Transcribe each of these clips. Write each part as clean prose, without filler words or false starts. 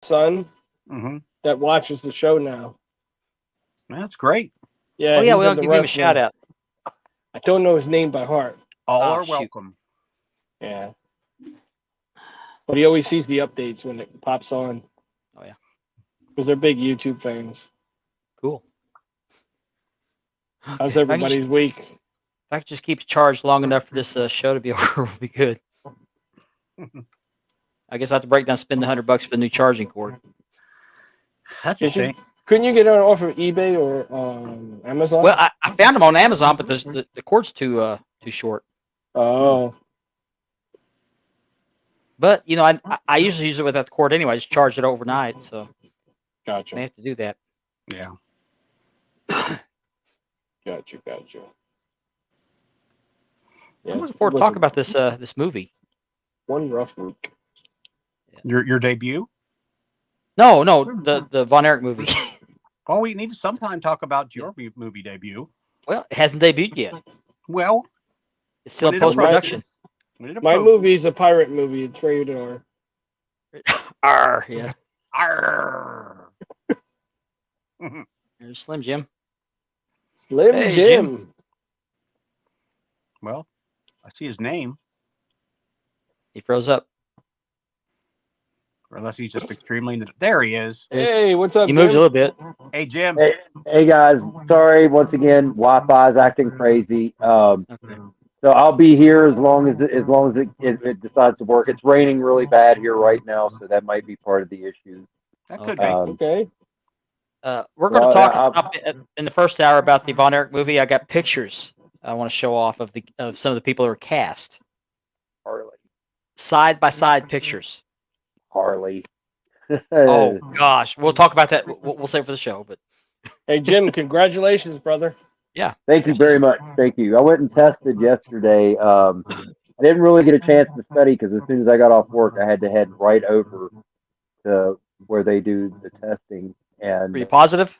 son Mm-hmm. that watches the show now. That's great. Yeah, Oh yeah, he's we'll into give him a wrestling. shout out. I don't know his name by heart. All Oh, are shoot. welcome. Yeah. But he always sees the updates when it pops on. Oh yeah, Because they're big YouTube fans. cool. How's Okay, if I can just- everybody's week? If I could just keep charged long enough for this show to be over, we'll be good. I guess I have to break down, spend $100 for the new charging cord. That's a Did you, shame. couldn't you get it off of eBay or Amazon? Well, I found them on Amazon, but the cord's too short. Oh, But you know, I usually use it without the cord anyway. I just charge it overnight, so I may gotcha. have to do that. Yeah. Gotcha. Yeah, I'm looking forward to talking about this movie. one rough week. Your debut? No, the Von Erich movie. Well, we need to sometime talk about your movie debut. Well, it hasn't debuted yet. Well, It's still when in it post production. approaches- when it My approaches- movie's a pirate movie. It's rated R. Arr, yeah. Arr. There's Slim Jim. Slim Hey, Jim. Well, I see his name, He froze up. or unless he's just extremely. There he is. Hey, what's up? He moved a Jim? little bit. Hey, Jim. Hey guys, sorry once again. Wi-Fi's acting crazy. Okay. So I'll be here as long as it decides to work. It's raining really bad here right now, so that might be part of the issue. That could Okay. Okay. We're going to Well, talk in the first hour about the Von Erich movie. I got pictures I want to show off of some of the people who are cast. Harley. Side by side pictures. Harley. Oh gosh, we'll talk about that. We'll save it for the show. But Hey, Jim, congratulations, brother. Thank you very much. Thank you. I went and tested yesterday. I didn't really get a chance to study because as soon as I got off work, I had to head right over to where they do the testing. And are you positive?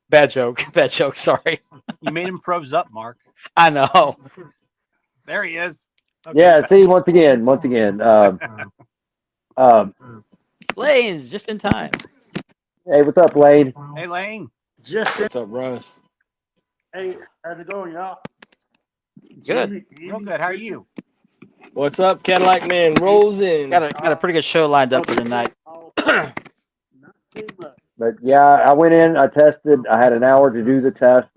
Bad joke. Bad joke. Sorry. You made him froze up, Mark. I know. There he is. Okay. yeah, see, once again. Lane's just in time. Hey, what's up, Lane? Hey, Lane. Just What's up, Russ? hey, how's it going, y'all? Good. Real good. How are you? What's up, Cadillac Man? Rolls in. Got a pretty good show lined up for tonight. Not too much. But yeah, I went in, I tested, I had an hour to do the test.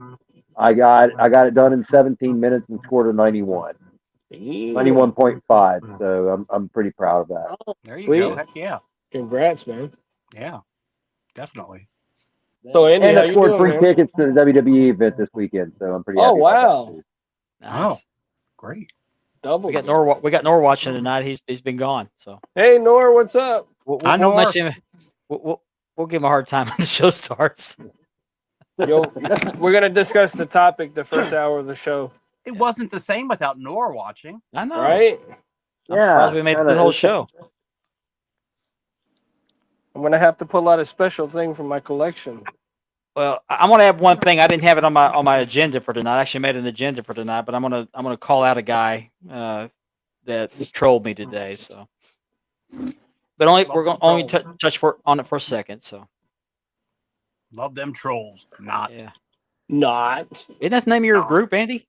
I got it done in 17 minutes and scored a 91. 91.5. So I'm pretty proud of that. There you Sweet. go. Heck yeah. Congrats, man. Yeah. Definitely. So, Andy, And how I you scored doing, free man? tickets to the WWE event this weekend, so I'm pretty Oh, happy about that, wow. too. Nice. Great. Double. We got Nor watching tonight. He's been gone. So Hey, Nor, what's up? Hi, Nor. mention him. We'll give him a hard time when the show starts. Yo, we're gonna discuss the topic the first hour of the show, It wasn't the same without Nor watching. I know. right? I'm surprised we made it the whole show. I'm gonna have to pull out a special thing from my collection. Well, I'm gonna add one thing. I didn't have it on my agenda for tonight. I actually made an agenda for tonight, but I'm gonna call out a guy that trolled me today. So, but we're going to only touch on it for a second. So, Love them trolls. Not. yeah, Not. isn't that the name of your group, Andy?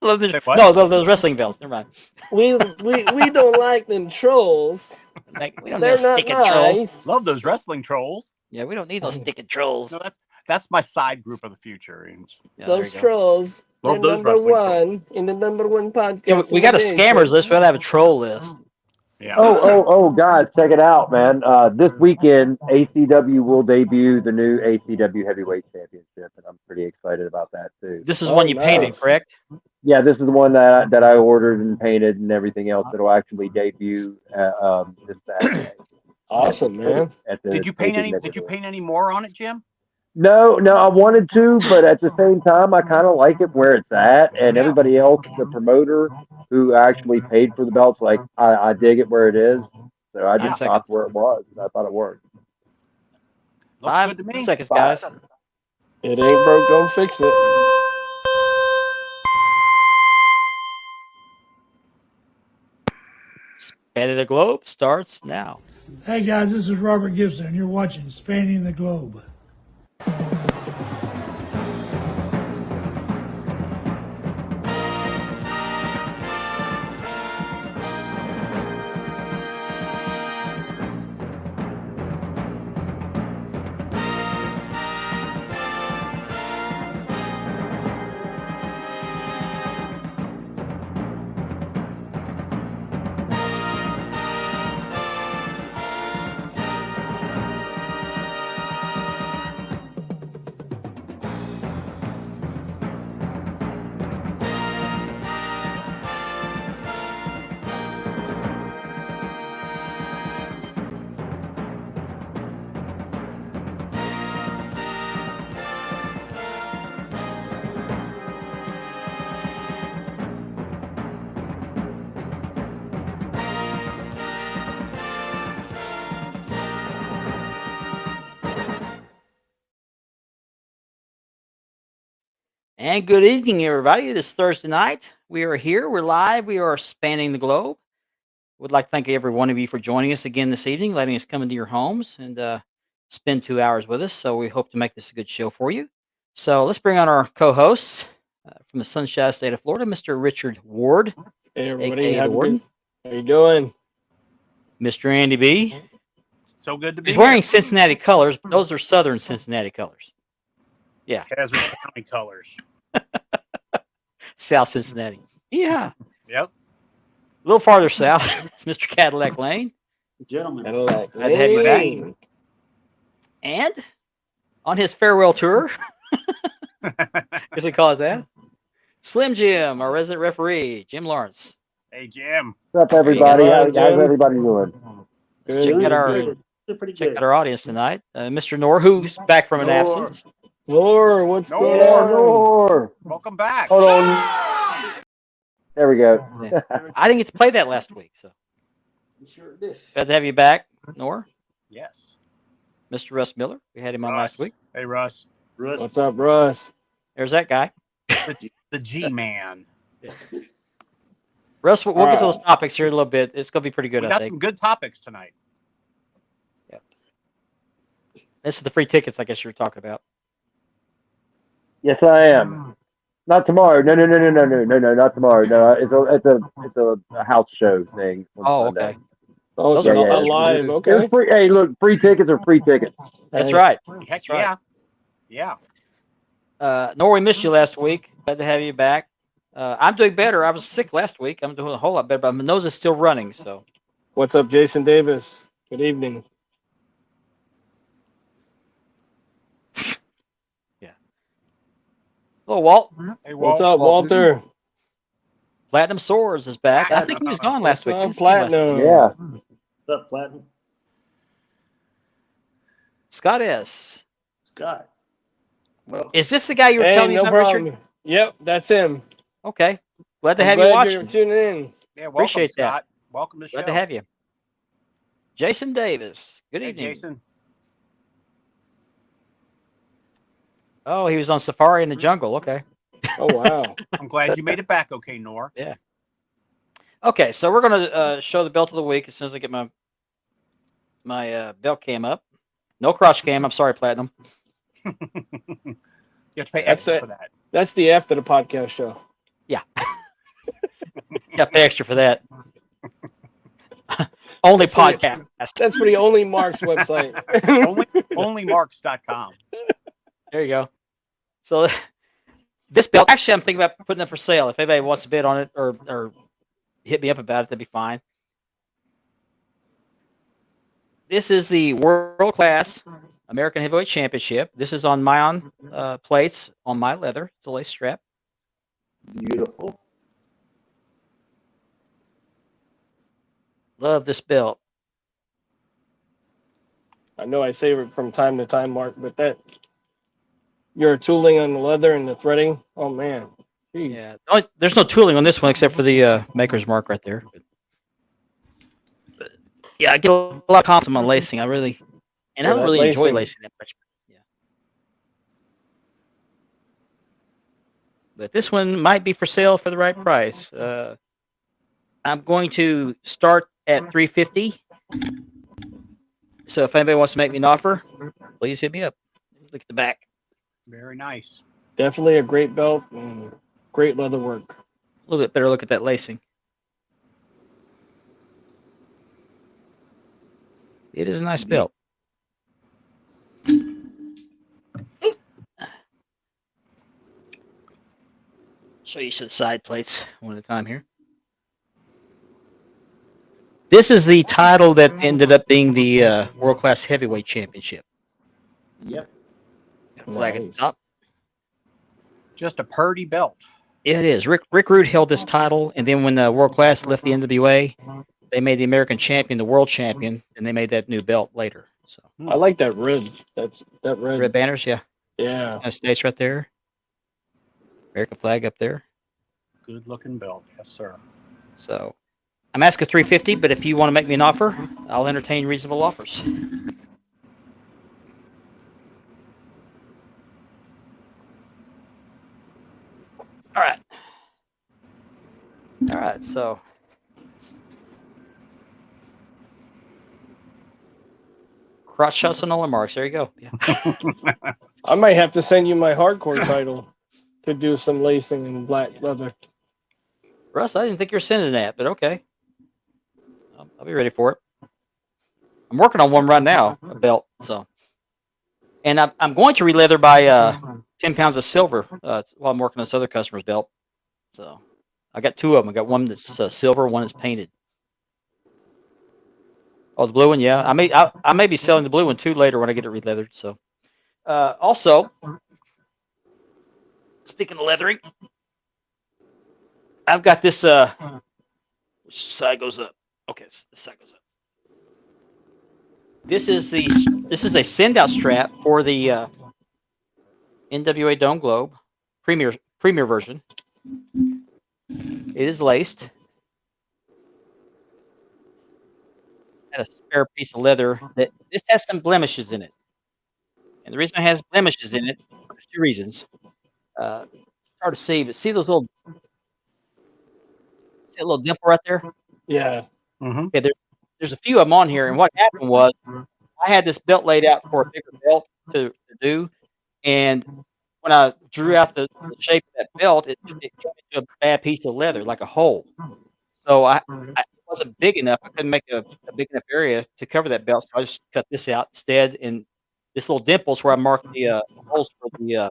Love the, Say what? no, those wrestling bells. Never mind. We don't like them trolls. Like, we don't They're need no not sticking trolls. nice. Love those wrestling trolls. Yeah, we don't need no sticking trolls. No, that's my side group of the future. Yeah, there Those you go. trolls. They're Love those number wrestling one in the number one podcast. Yeah, we got a in the scammers nation. list. We gotta have a troll list. Yeah. Oh, guys, check it out, man. This weekend, ACW will debut the new ACW Heavyweight Championship, and I'm pretty excited about that, too. This is Oh, one you painted, nice. correct? Yeah, this is the one that I ordered and painted and everything else that will actually debut this Saturday. Awesome, man. At the Did you paint any? Naked Did you Network. paint any more on it, Jim? No, I wanted to, but at the same time, I kind of like it where it's at, and Yeah. everybody else, the promoter who actually paid for the belts, like I dig it where it is. So I just 9 stopped where it was. And I thought it worked. Looks 5 good to me. seconds, guys. It ain't broke, don't fix it. Spanning the Globe starts now. Hey guys, this is Robert Gibson, and you're watching Spanning the Globe. And good evening, everybody. It is Thursday night. We are here. We're live. We are spanning the globe. Would like to thank every one of you for joining us again this evening, letting us come into your homes and spend 2 hours with us. So we hope to make this a good show for you. So let's bring on our co-hosts from the Sunshine State of Florida, Mr. Richard Ward, Hey, everybody. aka the Warden, How you doing? Mr. Andy B. So good to be He's wearing here. Cincinnati colors, but those are Southern Cincinnati colors. Caswell County colors. South Cincinnati. Yeah. Yep. A little farther south, it's Mr. Cadillac Lane. Gentlemen, Glad to have you back. And on his farewell tour, as we call it that, Slim Jim, our resident referee, Jim Lawrence. Hey, Jim. What's up, everybody? Hey, How's Jim. everybody doing? Let's check out our doing pretty check good. out our audience tonight. Mr. Nor, who's back from an Nor. absence. Lord, what's No going more. on? Lord. Welcome back. Hold on. There we go. I didn't get to play that last week, so You sure did. glad to have you back, Nor. Yes. Mr. Russ Miller, we had him on last Russ. week. Hey, Russ. Russ, What's up, Russ? There's that guy. The G-Man. Russ, we'll get to those topics here in a little bit. It's going to be pretty good, We I got think. some good topics tonight. This is the free tickets, I guess you were talking about. Yes, I am. Not tomorrow. No, not tomorrow. No, it's a house show thing. on Oh, Sunday. okay. Oh, Those it's are- not those are live. good. Okay. It's free. Hey, look, free tickets are free tickets. That's Hey. right. Heck right. yeah. Yeah. Nor, we missed you last week. Glad to have you back. I'm doing better. I was sick last week. I'm doing a whole lot better, but my nose is still running. So, What's up, Jason Davis? Good evening. hello, Walt. Hey, What's Walt. up, Walter? Platinum Swords is back. I think he was gone last What's week. up, Didn't see him last week. Platinum? Yeah. what's up, Platinum? Scott S. Scott. Well, Is this the guy you were Hey, telling me no about, problem. Richard? Yep, that's him. Okay. Glad to I'm have you glad watching. you're tuning in. Yeah, welcome, Appreciate that. Scott. Welcome to the show. Glad to have you. Jason Davis. Good Hey, evening. Jason. Oh, he was on safari in the jungle. Okay. Oh, wow. I'm glad you made it back okay, Nor. Okay, so we're gonna show the belt of the week as soon as I get my belt cam up. No crotch cam. I'm sorry, Platinum. You have to pay That's extra it. for that. That's the after the podcast show. Got to pay extra for that. Only That's what it- podcast. That's for the Only Marks website. Onlymarks.com. There you go. So this belt, actually, I'm thinking about putting it for sale. If anybody wants to bid on it or hit me up about it, that'd be fine. This is the World Class American Heavyweight Championship. This is on Mayon plates on my leather. It's a lace strap. beautiful. Love this belt. I know I say it from time to time, Mark, but that your tooling on the leather and the threading. Oh man, jeez. Yeah, there's no tooling on this one except for the maker's mark right there. But, yeah, I get a lot of compliments on my lacing. I don't that really enjoy lacing. lacing that much. Yeah. But this one might be for sale for the right price. I'm going to start at $350. So if anybody wants to make me an offer, please hit me up. Look at the back. Very nice. Definitely a great belt and great leather work. A little bit better look at that lacing. It is a nice belt. Show you some side plates one at a time here. This is the title that ended up being the World Class Heavyweight Championship. Yep. Flag at the Nice. top. Just a purdy belt. It is. Rick Rude held this title, and then when World Class left the NWA, they made the American champion the world champion, and they made that new belt later. So I like that red. That red. red banners, yeah, Yeah. United States right there. American flag up there. Good looking belt. Yes, sir. So I'm asking $350, but if you want to make me an offer, I'll entertain reasonable offers. All right. All right, so cross shots and all marks. There you go. Yeah. I might have to send you my hardcore title to do some lacing in black leather. Russ, I didn't think you were sending that, but okay. I'll be ready for it. I'm working on one right now, a belt. So, and I'm going to re-leather by 10 pounds of silver while I'm working on this other customer's belt. So, I got two of them. I got one that's silver, one that's painted. Oh, the blue one, yeah. I may be selling the blue one too later when I get it re-leathered. So, also, speaking of leathering, I've got this. Which side goes up? Okay, this side goes up. This is a send-out strap for the NWA Dome Globe Premier version. It is laced. Got a spare piece of leather. This has some blemishes in it, and the reason it has blemishes in it, there's two reasons. Hard to see, but see those little, see that little dimple right there? Yeah. Mm-hmm. Okay, there's a few of them on here, and what happened was I had this belt laid out for a bigger belt to do, and when I drew out the shape of that belt, it turned into a bad piece of leather, like a hole. So I wasn't big enough. I couldn't make a big enough area to cover that belt, so I just cut this out instead, and this little dimples where I marked the holes for the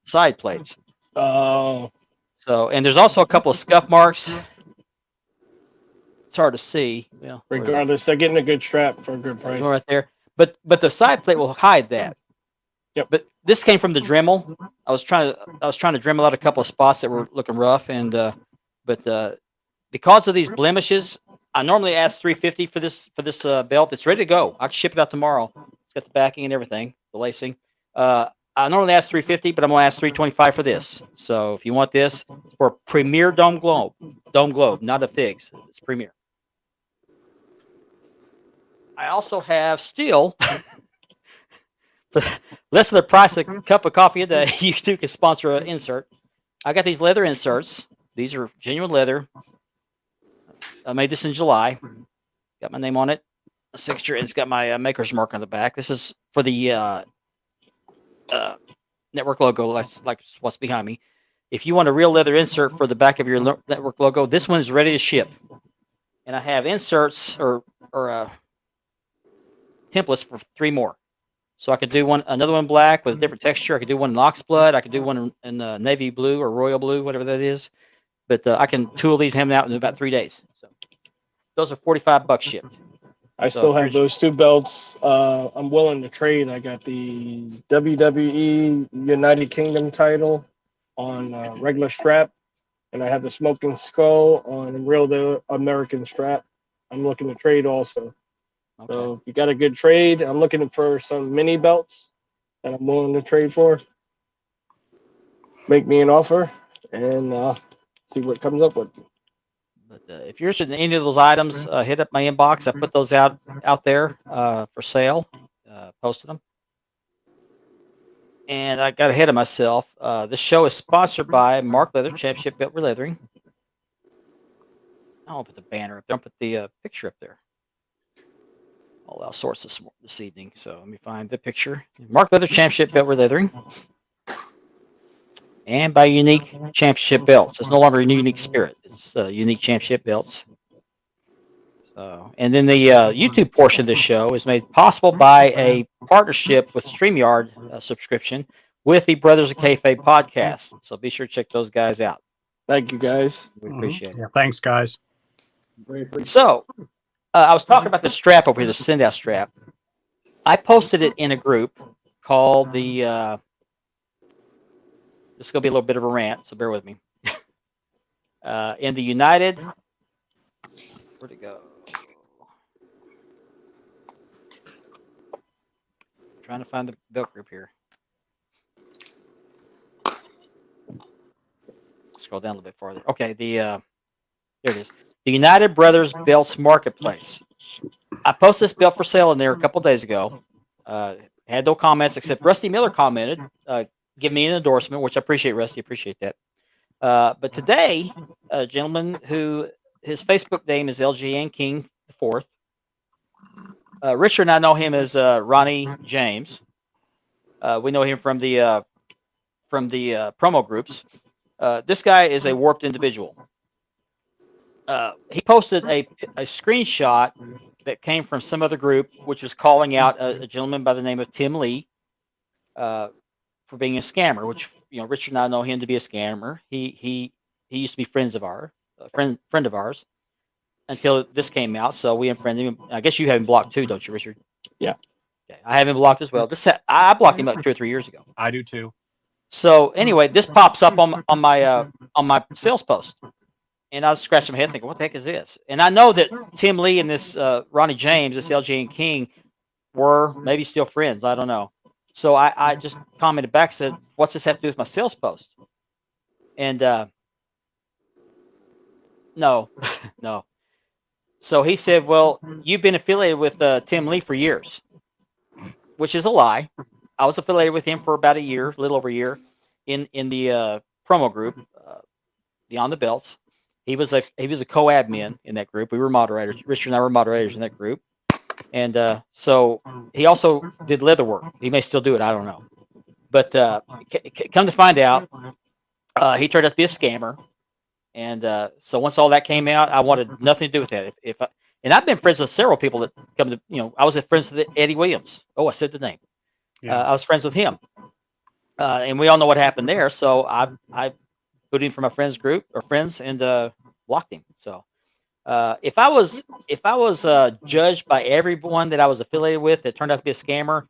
side plates. Oh. So, and there's also a couple of scuff marks. It's hard to see. Well, where is it? Regardless, they're getting a good strap for a good There's price. one right there. But the side plate will hide that. Yep. But this came from the Dremel. I was trying to Dremel out a couple of spots that were looking rough, and but because of these blemishes, I normally ask $350 for this belt. It's ready to go. I can ship it out tomorrow. It's got the backing and everything, the lacing. I normally ask $350, but I'm gonna ask $325 for this. So if you want this, it's for Premier Dome Globe, not a Figs. It's Premier. I also have still, for less than the price of a cup of coffee a day, you too can sponsor an insert. I got these leather inserts. These are genuine leather. I made this in July. Got my name on it. A signature. It's got my maker's mark on the back. This is for the network logo, like what's behind me. If you want a real leather insert for the back of your network logo, this one is ready to ship. And I have inserts or templates for 3 more. So I could do another one black with a different texture. I could do one in oxblood. I could do one in navy blue or royal blue, whatever that is. But I can tool these, have them out in about 3 days. So those are $45 shipped. I So still have here's- those 2 belts. I'm willing to trade. I got the WWE United Kingdom title on regular strap, and I have the Smoking Skull on real American strap. I'm looking to trade also. Okay. So if you got a good trade, I'm looking for some mini belts that I'm willing to trade for. Make me an offer and see what comes up with. But if you're interested in any of those items, hit up my inbox. I put those out there for sale. Posted them. And I got ahead of myself. This show is sponsored by Mark Leather, Championship Belt Leathering. I'll put the banner up there. I'll put the picture up there. All sorts this evening. So let me find the picture. Mark Leather Championship belt we're leathering. And by Unique Championship belts. It's no longer a Unique Spirit. It's Unique Championship belts. So, and then the YouTube portion of this show is made possible by a partnership with StreamYard subscription with the Brothers of Kayfabe podcast. So be sure to check those guys out. Thank you, guys. We appreciate it. Yeah, thanks, guys. So, I was talking about the strap over here, the send out strap. I posted it in a group called the. This is going to be a little bit of a rant, so bear with me. In the United. Where'd it go? Trying to find the belt group here. Scroll down a little bit farther. Okay, there it is. The United Brothers Belts Marketplace. I posted this belt for sale in there a couple days ago. Had no comments except Rusty Miller commented, giving me an endorsement, which I appreciate, Rusty. Appreciate that. But today, a gentleman who his Facebook name is LGN King IV. Richard and I know him as Ronnie James. We know him from the promo groups. This guy is a warped individual. He posted a screenshot that came from some other group, which was calling out a gentleman by the name of Tim Lee for being a scammer. Which Richard and I know him to be a scammer. He used to be friend of ours until this came out. So we unfriended him. I guess you have him blocked too, don't you, Richard? Yeah. Okay. I have him blocked as well. I blocked him like 2 or 3 years ago. I do too. So anyway, this pops up on my sales post. And I was scratching my head thinking, what the heck is this? And I know that Tim Lee and this Ronnie James, this LJ and King, were maybe still friends. I don't know. So I just commented back, said, what's this have to do with my sales post? And no, no. So he said, well, you've been affiliated with Tim Lee for years, which is a lie. I was affiliated with him for about a year, a little over a year, in the promo group, Beyond the Belts. He was a co-admin in that group. We were moderators. Richard and I were moderators in that group. And so he also did leather work. He may still do it. I don't know. But come to find out, he turned out to be a scammer. And so once all that came out, I wanted nothing to do with that. And I've been friends with several people that come to, I was friends with Eddie Williams. Oh, I said the name. Yeah. I was friends with him. And we all know what happened there. So I put him for my friends group or friends and blocked him. So if I was judged by everyone that I was affiliated with that turned out to be a scammer,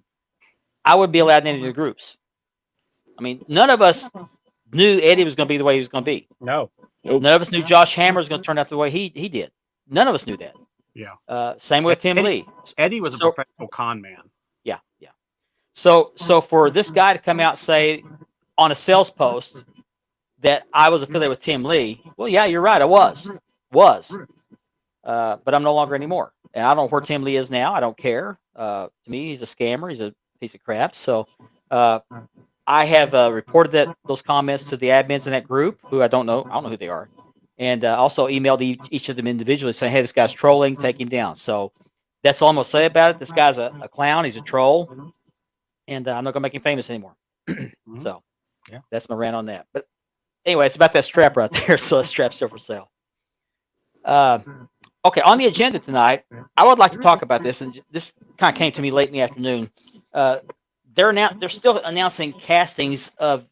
I would be allowed in any of the groups. I mean, none of us knew Eddie was going to be the way he was going to be. No. Nope. None of us knew Josh Hammer was going to turn out the way he did. None of us knew that. Yeah. Same with Tim Lee. Eddie was a professional con man. Yeah, yeah. So for this guy to come out and say on a sales post that I was affiliated with Tim Lee, well, yeah, you're right. I was, but I'm no longer anymore. And I don't know where Tim Lee is now. I don't care. To me, he's a scammer. He's a piece of crap. So I have reported those comments to the admins in that group, who I don't know. I don't know who they are. And also emailed each of them individually saying, hey, this guy's trolling, take him down. So that's all I'm going to say about it. This guy's a clown. He's a troll. And I'm not going to make him famous anymore. So yeah, that's my rant on that. But anyway, it's about that strap right there. So that strap's still for sale. Okay, on the agenda tonight, I would like to talk about this. And this kind of came to me late in the afternoon. They're still announcing castings of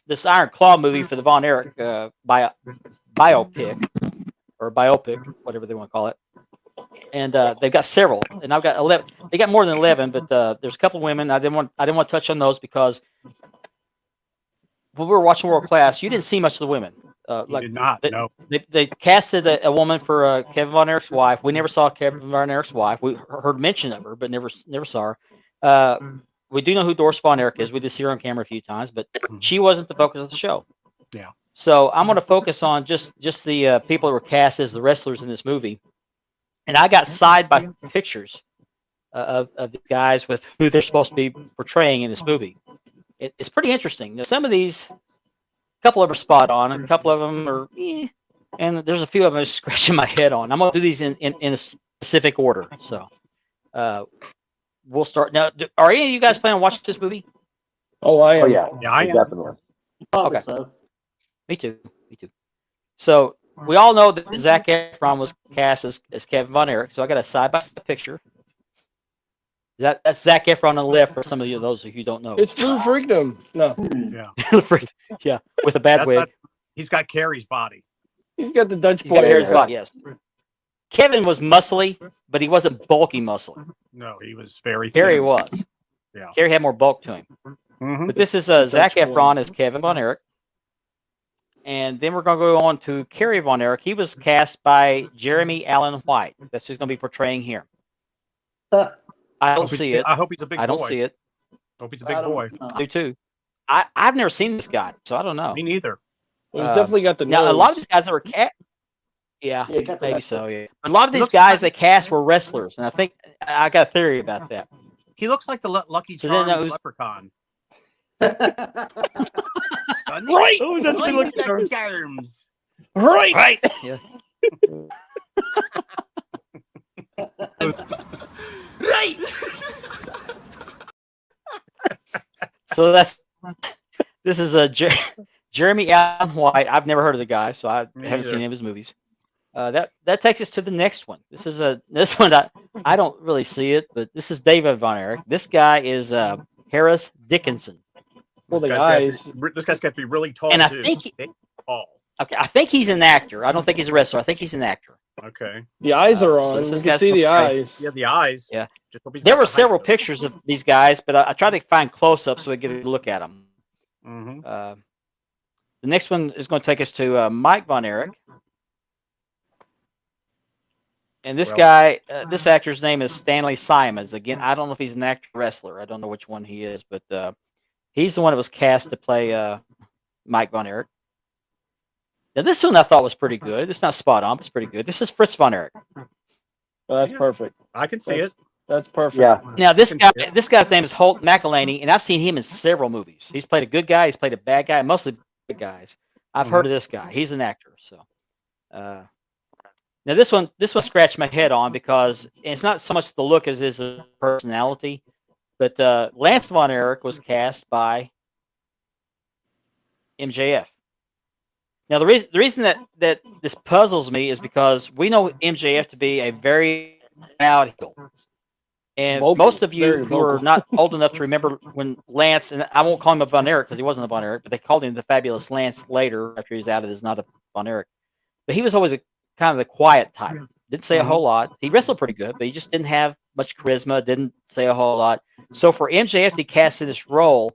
this Iron Claw movie for the Von Erich biopic, whatever they want to call it. And they've got several, and I've got 11. They got more than 11, but there's a couple of women. I didn't want to touch on those because when we were watching World Class, you didn't see much of the women. Did not. No. They casted a woman for Kevin Von Erich's wife. We never saw Kevin Von Erich's wife. We heard mention of her, but never saw her. We do know who Doris Von Erich is. We did see her on camera a few times, but she wasn't the focus of the show. Yeah. So I'm going to focus on just the people that were cast as the wrestlers in this movie. And I got side by pictures of the guys with who they're supposed to be portraying in this movie. It's pretty interesting. Now, some of these, a couple of them are spot on, a couple of them are and there's a few of them I'm just scratching my head on. I'm gonna do these in a specific order. So, we'll start now. Are any of you guys planning on watching this movie? Oh, I am. Oh yeah, Yeah, I am. definitely. Probably Okay. so. Me too. Me too. So we all know that Zac Efron was cast as Kevin Von Erich. So I got a side-by-side picture. That's Zac Efron on the left for some of you, those of you who don't know. It's Blue Freedom. No, Yeah, with a bad wig. He's got Carrie's body. he's got the Dutch He's boy. got hair in his hair. body, yes. Kevin was muscly, but he wasn't bulky muscly. No, he was very Carrie thin. was. Yeah. Carrie had more bulk to him. Mhm. But this is Zac Dutch boy. Efron as Kevin Von Erich. And then we're going to go on to Carrie Von Erich. He was cast by Jeremy Allen White. That's who's going to be portraying here. I don't Hope see he's- it. I hope he's a big boy. I don't see it. Hope he's a big boy. I do too. I've never seen this guy, so I don't know. Me neither. Well, he's definitely got the Now, nose. a lot of these guys that were cast, yeah, Yeah, got the maybe nose. so, yeah. A lot of He these looks guys like- they cast were wrestlers, and I think I got a theory about that. He looks like the Lucky So then Charms that was- leprechaun. Doesn't he? Right. Oh, is that the Lucky Lucky Charms? Charms. Right. Right. Yeah. So this is a Jeremy Allen White. I've never heard of the guy, so I Me haven't seen neither. any of his movies. That takes us to the next one. This one I don't really see it, but this is David Von Erich. This guy is Harris Dickinson. Well, This the guy's eyes. This guy's got to be really tall And I too. think he- Big, tall. Okay, I think he's an actor. I don't think he's a wrestler. I think he's an actor. Okay. The eyes are so on. this You is can guy's see the gonna play- eyes. Yeah, the eyes. Yeah. Just hope he's There got were the height several for it. pictures of these guys, but I tried to find close-ups so we get a look at them. Mhm. The next one is going to take us to Mike Von Erich. And this Well- guy, this actor's name is Stanley Simons. Again, I don't know if he's an actor or wrestler. I don't know which one he is, but he's the one that was cast to play Mike Von Erich. Now, this one I thought was pretty good. It's not spot on, but it's pretty good. This is Fritz Von Erich. Well, that's Yeah. perfect. I can see That's, it. that's perfect. Yeah, Now, this guy's name is Holt McElhaney, and I've seen him in several movies. He's played a good guy. He's played a bad guy, mostly good guys. I've heard of this guy. He's an actor. So, now this one scratched my head on because it's not so much the look as it is the personality. But Lance Von Erich was cast by MJF. Now the reason that this puzzles me is because we know MJF to be a very loud heel. And Vocal, most of you very who are vocal. not old enough to remember when Lance, and I won't call him a Von Erich because he wasn't a Von Erich, but they called him the Fabulous Lance later after he was outed as not a Von Erich. But he was always a kind of the quiet type. Didn't say a whole lot. He wrestled pretty good, but he just didn't have much charisma, didn't say a whole lot. So for MJF to cast in this role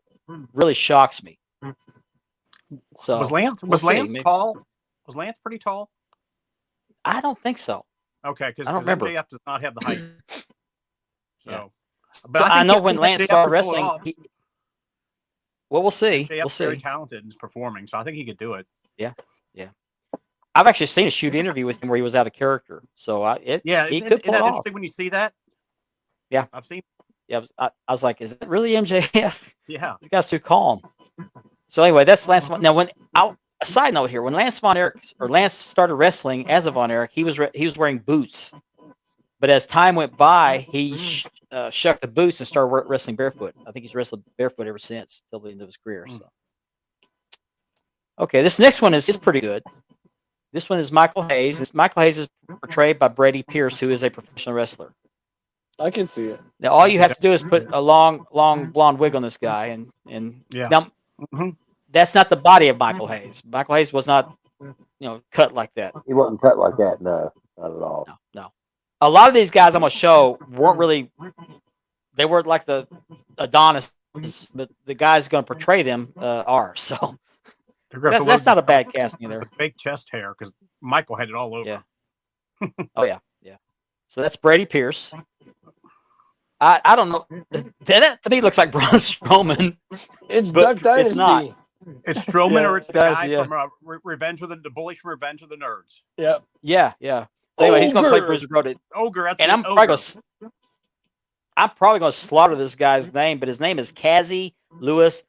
really shocks me. So Was Lance we'll see. Lance tall? Was Lance pretty tall? I don't think so. Okay, because I don't remember. MJF does not have the height. So, Yeah. but So I think know he- when MJF Lance could started pull it wrestling, off. well, we'll see. MJF's We'll see. very talented and is performing, so I think he could do it. I've actually seen a shoot interview with him where he was out of character. So Yeah, he isn't could pull it that off. interesting when you see that? Yeah. I've seen. Yeah, I was like, is that really MJF? Yeah, The guy's too calm. So anyway, that's Lance. Now, a side note here, when Lance started wrestling as a Von Erich, he was wearing boots. But as time went by, he shucked the boots and started wrestling barefoot. I think he's wrestled barefoot ever since till the end of his career. So, okay, this next one is pretty good. This one is Michael Hayes. Michael Hayes is portrayed by Brady Pierce, who is a professional wrestler. I can see it. Now, all you have to do is put a long blonde wig on this guy, and Yeah. now, Mhm. that's not the body of Michael Hayes. Michael Hayes was not, cut like that. he wasn't cut like that. No, not at all. No. A lot of these guys I'm gonna show weren't really. They weren't like the Adonis, but the guys going to portray them are. So They're gonna have to that's load not a bad casting either. the fake chest hair because Michael had it all over. Yeah. Oh yeah. So that's Brady Pierce. I don't know. That to me looks like Braun Strowman. It's But Duck Dynasty. it's not. It's Strowman Yeah, or it's the guys, guy yeah. from Revenge of the bully from Revenge of the Nerds. Yep. Yeah. Anyway, he's going to play Ogre. Bruiser Brody, Ogre. That's and it, I'm Ogre. probably going to slaughter this guy's name, but his name is Kazi Lewis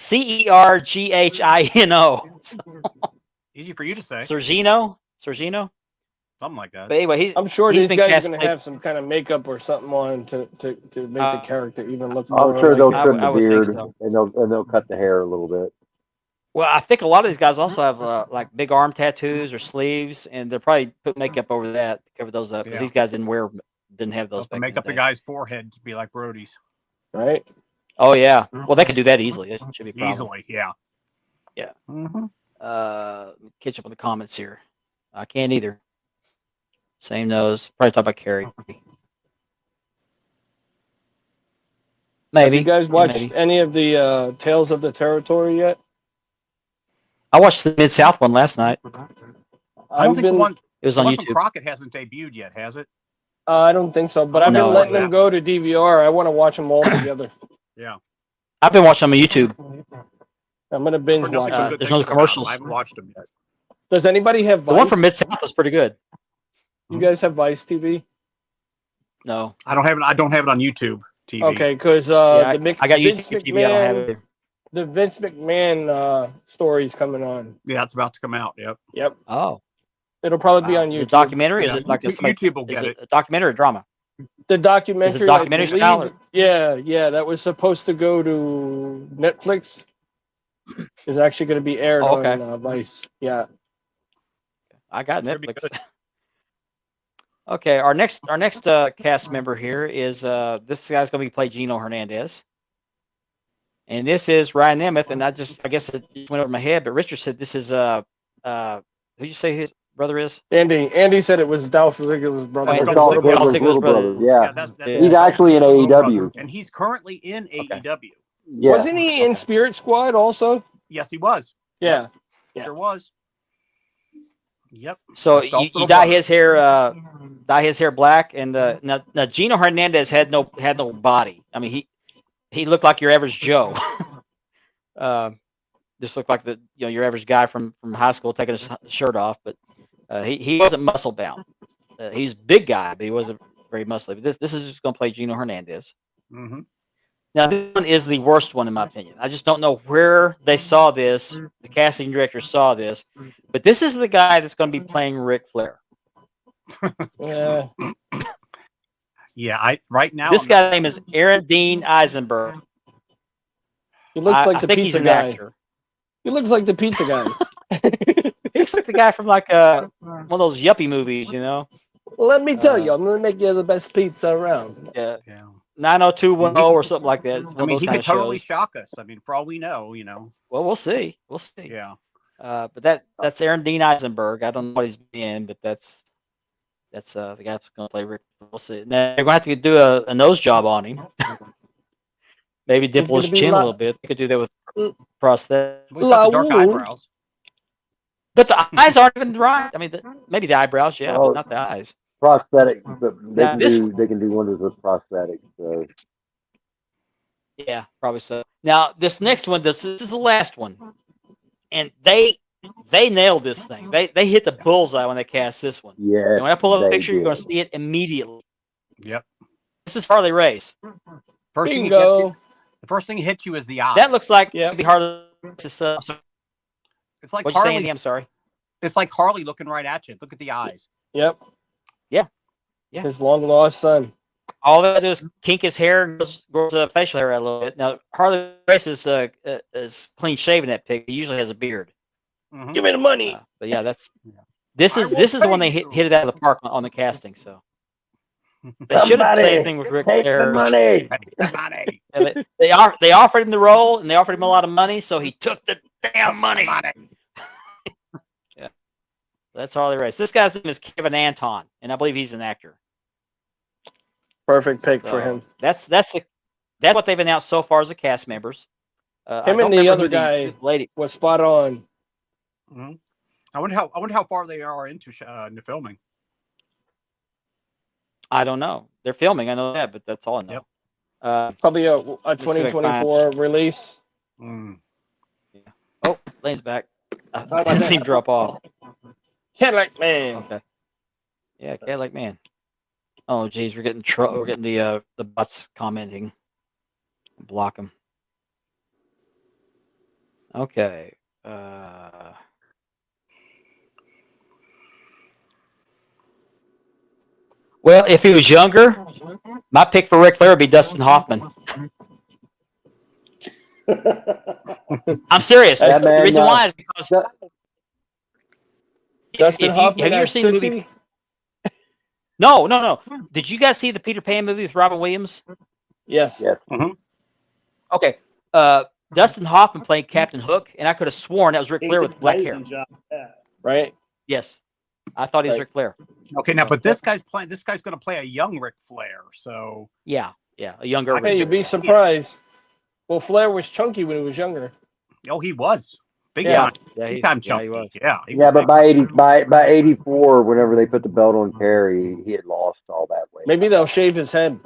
Cerghino. Easy for you to say. Sergino. Something like that. But anyway, I'm sure he's these been guys are cast going to like- have some kind of makeup or something on to make the character even look more. I'm sure they'll like trim I the would think beard so. and they'll cut the hair a little bit. Well, I think a lot of these guys also have like big arm tattoos or sleeves, and they'll probably put makeup over that to cover those up because Yeah. these guys didn't have those. To back make in up the day. guy's forehead to be like Brody's. right? Oh yeah, well they could do that easily. It should be a problem. Easily, yeah. Yeah. Mm-hmm. Catch up on the comments here. I can't either. Same nose. Probably talk about Carrie. Maybe. Have you guys Yeah, watched maybe. any of the Tales of the Territory yet? I watched the Mid South one last night. I don't think the one It was the on one from YouTube. Crockett hasn't debuted yet, has it? I don't think so, but I've No. been letting them go to DVR. I want to watch them all together. Yeah. I've been watching them on YouTube. I'm gonna binge Heard nothing watch but them. good there's things no about 'em. commercials. I haven't watched them yet. Does anybody have Vice? The one from Mid South was pretty good. You guys have Vice TV? No. I don't have it on YouTube TV. Okay, because Yeah, the Mick, I got Vince YouTube TV. I don't have McMahon, it. the Vince McMahon story's coming on. Yeah, it's about to come out. Yep. Yep, Oh. it'll probably be on Is YouTube. it documentary? Is Yeah, it like YouTube will is get it it. a documentary or drama? The documentary. documentary I believe- style or- Yeah, that was supposed to go to Netflix. Is actually going to be aired Oh, okay. on Vice. Yeah. I got Should be Netflix. good. Okay, our next cast member here is this guy's going to be play Gino Hernandez, and this is Ryan Nemeth. And I guess it just went over my head, but Richard said this is who'd you say his brother is? Andy said it was Dolph Ziggler's brother. That's It's Dolph Dolph Ziggler's Ziggler's little little brother. brother. Yeah. that's He's actually in little brother, AEW. and he's currently in Okay. AEW. Yeah. Wasn't he in Okay. Spirit Squad also? Yes, he was. Yeah. Yeah. Sure was. Yep. So That's Dolph's you little dye brother. dye his hair black, and now Gino Hernandez had no body. I mean he looked like your average Joe. Just looked like your average guy from high school taking his shirt off, but he wasn't muscle bound. He's a big guy, but he wasn't very muscly. But this is just going to play Gino Hernandez. Mm-hmm. Now this one is the worst one in my opinion. I just don't know where they saw this. The casting director saw this, but this is the guy that's going to be playing Ric Flair. Yeah. Yeah, right now This I'm guy's name is Aaron Dean Eisenberg. He looks like I the think he's pizza an guy. actor. He looks like the pizza guy. He looks like the guy from like one of those yuppie movies, you know. Let me tell you, I'm gonna make you the best pizza around. Yeah, Yeah. 90210 or something like that. It's one I of mean, those he kind could of totally shows. shock us. I mean, for all we know, Well, we'll see. We'll see. Yeah. But that's Aaron Dean Eisenberg. I don't know what he's in, but that's the guy that's going to play Rick. We'll see. Now they're going to have to do a nose job on him. Maybe He's dimple his gonna be chin a li- little bit. They could do that with prosthetic. We've got the dark Laoul. eyebrows. But the eyes aren't even right. I mean, maybe the eyebrows, yeah, Oh. but not the eyes. Prosthetic, but Now, this they can do wonders with prosthetics. So Yeah, probably so. Now this next one, this is the last one, and they nailed this thing. They hit the bullseye when they cast this one. yeah. And when I pull up a they picture, you're going to did. see it immediately. Yep. This is Harley Race. First thing, he gets Bingo. you, the first thing that hits you is the eye. That looks like Yep. maybe Harley Race's. I'm sorry, It's like what'd you say, Harley. Andy? I'm sorry. It's like Harley looking right at you. Look at the eyes. Yep. Yeah. Yeah. His long lost son. All they do is kink his hair and grows facial hair out a little bit. Now Harley Race is clean shaven. That pig. He usually has a beard. Mhm. Give me the money. But yeah, this I is will the one pay they you. hit it out of the park on the casting. So they shouldn't say Somebody anything with Ric Take Flair. the money. Hey, money. Yeah, they offered him the role and they offered him a lot of money, so he took the damn money. Money. That's Harley Race. This guy's name is Kevin Anton, and I believe he's an actor. Perfect pick for So, him. That's what they've announced so far as the cast members. I Him don't and the remember other who guy. lady. Was spot on. Mhm. I wonder how far they are into filming. I don't know. They're filming. I know that, but that's all I know. Yep. Probably a see if I can 2024 release. Mm. Oh, Lane's back. I Sorry about didn't that. see him drop off. Cadillac man. Okay. Yeah, Cadillac man. Oh, geez, we're getting the bots commenting. Block them. Okay. Well, if he was younger, my pick for Ric Flair would be Dustin Hoffman. I'm serious. That The man, reason why is because Dustin have Hoffman you ever as seen the movie? Tootsie? No. Did you guys see the Peter Pan movie with Robin Williams? Yes. Yes. Okay. Dustin Hoffman played Captain Hook, and I could have sworn that was Ric He Flair did with black an hair. amazing job. Yeah. Right. Yes, I thought he was Right. Ric Flair. Okay, now, but this guy's playing. This guy's going to play a young Ric Flair. So Yeah, a younger. I Ric Hey, you'd Flair. be surprised. Well, Flair was chunky when he was younger. he was big Yeah. time. Yeah, Big time he chunky. was. Yeah, he Yeah, was but big. by 84, whenever they put the belt on Kerry, he had lost all that weight. Maybe they'll shave his head.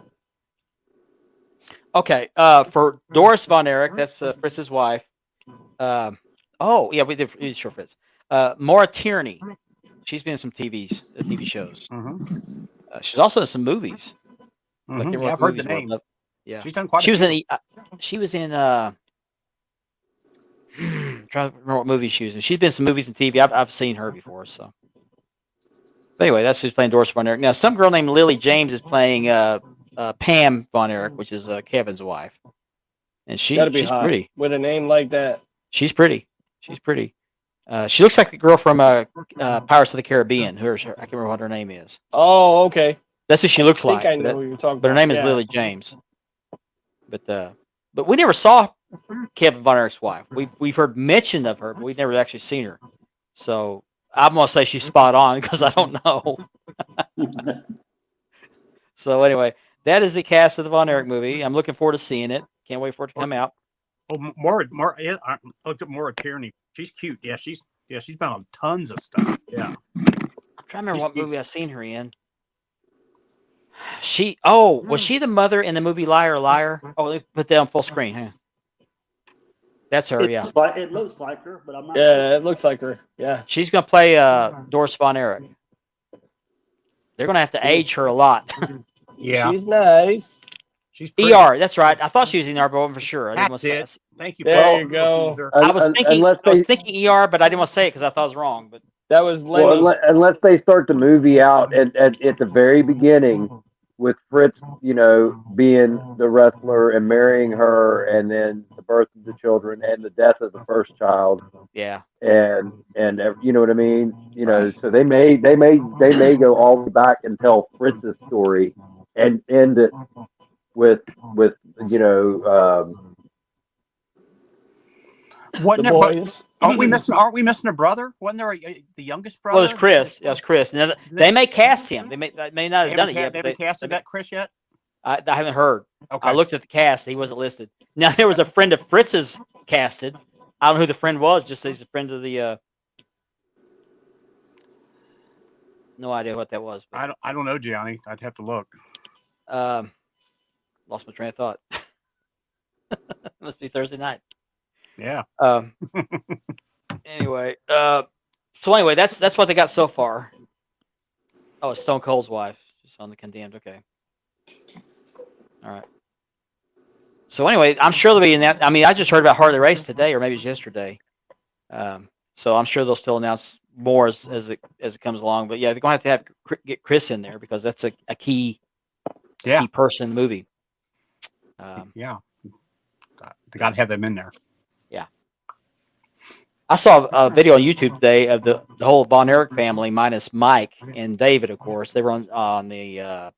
Okay. For Doris Von Erich, that's Fritz's wife. Oh yeah, we did sure Fritz. Maura Tierney. She's been in some TV shows. Mhm. She's also in some movies. Mhm. Like, Yeah, I've heard the name. Yeah. She's done quite. She a was few. in she was in trying to remember what movie she was in. She's been in some movies and TV. I've seen her before. So, but anyway, that's who's playing Doris Von Erich. Now, some girl named Lily James is playing Pam Von Erich, which is Kevin's wife, and Gotta be she's hot pretty. with a name like that. She's pretty. She's pretty. She looks like the girl from Pirates of the Caribbean. I can't remember what her name is. Oh, okay. That's who she looks I like. think I but know that- who you're talking But her about. name is Yeah. Lily James. But we never saw Kevin Von Erich's wife. We've heard mention of her, but we've never actually seen her. So I'm gonna say she's spot on because I don't know. So anyway, that is the cast of the Von Erich movie. I'm looking forward to seeing it. Can't wait for it to come out. Oh, more. Yeah, I looked at Maura Tierney. She's cute. Yeah, she's been on tons of stuff. Yeah. I'm trying to remember what movie I've seen her in. Was she the mother in the movie Liar Liar? Oh, let me put that on full screen. Hang on. That's her, yeah. It looks like her, but I'm not. Yeah, it looks like her. Yeah. She's gonna play Doris Von Erich. They're gonna have to age her a lot. Yeah. She's nice. She's pretty. ER, that's right. I thought she was in ER, but I wasn't for sure. I didn't want That's to it. Thank you. There Paul. you go. User. I was Unless thinking ER, but I didn't want to say it because I thought it was wrong. But That was Lenny. Well, unless they start the movie out at the very beginning with Fritz, being the wrestler and marrying her, and then the birth of the children and the death of the first child, yeah, and you know what I mean. So they may go all the way back and tell Fritz's story and end it with the What? But boys. aren't we missing a brother? Wasn't there the youngest brother? well, it was Chris. It was Chris. Now, they may cast him. They may not They have done it haven't, yet. they But haven't casted that Chris yet. I haven't heard. Okay. I looked at the cast. He wasn't listed. Now there was a friend of Fritz's casted. I don't know who the friend was. Just he's a friend of the. No idea what that was. But, I don't know, Gianni. I'd have to look. lost my train of thought. Must be Thursday night. Yeah. Anyway, so anyway, that's what they got so far. Oh, it's Stone Cold's wife. She's on the Condemned. Okay. All right. So anyway, I'm sure they'll be in that. I mean, I just heard about Harley Race today, or maybe it's yesterday. So I'm sure they'll still announce more as it comes along. But yeah, they're going to have get Chris in there because that's a key person in the movie. Yeah. They got to have them in there. I saw a video on YouTube today of the whole Von Erich family minus Mike and David, of course. They were on the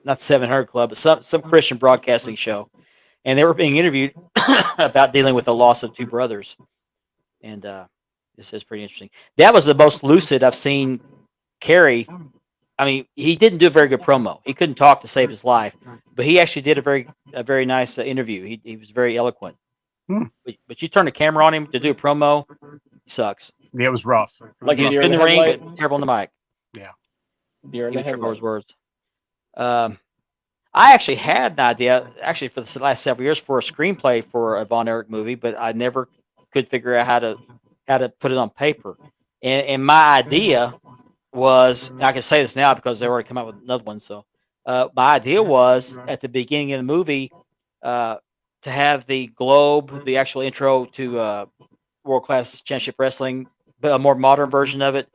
not 700 Club, but some Christian broadcasting show, and they were being interviewed about dealing with the loss of two brothers. And this is pretty interesting. That was the most lucid I've seen Kerry. I mean, he didn't do a very good promo. He couldn't talk to save his life, but he actually did a very nice interview. He was very eloquent. But you turn the camera on him to do a promo, he sucks. Yeah, it was rough. Like He a was deer good in in the the ring, headlight. but terrible on the mic. Deer in He the was terrible with his headlights. words. I actually had an idea, actually for the last several years, for a screenplay for a Von Erich movie, but I never could figure out how to put it on paper. And my idea was, I can say this now because they already come out with another one. So my idea was at the beginning of the movie, to have the globe, the actual intro to World Class Championship Wrestling, but a more modern version of it,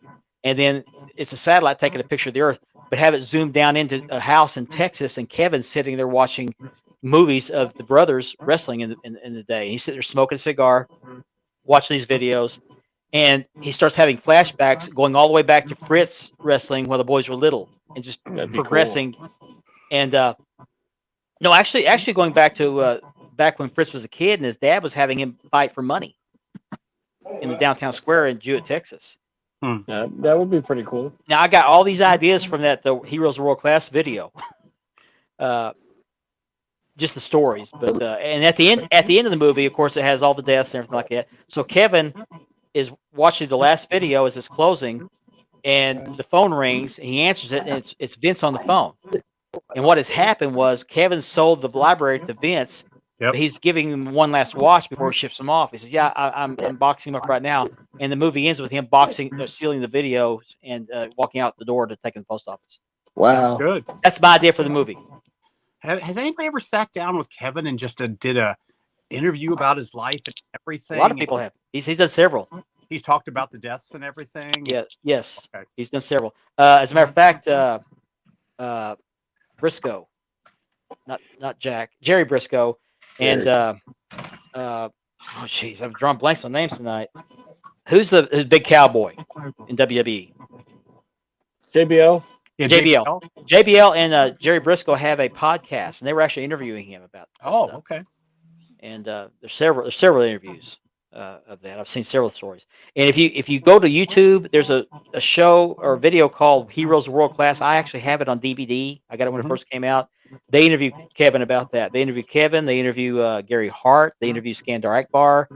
and then it's a satellite taking a picture of the Earth, but have it zoomed down into a house in Texas, and Kevin's sitting there watching movies of the brothers wrestling in the day. He's sitting there smoking a cigar, watching these videos, and he starts having flashbacks going all the way back to Fritz wrestling when the boys were little, and just That'd be progressing. And no, actually going back to back when Fritz was a kid, and his dad was having him fight for money in the downtown square in Jewett, Texas. cool. Yeah, that would be pretty cool. Now I got all these ideas from the Heroes of World Class video, just the stories. But and at the end of the movie, of course, it has all the deaths and everything like that. So Kevin is watching the last video as it's closing, and the phone rings, and he answers it, and it's Vince on the phone. And what has happened was Kevin sold the library to Vince. Yep. He's giving him one last watch before he ships him off. He says, "Yeah, I'm boxing him up right now." And the movie ends with him sealing the videos and walking out the door to take him to the post office. Wow. Good. That's my idea for the movie. Has anybody ever sat down with Kevin and just did a interview about his life and everything? A lot of people have. He's done several. He's talked about the deaths and everything. Yeah, yes, Okay. he's done several. As a matter of fact, Briscoe, not Jack, Jerry Briscoe, and oh jeez, I'm drawing blanks on names tonight. Who's the big cowboy in WWE? JBL. Yeah, JBL. JBL and Jerry Briscoe have a podcast, and they were actually interviewing him about that Oh, stuff. okay. And there's several interviews of that. I've seen several stories. And if you go to YouTube, there's a show or a video called Heroes of World Class. I actually have it on DVD. I got it when it first came out. They interview Kevin about that. They interview Kevin. They interview Gary Hart. They interview Skandar Akbar,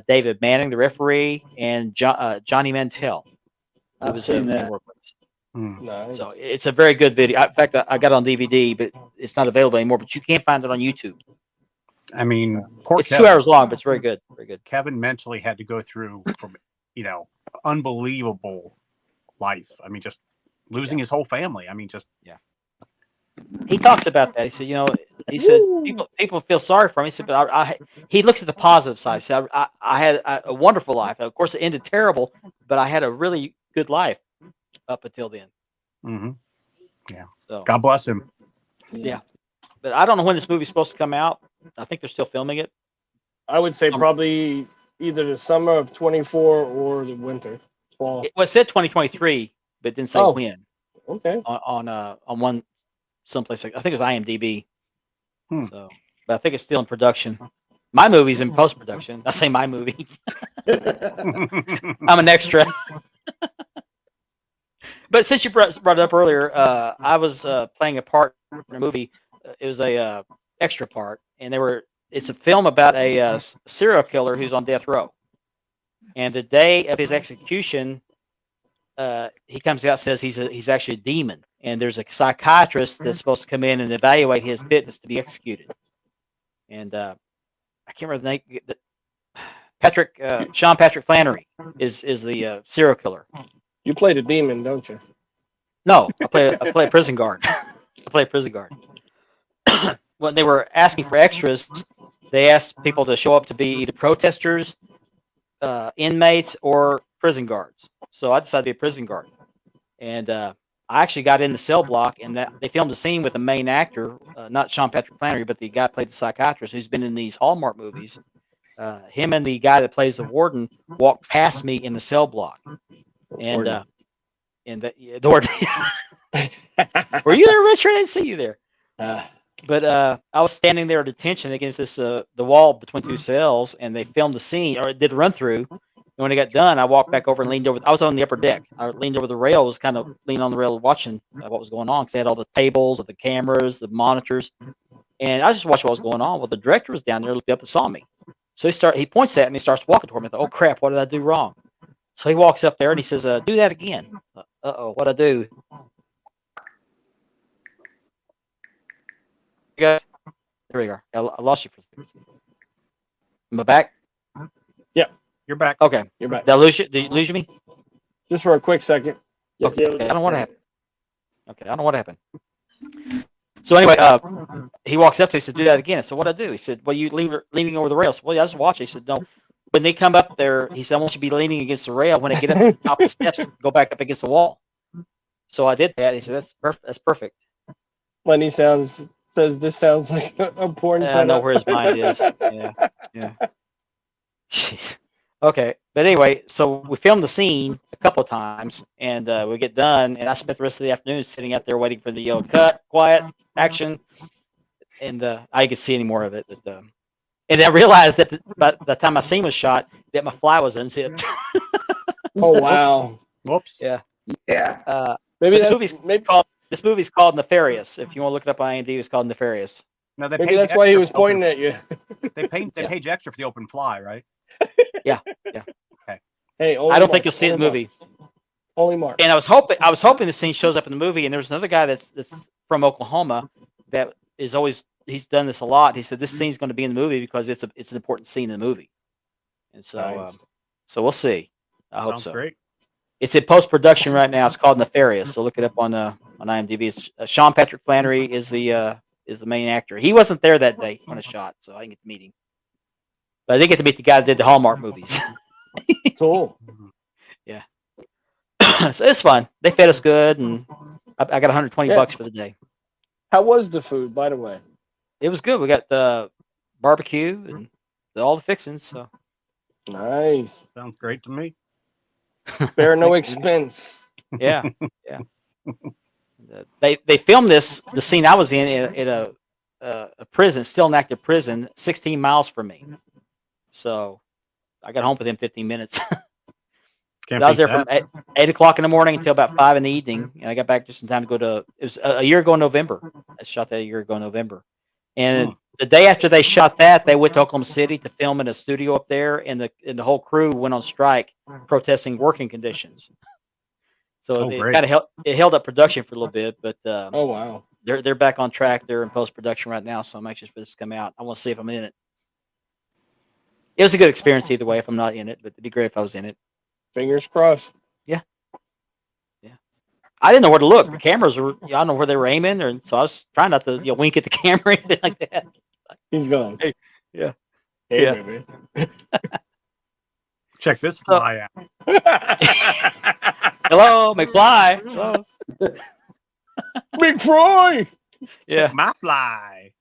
David Manning, the referee, and Johnny Mantell. I've seen that. Nice. So it's a very good video. In fact, I got it on DVD, but it's not available anymore. But you can find it on YouTube. I mean, poor It's Kevin. 2 hours long, but it's very good. Very good. Kevin mentally had to go through from, unbelievable life. I mean, just losing his whole family. I mean, just He talks about that. He said, he said people feel sorry for him. He said, but he looks at the positive side. He said, I had a wonderful life. Of course, it ended terrible, but I had a really good life up until then. mhm. So, God bless him. yeah. But I don't know when this movie's supposed to come out. I think they're still filming it. I would say probably either the summer of 24 or the winter, fall. It said 2023, but it didn't say Oh. when. Okay. On one someplace. I think it was IMDb. Hmm. So, but I think it's still in production. My movie's in post production. I say my movie. I'm an extra. But since you brought it up earlier, I was playing a part in a movie. It was a extra part, and it's a film about a serial killer who's on death row. And the day of his execution, he comes out and says he's actually a demon, and there's a psychiatrist that's supposed to come in and evaluate his fitness to be executed. And I can't remember the name. Sean Patrick Flannery is the serial killer. You play the demon, don't you? No, I play a prison guard. I play a prison guard. When they were asking for extras, they asked people to show up to be either protesters, inmates, or prison guards. So I decided to be a prison guard, and I actually got in the cell block, and they filmed a scene with the main actor, not Sean Patrick Flannery, but the guy who played the psychiatrist, who's been in these Hallmark movies. Him and the guy that plays the warden walked past me in the cell block, and the warden. Were you there, Richard? I didn't see you there. But I was standing there at detention against this the wall between two cells, and they filmed the scene or did a run through. And when it got done, I walked back over and leaned over. I was on the upper deck. I leaned over the rail, was kind of leaning on the rail, watching what was going on because they had all the tables with the cameras, the monitors, and I just watched what was going on. Well, the director was down there, looked up and saw me. So he points at me, starts walking toward me. I thought, oh crap, what did I do wrong? So he walks up there and he says, "Do that again." What I do? You guys, there we are. I lost you for a second. Am I back? You're back. Okay. You're back. Did I lose you? Did you lose me? Just for a quick second. Yes, Okay, I don't know what happened. Okay, I don't know what happened. So anyway, he walks up to me. He said, "Do that again." I said, "What'd I do?" He said, "Well, you leaning over the rails." Well, yeah, I was watching. He said, "No." When they come up there, he said, "I want you to be leaning against the rail. When I get up to the top of the steps, go back up against the wall." So I did that. He said, "That's perfect. That's perfect." Lenny says this sounds like a porn I setup. know where his mind is. Yeah, yeah. Jeez. Okay, but anyway, so we filmed the scene a couple of times, and we get done, and I spent the rest of the afternoon sitting out there waiting for the yellow cut, quiet, action, and I didn't see any more of it. But and I realized that by the time my scene was shot, that my fly was unzipped. Oh wow. Whoops. Yeah. Yeah. Maybe This that's movie's called Nefarious. If you want to look it up on IMDb, it's called Nefarious. No, they maybe paid that's you why he extra was for the open- pointing at you. They Yeah. paid you extra for the open fly, right? Hey, only I don't think Mark, you'll see it in the only movie. Mark. Only Mark. And I was hoping the scene shows up in the movie. And there's another guy that's from Oklahoma that is always he's done this a lot. He said this scene's going to be in the movie because it's an important scene in the movie. And so Nice. so we'll see. I hope Sounds so. great. It's in post production right now. It's called Nefarious. So look it up on IMDb. It's, Sean Patrick Flannery is the main actor. He wasn't there that day when it shot, so I didn't get to meet him. But I did get to meet the guy that did the Hallmark movies. Cool. So it's fun. They fed us good, and I got 120 Yeah. bucks for the day. How was the food, by the way? It was good. We got the barbecue and all the fixings. So Nice. Sounds great to me. Spare no expense. yeah. They filmed the scene I was in a prison, still an active prison, 16 miles from me. So I got home within 15 minutes. Can't I was beat there that. from 8 o'clock in the morning until about 5 in the evening, and I got back just in time to go to. It was a year ago in November. I shot that a year ago in November, and the day after they shot that, they went to Oklahoma City to film in a studio up there, and the whole crew went on strike protesting working conditions. So Oh, it great. kind of held up production for a little bit, but Oh wow. they're back on track. They're in post production right now, so I'm anxious for this to come out. I want to see if I'm in it. It was a good experience either way if I'm not in it, but it'd be great if I was in it. Fingers crossed. I didn't know where to look. The cameras were, I don't know where they were aiming, or so I was trying not to wink at the camera or anything like that. He's gone. Hey, yeah. Hey, Yeah. baby. Check this So- fly out. Hello, McFly. Hello. Big Fry. Yeah. Check my fly.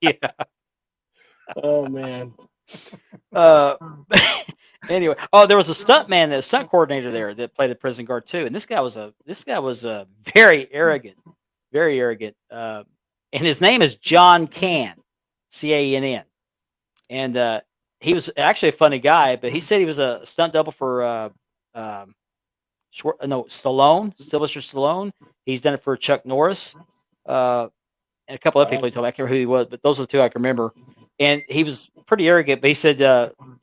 Yeah. Oh man. Anyway, there was a stunt coordinator there that played the prison guard too, and this guy was very arrogant, and his name is John Cann, Cann, and he was actually a funny guy, but he said he was a stunt double for Stallone, Sylvester Stallone. He's done it for Chuck Norris, and a couple other people. He told me, I can't remember who he was, but those are the two I can remember. And he was pretty arrogant, but he said,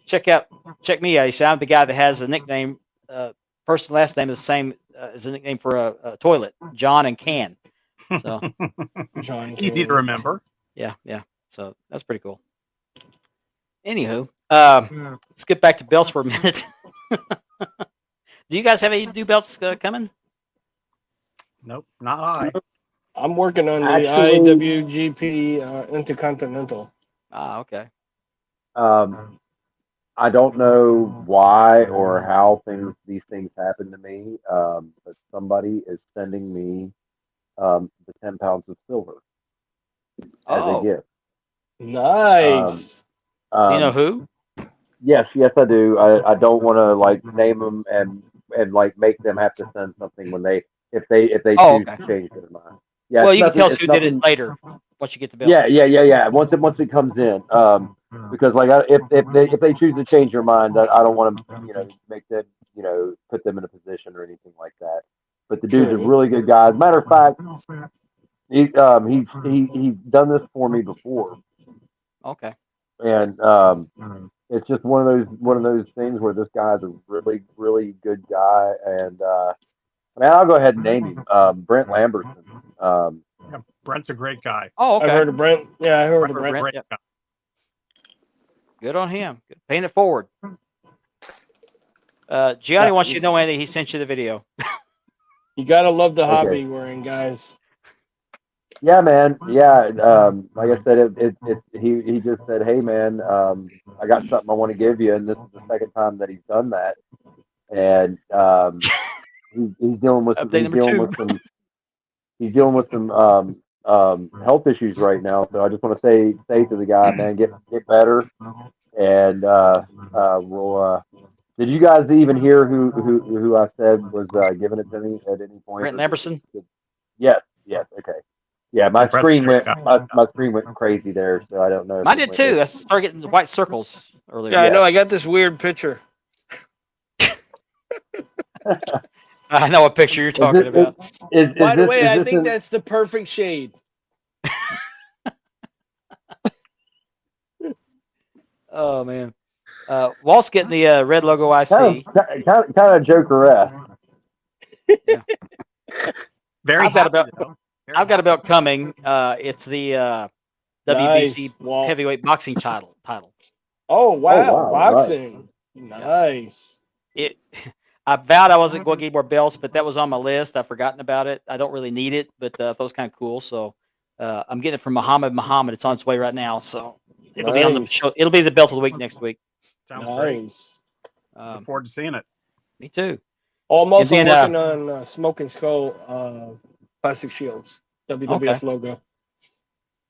check me out. He said, I'm the guy that has a nickname, first and last name is the same as a nickname for a toilet, John and Can. So, John Easy Candy. to remember. yeah. So that's pretty cool. Anywho, let's get back to belts for a minute. Do you guys have any new belts coming? Nope, not I. I'm working on the Actually- IWGP Intercontinental. Ah, okay. I don't know why or how these things happen to me, but somebody is sending me the 10 pounds of silver as a Oh, gift. Nice. do you know who? Yes, I do. I don't want to like name them and like make them have to send something when if they Oh, choose okay. to change their mind. Yeah, Well, it's you can tell us it's who did nothing- it later once you get the bill. Yeah. Once it comes in, because like if they choose to change their mind, I don't want to make them put them in a position or anything like that. But the dude's a True. really good guy. As a matter of fact, he's done this for me before, Okay. and it's just one of those things where this guy's a really really good guy, and man, I'll go ahead and name him Brent Lamberson. Yeah, Brent's a great guy. Oh, okay. I've heard of Brent. Yeah, I heard of Brent. Brent. Great yep. guy. Good on him. Good. Paying it forward. Gianni wants you to know, Andy, he sent you the video. You gotta love the Okay. hobby we're in, guys. Yeah, man. Yeah. Like I said, he just said, "Hey, man, I got something I want to give you," and this is the second time that he's done that. And he's dealing with Update number 2. he's dealing with some health issues right now. So I just want to say to the guy, man, get better. And we'll. Did you guys even hear who I said was giving it to me at any point? Brent Lamberson. Yes. Okay. Yeah, my Brett's screen great went guy. my screen went crazy there, so I don't know. if Mine it did went too. there. I started getting the white circles earlier. Yeah, I Yeah. know. I got this weird picture. I know what picture you're talking about. By the way, I this think an- that's the perfect shade. Oh man. Walt's getting the red logo IC. kind of Joker-esque. Very I've got happy, about- though. Very I've got a happy. belt coming. It's the WBC Nice. Walt. heavyweight boxing title. Oh wow, wow, boxing. Nice. It. I vowed I wasn't going to get more belts, but that was on my list. I've forgotten about it. I don't really need it, but I thought it was kind of cool. So I'm getting it from Muhammad. It's on its way right now. So it'll be on the Nice. show. It'll be the belt of the week next week. Sounds great. Nice. Look forward to seeing it. Me too. Oh, I'm also then, working on Smoking Skull plastic shields. WWF logo.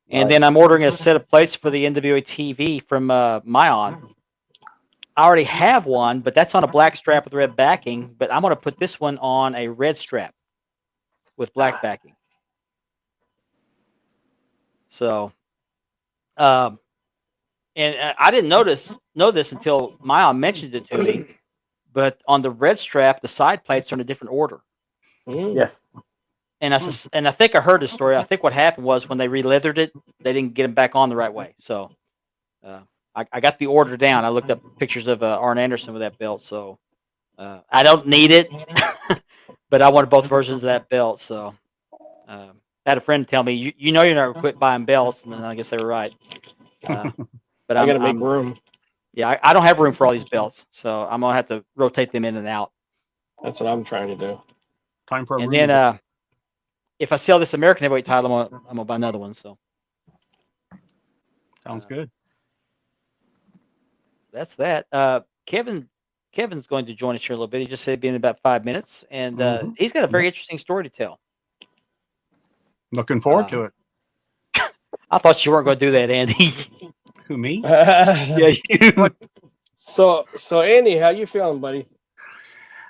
And then I'm ordering a set of plates for the NWA TV from Myon. I already have one, but that's on a black strap with red backing. But I'm going to put this one on a red strap with black backing. So, and I didn't know this until Myon mentioned it to me. But on the red strap, the side plates are in a different order. Mm. Yes. And I think I heard this story. I think what happened was when they re-leathered it, they didn't get them back on the right way. So I got the order down. I looked up pictures of Arn Anderson with that belt. So I don't need it, but I wanted both versions of that belt. So I had a friend tell me, you know, you're not going to quit buying belts. And then I guess they were right. But I gotta make room. Yeah, I don't have room for all these belts. So I'm going to have to rotate them in and out. That's what I'm trying to do. Time for a And room then if I sell this American heavyweight title, I'm gonna buy another one. So sounds good. that's that. Kevin's going to join us here a little bit. He just said he'd be in about 5 minutes, and he's got a very interesting story to tell. Looking forward to it. I thought you weren't going to do that, Andy. Who, me? Yeah, you. So Andy, how you feeling, buddy?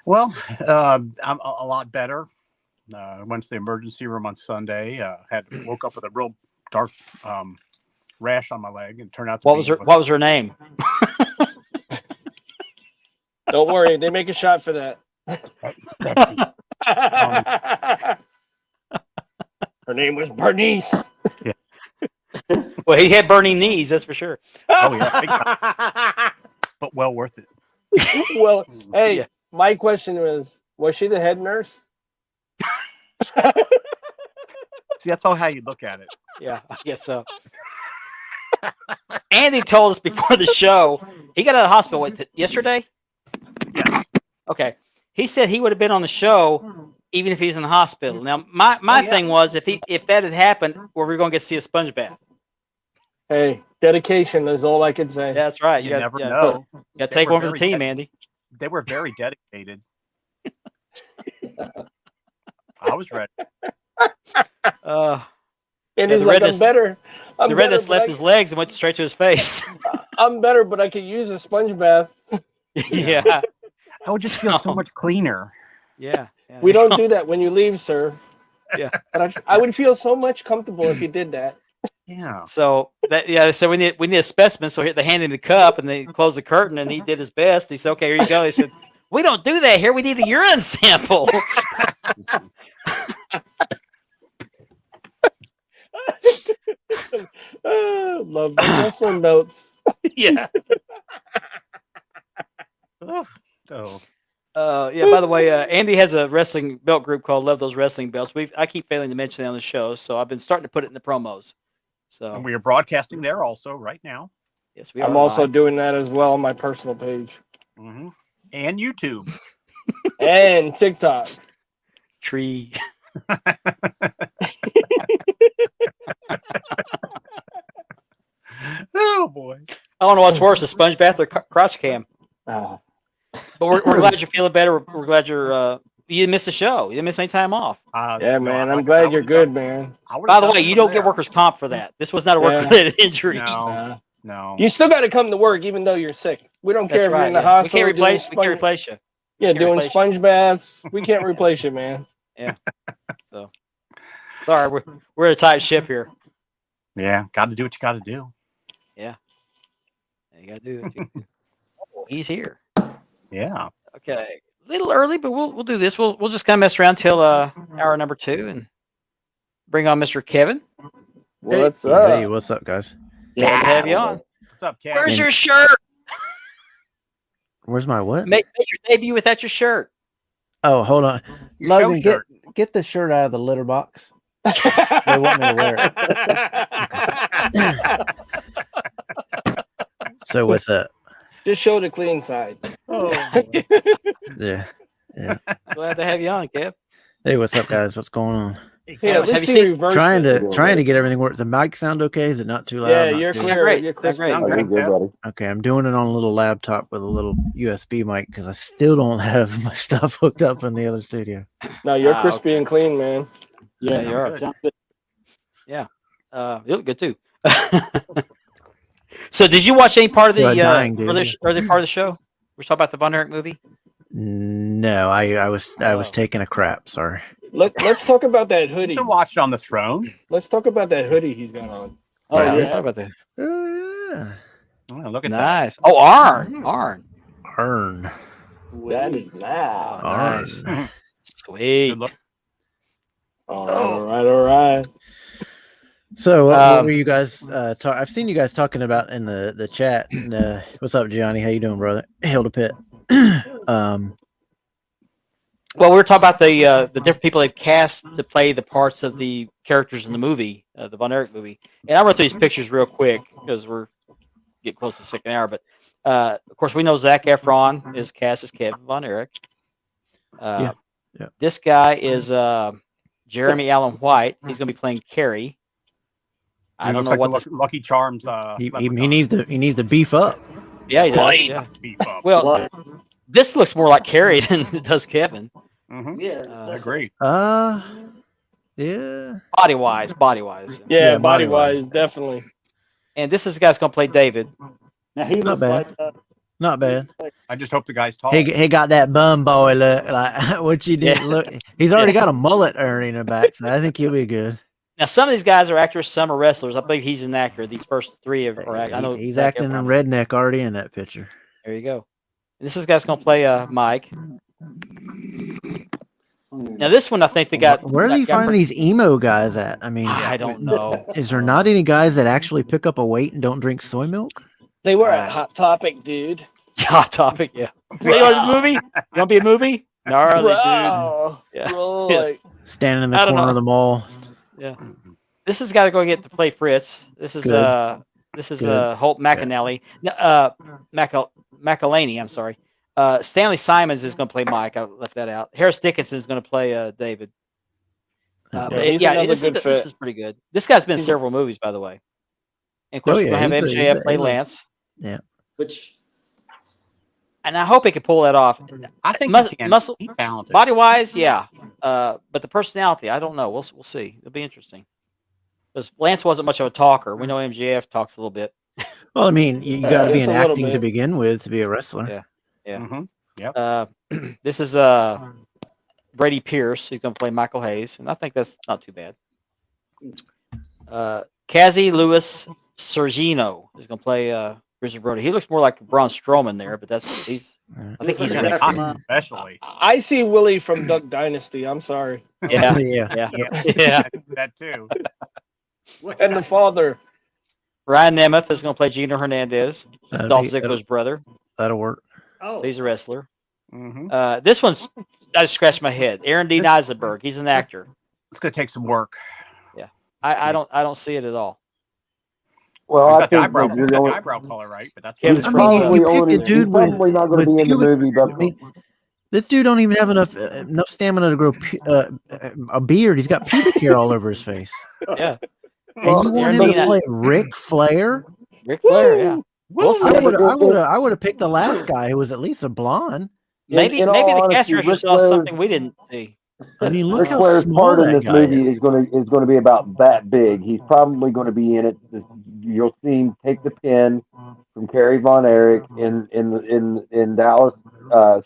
Well, I'm a lot better. Went to the emergency room on Sunday. Woke up with a real dark rash on my leg, and turned out to What be was her name? Don't worry, they make a shot for that. Betsy. Her name was Bernice. Well, he had burning knees, that's for sure. Oh yeah, but well worth it. Well, hey, Yeah. my question was she the head nurse? See, that's all how you look at it. Yeah, I guess so. Andy told us before the show he got out of the hospital yesterday. Yeah. Okay. He said he would have been on the show even if he's in the hospital. Now, my yeah. thing was if that had happened, were we going to get to see a sponge bath? Hey, dedication is all I can say. That's right. You got- never yeah, know. You got to They take were one for the very team, dedicated. Andy. They were very dedicated. I was ready. And Yeah, he's the like, redness- I'm better. The redness left his legs and went straight to his face. I'm better, but I could use a sponge bath. Yeah. I would just feel so So- much cleaner. Yeah. We don't do that when you leave, sir. Yeah. But I would feel so much comfortable if you did that. Yeah. So so we need a specimen. So here they handed him the cup and they closed the curtain and he did his best. He said, "Okay, here you go." He said, "We don't do that here. We need a urine sample." Love the wrestling notes. Yeah. Oh, Yeah. By the way, Andy has a wrestling belt group called Love Those Wrestling Belts. I keep failing to mention it on the show, so I've been starting to put it in the promos. So and we are broadcasting there also right now. yes, we are. I'm also live. doing that as well on my personal page Hmm. And YouTube. and TikTok. Tree. don't know what's worse, a sponge bath or crotch cam. Ah, But we're glad you're feeling better. We're glad you didn't miss the show. You didn't miss any time off. Yeah, man. I'm glad you're good, man. By the way, you don't get workers' comp for that. This was not a work-related injury. No, Nah. no. You still got to come to work even though you're sick. We don't care That's if you're right. in the Yeah. hospital. We can't replace you. Yeah, can't doing replace you. sponge baths. We can't replace you, man. So, sorry, we're a tight ship here. Yeah, got to do what you got to do. You gotta do it. Oh, he's here. Yeah. Okay, a little early, but we'll do this. We'll just kind of mess around till hour number 2 and bring on Mr. Kevin. What's up? Hey, what's up, guys? Glad to have you on. What's up, Ken? Where's your shirt? Where's my what? Make your debut without your shirt. Oh, hold on. Your Logan, show get the shirt out of the litter box. They want me to wear it. So what's up? Just show the clean side. Oh, Yeah. Glad to have you on, Kev. Hey, what's up, guys? What's going on? Yeah, Have at you least seen- he reversed Trying it. to get everything work. The mic sound okay? Is it not too loud? Yeah, Not you're too- Sound clear. great. You're Sound crisp. great. oh, you're good, buddy. Okay, I'm doing it on a little laptop with a little USB mic because I still don't have my stuff hooked up in the other studio. No, you're Ah, crispy okay. and clean, man. Yeah, you are. Sounds good. You look good too. So, did you watch any part of the You're dying, dude. early part of the show? We're talking about the Von Erich movie. No, I was Oh. taking a crap. Sorry. Let's talk about that you hoodie. can watch it on the throne. Let's talk about that hoodie he's got on. Oh, Wow. let's talk about that. Oh yeah. Oh, look at that. Nice. Oh, Arn. Earn. That is nice. Oh, nice. Mhm. Sweet. Good look. All right. So what were Um, you guys I've seen you guys talking about in the chat. And, what's up, Gianni? How you doing, brother? Hail to Pitt. Well, we were talking about the different people they've cast to play the parts of the characters in the movie, the Von Erich movie. And I'll run through these pictures real quick because we're getting close to the second hour. But of course, we know Zac Efron is cast as Kevin Von Erich. Yeah. This guy is Jeremy Allen White. He's going to be playing Carrie. I don't Looks know like what the this. Lucky Charms. he leprechaun. needs to beef up. Yeah, he does. Right. Yeah. Beef up. Well, What? this looks more like Carrie than it does Kevin. Mhm. Yeah, I agree. Yeah. Body wise. Yeah, Yeah, body body-wise. wise, definitely. And this is the guy's going to play David. Now he Not looks bad. like Not bad. I just hope the guy's tall. He got that bum boy look. Like what you did. Yeah. Look, he's already got a mullet earning in the back, so I think he'll be good. Now, some of these guys are actors, some are wrestlers. I believe he's an actor. These first three are I know He's Zac acting in Efron. redneck already in that picture. There you go. And this is the guy's going to play Mike. Now, this one I think they got. Where do you find these emo guys at? I mean, I don't know. is there not any guys that actually pick up a weight and don't drink soy milk? They were Right. at Hot Topic, dude. Hot topic, yeah. They go to the movie? You want to be a movie? Gnarly, dude. Bro, Yeah. bro, Yeah. like, Standing in the I don't corner know. of the mall. This has got to go get to play Fritz. This is Good. Holt McAnally. McElhaney, I'm sorry. Stanley Simons is going to play Mike. I left that out. Harris Dickinson is going to play David. Yeah, But he's another this good this fit. is pretty good. This guy's been in several movies, by the way. And of course, Oh, we're yeah, going to have he's a- MJF he's a- play he's a- Lance. which And I hope he can pull that off. I think Mus- he can. muscle- He's talented. Body wise, yeah. But the personality, I don't know. We'll see. It'll be interesting. Because Lance wasn't much of a talker. We know MJF talks a little bit. Well, I mean, you got to be It's in a little acting to bit. begin with to be a wrestler. Yeah. Yeah. Mhm. This is Brady Pierce. He's going to play Michael Hayes, and I think that's not too bad. Kazi Lewis Sergino is going to play Richard Brody. He looks more like Braun Strowman there, but he's. I think he's Looks a like wrestler. some, Especially. I see Willie from Duck Dynasty. I'm sorry. Yeah, Yeah. yeah, Yeah. yeah. That too. what's And the father. Ryan Nemeth is going to play Gino Hernandez. That's That'd Dolph be- Ziggler's brother. That'll work. oh So he's a wrestler. Mm-hmm. This one's. I just scratched my head. Aaron D. Eisenberg. He's an actor. It's going to take some work. I don't see it at all. Well, He's I got the think eyebrow, that he's you're got the only, eyebrow color right, but that's Kevin's he's from- probably you pick a only, dude he's with- probably not going with to be in the pubic- movie, but I mean, this dude don't even have enough stamina to grow a beard. He's got pubic hair all over his face. Yeah, And you want him Aaron to D. play Ric Flair? Ric Flair. Yeah. We'll see. I would have picked the last guy who was at least a blonde. Maybe in maybe all the honesty, cast director Ric saw Flair's- something we didn't see. I mean, look Ric how Flair's small part in that this guy movie is going to be about that big. He's probably going to be in it. You'll see him take the pin from Kerry Von Erich in Dallas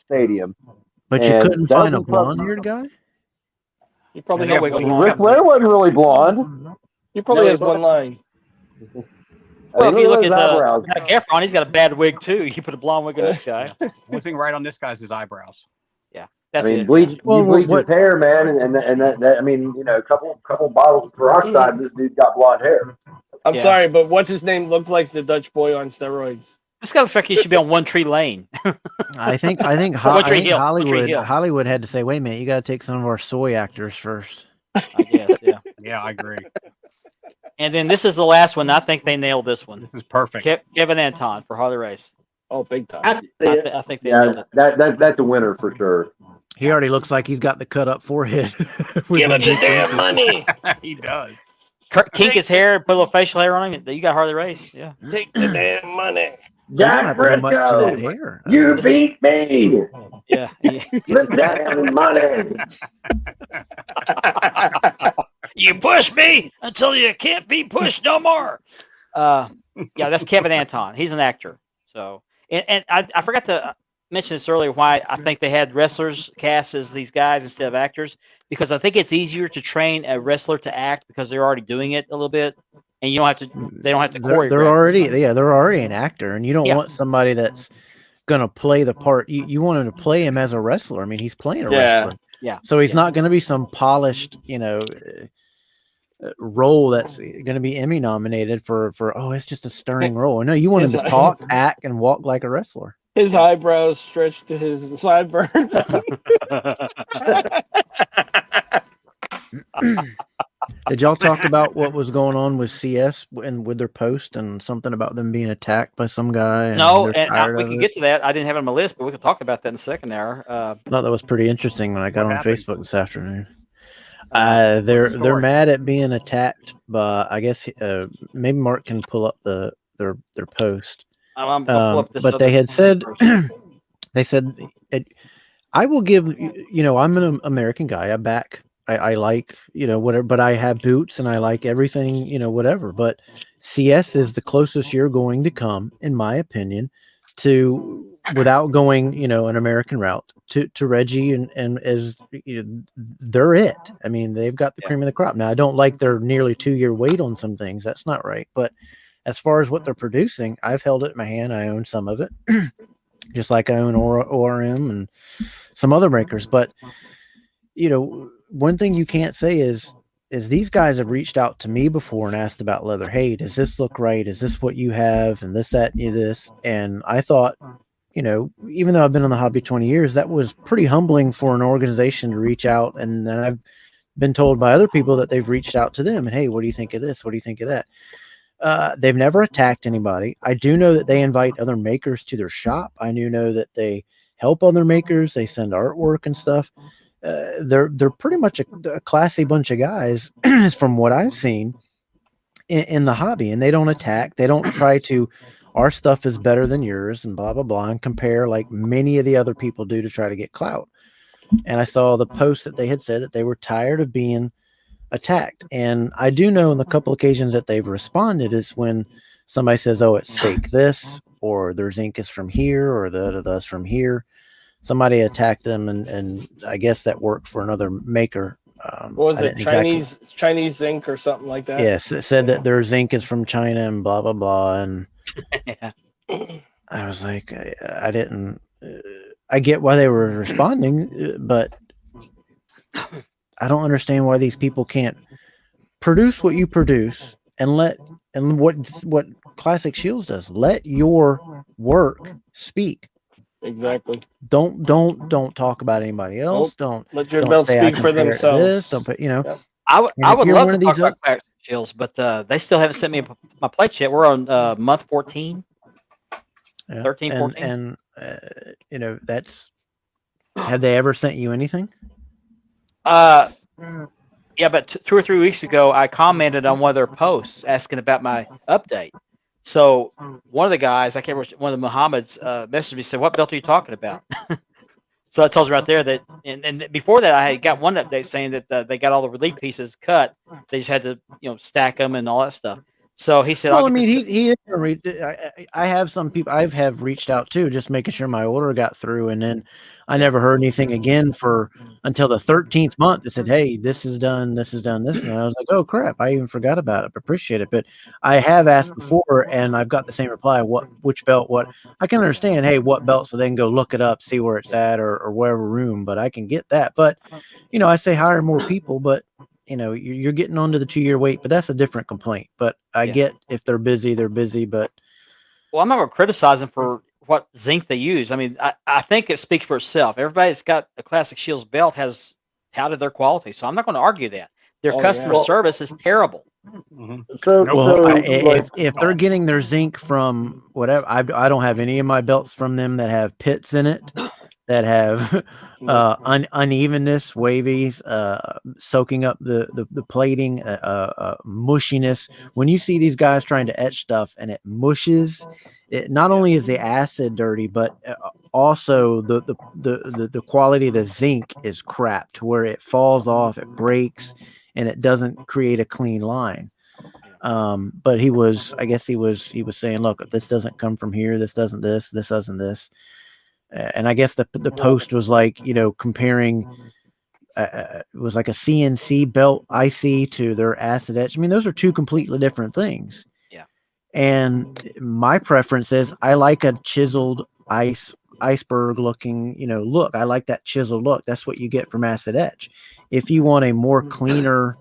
Stadium. But you And couldn't that'll find a be probably- blonde-haired guy. He probably No has wiggle one room. line. Ric Flair wasn't really blonde. He probably No, has he one line. Well, if you look at eyebrows. Zac Efron, he's got a bad wig too. You put a blonde wig on this guy. Only thing right on this guy's his eyebrows. That's I mean, it. bleach, Well, you bleach what- his hair, man, and that I mean, you know, a couple bottles of peroxide. This dude's got blonde hair. I'm Yeah. sorry, but what's his name looks like the Dutch boy on steroids. This guy looks like he should be on One Tree Lane. I think One Tree Hill. One Tree Hill. Hollywood had to say, wait a minute, you got to take some of our soy actors first. I guess, yeah. Yeah, I agree. And then this is the last one. I think they nailed this one. This is perfect. Kevin Anton for Harley Race. Oh, big time. I can see it. I think they nailed Yeah, it. that's a winner for sure. He already looks like he's got the cut up forehead. Give him the damn money. He does. Kink his hair, put a little facial hair on him. You got Harley Race. Yeah. Take the damn money. They don't Jack have so much to that Briscoe, hair. you This is- beat me. Yeah. The damn money. You push me until you can't be pushed no more. Yeah, that's Kevin Anton. He's an actor. So, and I forgot to mention this earlier. Why I think they had wrestlers cast as these guys instead of actors, because I think it's easier to train a wrestler to act because they're already doing it a little bit, and you don't have to. They don't have to choreograph. They're already an actor, and you don't Yeah. want somebody that's gonna play the part. You want him to play him as a wrestler. I mean, he's playing a Yeah. wrestler. Yeah. So he's Yeah. not going to be some polished, role that's going to be Emmy nominated for. Oh, it's just a stirring role. No, you want him to His- talk, act, and walk like a wrestler. His eyebrows stretched to his sideburns. Did y'all talk about what was going on with CS and with their post and something about them being attacked by some guy? And No, they're and tired we of can it? get to that. I didn't have it on my list, but we could talk about that in the second hour. I thought that was pretty interesting when I got What on happened? Facebook this afternoon. They're story? mad at being attacked, but I guess maybe Mark can pull up their post. I'm gonna pull up this But they other had said person. they said I will give I'm an American guy. I like whatever, but I have boots and I like everything whatever. But CS is the closest you're going to come, in my opinion, to without going an American route to Reggie and as they're it. I mean, they've got the Yeah. cream of the crop. Now I don't like their nearly 2-year wait on some things. That's not right. But as far as what they're producing, I've held it in my hand. I own some of it, just like I own ORM and some other makers. But one thing you can't say is these guys have reached out to me before and asked about leather. Hey, does this look right? Is this what you have? And this. And I thought, even though I've been in the hobby 20 years, that was pretty humbling for an organization to reach out. And then I've been told by other people that they've reached out to them and, hey, what do you think of this? What do you think of that? They've never attacked anybody. I do know that they invite other makers to their shop. I do know that they help other makers. They send artwork and stuff. They're pretty much a classy bunch of guys from what I've seen in the hobby, and they don't attack. They don't try to, our stuff is better than yours and blah, blah, blah, and compare like many of the other people do to try to get clout. And I saw the post that they had said that they were tired of being attacked. And I do know on the couple occasions that they've responded is when somebody says, oh, it's fake this, or their ink is from here, or the from here. Somebody attacked them, and I guess that worked for another maker. What was I it? didn't Chinese zinc or something like that? Yes, it said that their zinc is from China and blah blah blah. And Yeah. I was like, I didn't. I get why they were responding, but I don't understand why these people can't produce what you produce and what Classic Shields does. Let your work speak. Exactly. Don't talk about anybody else. Don't Let your don't belts say I speak for compare it to themselves. this. Don't put Yep. I And if would you're love one to of talk these about Classic Shields, but they still haven't sent me my pledge yet. We're on month 14. Yeah. 13, 14. And that's. Have they ever sent you anything? Yeah, but 2 or 3 weeks ago, I commented on one of their posts asking about my update. So one of the guys, I can't remember, one of the Muhammad's messaged me, said, "What belt are you talking about?" So it tells me right there that, and before that, I had got one update saying that they got all the relief pieces cut. They just had to, stack them and all that stuff. So he said, Well, "I'll I get mean, this." he is. I have some people. I have reached out too, just making sure my order got through, and then I never heard anything again until the 13th month. They said, "Hey, this is done. This is done. This," and I was like, "Oh crap! I even forgot about it. Appreciate it." But I have asked before, and I've got the same reply. Which belt? What? I can understand. Hey, what belt? So they can go look it up, see where it's at, or wherever room. But I can get that. But I say hire more people, but you're getting onto the 2-year wait, but that's a different complaint. But I get if they're busy, they're busy. But Well, I'm not going to criticize them for what zinc they use. I mean, I think it speaks for itself. Everybody that's got a Classic Shields belt has touted their quality, so I'm not going to argue that. Their customer service is terrible. Mhm. So, if they're getting their zinc from whatever, I don't have any of my belts from them that have pits in it, that have unevenness, wavies, soaking up the plating, mushiness. When you see these guys trying to etch stuff and it mushes, it not only is the acid dirty, but also the quality of the zinc is crap to where it falls off, it breaks, and it doesn't create a clean line. But I guess he was saying, look, if this doesn't come from here, this doesn't this. And I guess the post was like, comparing, it was like a CNC belt IC to their acid etch. I mean, those are two completely different things. Yeah. And my preference is I like a chiseled iceberg looking, look. I like that chiseled look. That's what you get from acid etch. If you want a more cleaner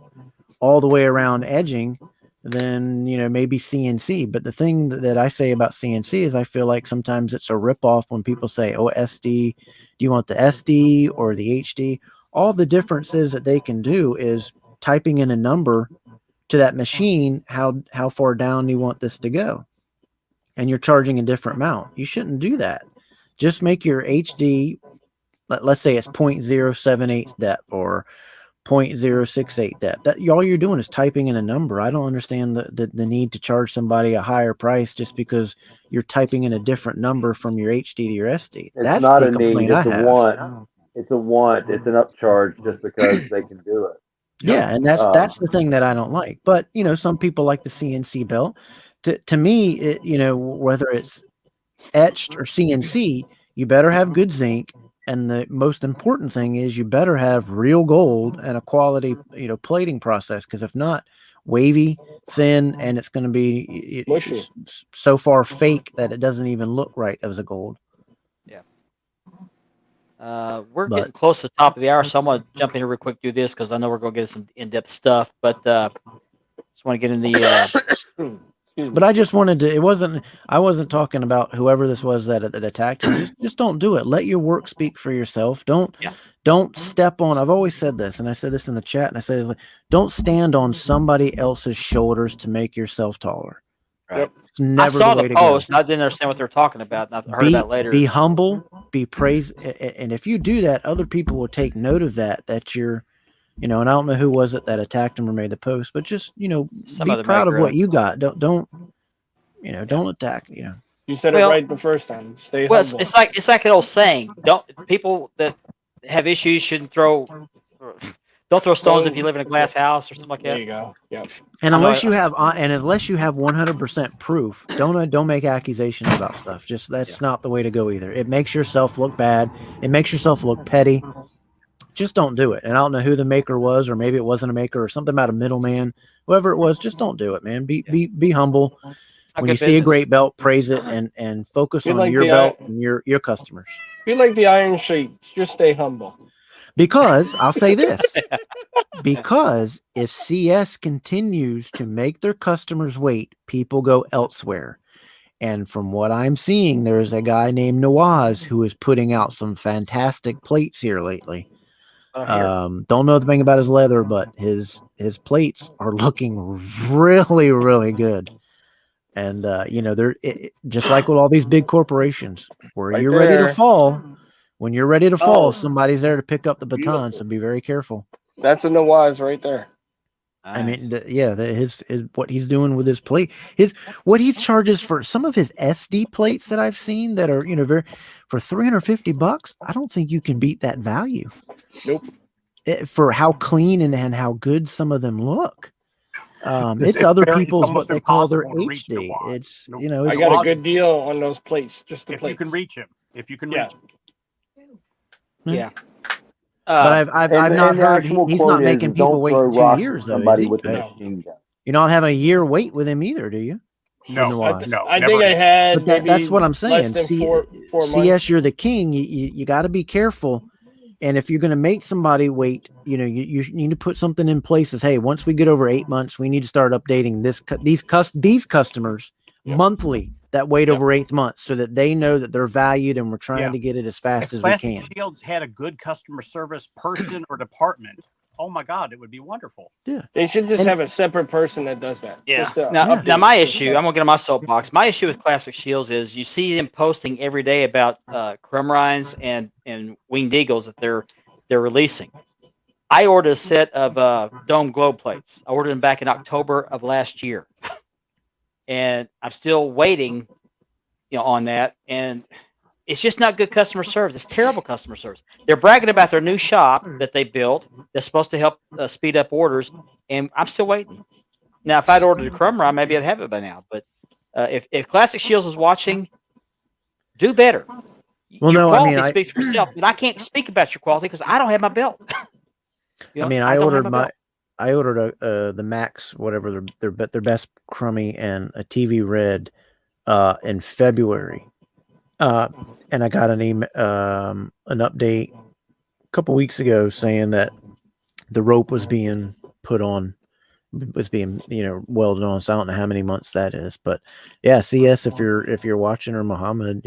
all the way around edging, then maybe CNC. But the thing that I say about CNC is I feel like sometimes it's a ripoff when people say, "Oh, SD, do you want the SD or the HD?" All the differences that they can do is typing in a number to that machine, how far down you want this to go, and you're charging a different amount. You shouldn't do that. Just make your HD, let's say it's 0.078 depth or 0.068 depth. That all you're doing is typing in a number. I don't understand the need to charge somebody a higher price just because you're typing in a different number from your HD to your SD. That's not a need. It's a want. It's a want. It's an upcharge just because they can do it. Yeah, and that's the thing that I don't like. But some people like the CNC belt. To me, it whether it's etched or CNC, you better have good zinc. And the most important thing is you better have real gold and a quality, plating process. Because if not, wavy, thin, and it's going to be so far fake that it doesn't even look right as a gold. Yeah. We're getting close to the top of the hour, so I'm going to jump in here real quick, do this, because I know we're going to get some in-depth stuff. But just want to get in the... But I just wanted to. I wasn't talking about whoever this was that attacked you. Just don't do it. Let your work speak for yourself. Don't step on. I've always said this, and I said this in the chat, and I said, like, don't stand on somebody else's shoulders to make yourself taller. Right. It's never I saw the post. Go. I didn't understand what they were talking about. And I heard that later. Be humble. Be praised, and if you do that, other people will take note of that. That you're. And I don't know who was it that attacked him or made the post, but just, be proud of what you got. Don't attack, You said it right the first time. Stay humble. It's like an old saying. People that have issues shouldn't don't throw stones if you live in a glass house or something like that. There you go. Yeah. And unless you have 100% proof, don't make accusations about stuff. That's not the way to go either. It makes yourself look bad. It makes yourself look petty. Just don't do it. And I don't know who the maker was, or maybe it wasn't a maker or something about a middleman. Whoever it was, just don't do it, man. Be humble. When you see a great belt, praise it and focus on your belt and your customers. Be like the Iron Sheiks. Just stay humble. Because I'll say this. Because if CS continues to make their customers wait, people go elsewhere. And from what I'm seeing, there's a guy named Nawaz who is putting out some fantastic plates here lately. Don't know the thing about his leather, but his plates are looking really, really good. And they're just like with all these big corporations, where you're ready to fall. When you're ready to fall, somebody's there to pick up the baton. So be very careful. That's a Nawaz right there. I mean, Nice. his what he's doing with his plate, what he charges for some of his SD plates that I've seen that are very for $350. I don't think you can beat that value. Nope. For how clean and how good some of them look. It's It's other very- it's people's almost what they call their impossible to reach HD. Dewan. It's Nope. you know, I it's got a lost- good deal on those plates, just the If plates. you can reach him, if you can Yeah. reach him. Yeah. but I've not the heard actual he's quote not is, making people don't wait throw 2 rocks years at though, is somebody he? with a No. machine gun. You don't have a year wait with him either, do you? No, the I, Waz. no, I never think I again. had But that's maybe what I'm saying. less than four months. CS, you're the king. You got to be careful. And if you're going to make somebody wait, you need to put something in place. As hey, once we get over 8 months, we need to start updating these customers Yep. monthly that wait Yep. over 8 months, so that they know that they're valued and we're trying Yeah. to get it as fast If as we Classic can. Shields had a good customer service person or department, oh my God, it would be wonderful. They should just And- have a separate person that does that. Yeah. Just to Now, update now my some issue, stuff. I'm gonna get on my soapbox. My issue with Classic Shields is you see them posting every day about Crumrines and Winged Eagles that they're releasing. I ordered a set of Dome Globe plates. I ordered them back in October of last year, and I'm still waiting, on that. And it's just not good customer service. It's terrible customer service. They're bragging about their new shop that they built that's supposed to help speed up orders, and I'm still waiting. Now, if I'd ordered a Crumrine, maybe I'd have it by now. But if Classic Shields was watching, do better. Well, Your no, I quality mean, speaks for itself, but I can't speak about your quality because I don't have my belt. I mean, I don't have ordered belt. I ordered the Max, whatever their best crummy and a TV Red in February, and I got an email, an update a couple weeks ago saying that the rope was being welded on. So I don't know how many months that is, but yeah, CS, if you're watching, or Muhammad,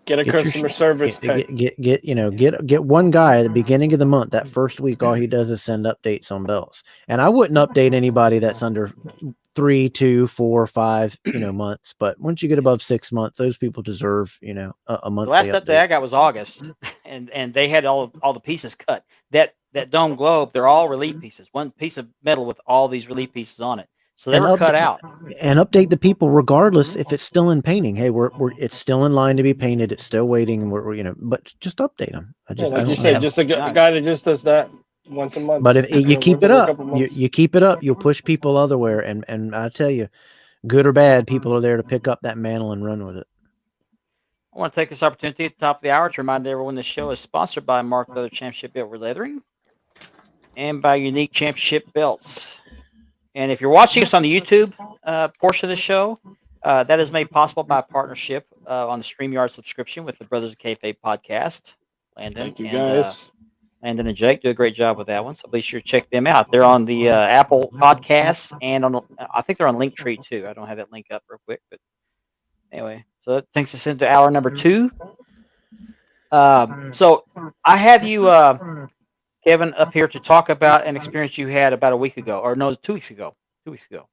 Get a get your customer sh- service tech. get one guy at the beginning of the month. That first week, all he does is send updates on belts. And I wouldn't update anybody that's under 3, 2, 4, 5, months. But once you get above 6 months, those people deserve, a monthly The last update I update. got was August, and they had all the pieces cut. That Dome Globe, they're all relief pieces. One piece of metal with all these relief pieces on it. So they And were cut update- out. And update the people regardless if it's still in painting. Hey, we're it's still in line to be painted. It's still waiting, and we're but just update them. I Yeah, just I like you don't said, have- just a Nice. guy that just does that once a month. But if you keep once it every up, couple months. you keep it up, you'll push people otherwhere. And I tell you, good or bad, people are there to pick up that mantle and run with it. I want to take this opportunity at the top of the hour to remind everyone this show is sponsored by Mark Leather Championship Belt Leathering and by Unique Championship Belts. And if you're watching us on the YouTube portion of the show, that is made possible by a partnership on the StreamYard subscription with the Brothers of Kayfabe podcast. Landon Thank you and, guys. Landon and Jake do a great job with that one, so be sure to check them out. They're on the Apple Podcasts and I think they're on Linktree too. I don't have that link up real quick, but anyway, so that takes us into hour number 2. So I have you, Kevin, up here to talk about an experience you had about a week ago, or no, 2 weeks ago. 2 weeks ago.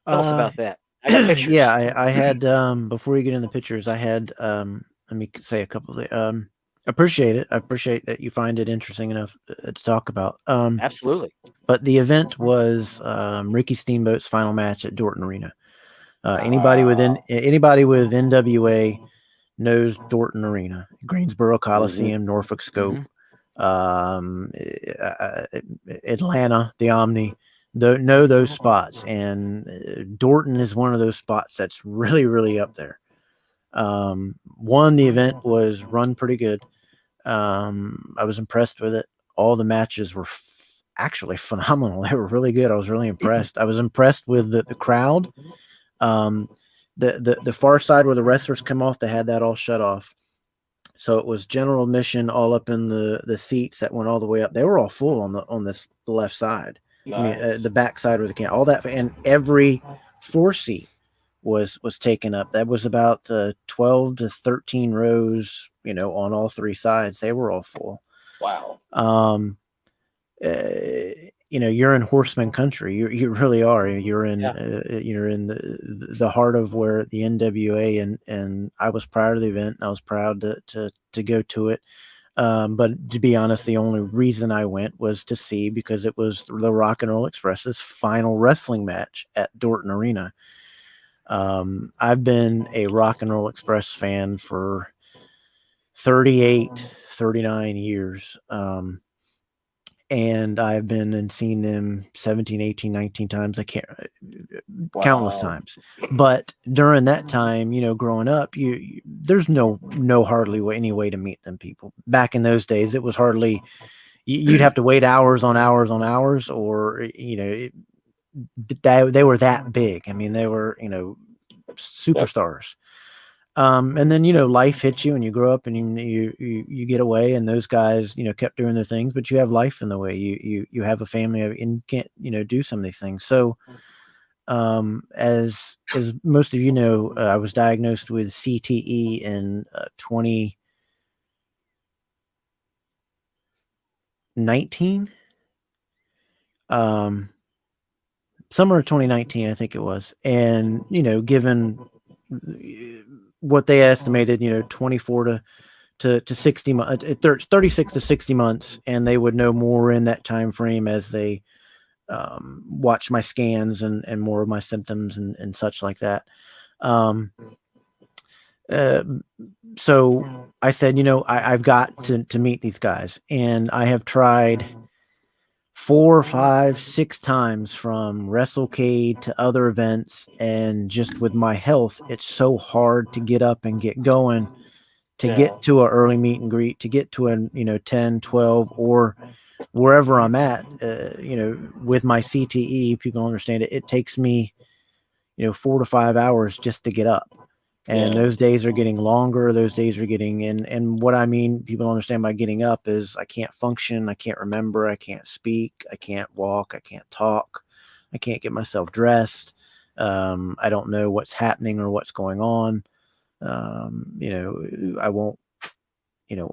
Tell us about that. I got pictures. Yeah, I had before you get in the pictures, I had let me say a couple of appreciate it. I appreciate that you find it interesting enough to talk about. Absolutely. But the event was Ricky Steamboat's final match at Dorton Arena. Anybody with NWA knows Dorton Arena, Greensboro Coliseum, Norfolk Scope, Atlanta, the Omni. Know those spots, and Dorton is one of those spots that's really, really up there. The event was run pretty good. I was impressed with it. All the matches were actually phenomenal. They were really good. I was really impressed. I was impressed with the crowd. The far side where the wrestlers come off, they had that all shut off. So it was general admission all up in the seats that went all the way up. They were all full on the left side. Nice. I mean, the back side where the can, all that, and every floor seat was taken up. That was about 12 to 13 rows, on all 3 sides. They were all full. Wow. You're in horseman country. You really are. You're in the heart of where the NWA and I was proud of the event. I was proud to go to it. But to be honest, the only reason I went was to see, because it was the Rock and Roll Express's final wrestling match at Dorton Arena. I've been a Rock and Roll Express fan for 38, 39 years. And I've been and seen them 17, 18, 19 times. I can't, countless times. But during that time, growing up, there's no hardly any way to meet them people. Back in those days, it was hardly, you'd have to wait hours on hours on hours, or, they were that big. I mean, they were, superstars. And then, life hits you and you grow up and you get away, and those guys, kept doing their things, but you have life in the way. You have a family and can't, do some of these things. So, as most of you know, I was diagnosed with CTE in 2019. Summer of 2019, I think it was. And, given what they estimated, 24 to 60 months, 36 to 60 months, and they would know more in that time frame as they watch my scans and more of my symptoms and such like that. So I said, I've got to meet these guys, and I have tried 4, 5, 6 times, from WrestleCade to other events, and just with my health, it's so hard to get up and get going, to get to an early meet and greet, to get to a 10, 12, or wherever I'm at. With my CTE, people understand it. It takes me 4 to 5 hours just to get up. And those days are getting longer. Those days are getting in. And what I mean, people don't understand by getting up, is I can't function. I can't remember. I can't speak. I can't walk. I can't talk. I can't get myself dressed. I don't know what's happening or what's going on. I won't,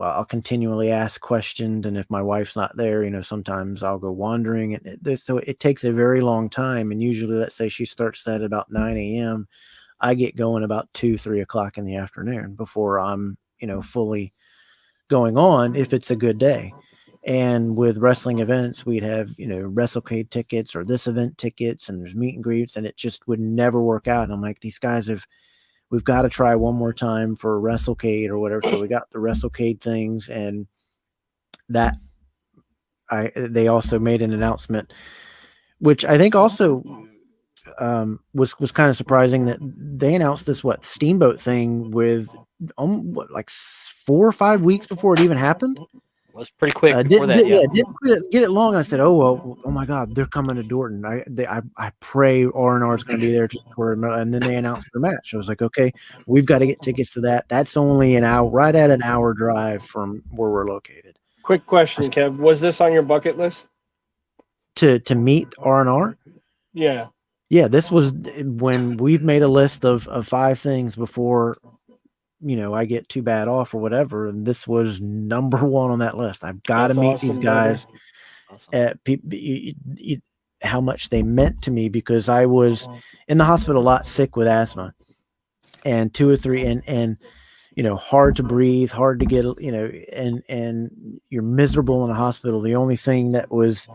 I'll continually ask questions. And if my wife's not there, sometimes I'll go wandering. And so it takes a very long time. And usually, let's say she starts that about 9 a.m., I get going about 2, 3 o'clock in the afternoon before I'm, fully going on, if it's a good day. And with wrestling events, we'd have, WrestleCade tickets or this event tickets, and there's meet and greets, and it just would never work out. And I'm like, these guys we've got to try one more time for WrestleCade or whatever. So we got the WrestleCade things, and that they also made an announcement, which I think also was kind of surprising, that they announced this Steamboat thing with 4 or 5 weeks before it even happened. It was pretty quick before that. Didn't get it long. I said, oh my God, they're coming to Dorton. I pray R&R is going to be there and then they announced their match. I was like, okay, we've got to get tickets to that. That's only right at an hour drive from where we're located. Quick question, Kev. Was this on your bucket list? To meet R&R? Yeah. Yeah, this was when we've made a list of 5 things before, I get too bad off or whatever. And this was number 1 on that list. I've got to meet these guys. Awesome. How much they meant to me, because I was in the hospital a lot, sick with asthma, and 2 or 3, and hard to breathe, hard to get, and you're miserable in a hospital. The only thing that was,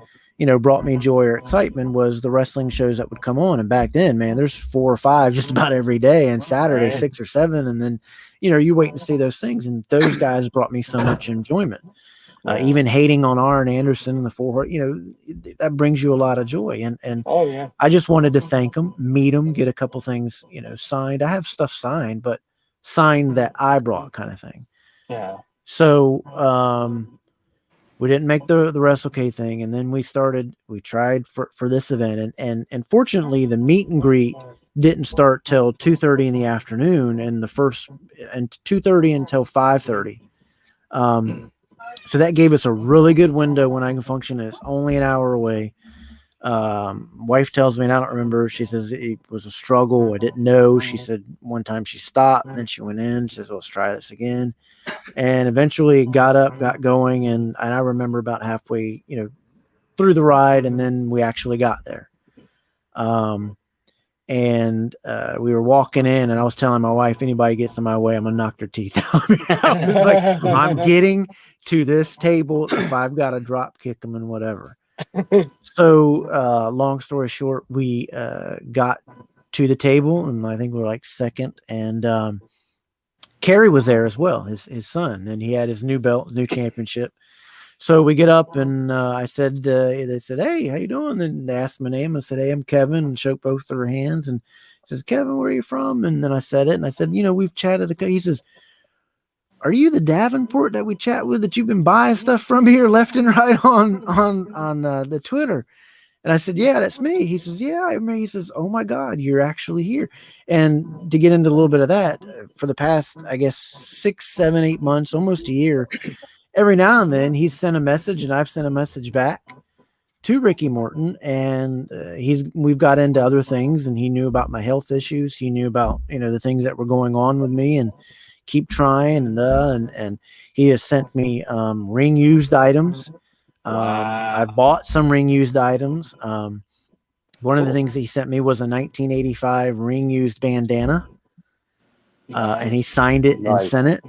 brought me joy or excitement was the wrestling shows that would come on. And back then, man, there's 4 or 5 just about every day, and Saturday 6 or 7. And then, you're waiting to see those things. And those guys brought me so much enjoyment. Even hating on Arn Anderson and the 4, that brings you a lot of joy. And oh yeah, I just wanted to thank them, meet them, get a couple things, signed. I have stuff signed, but signed that I brought, kind of thing. Yeah. So, we didn't make the WrestleCade thing, and then we tried for this event, and fortunately the meet and greet didn't start till 2:30 in the afternoon, and 2:30 until 5:30. So that gave us a really good window when I can function. It's only an hour away. Wife tells me, and I don't remember, she says it was a struggle. I didn't know. She said one time she stopped, and then she went in, says, let's try this again. And eventually got up, got going. And I remember about halfway, through the ride, and then we actually got there. and we were walking in, and I was telling my wife, anybody gets in my way, I'm gonna knock their teeth out. I was like, I'm getting to this table if I've got to drop kick them and whatever. So long story short, we got to the table, and I think we were like second, and Kerry was there as well, his son, and he had his new belt, new championship. So we get up, and I said, they said, "Hey, how you doing?" And they asked my name. I said, "Hey, I'm Kevin," and shook both of their hands. And he says, "Kevin, where are you from?" And then I said it, and I said, "We've chatted." He says, "Are you the Davenport that we chat with, that you've been buying stuff from here left and right on the Twitter?" And I said, "Yeah, that's me." He says, "Yeah, I remember." He says, "Oh my God, you're actually here." And to get into a little bit of that, for the past, I guess, 6, 7, 8 months, almost a year, every now and then he's sent a message, and I've sent a message back to Ricky Morton, and we've got into other things, and he knew about my health issues. He knew about, the things that were going on with me, and keep trying, and he has sent me ring used items. I bought some ring used items. One of the things that he sent me was a 1985 ring used bandana, and he signed it and sent it.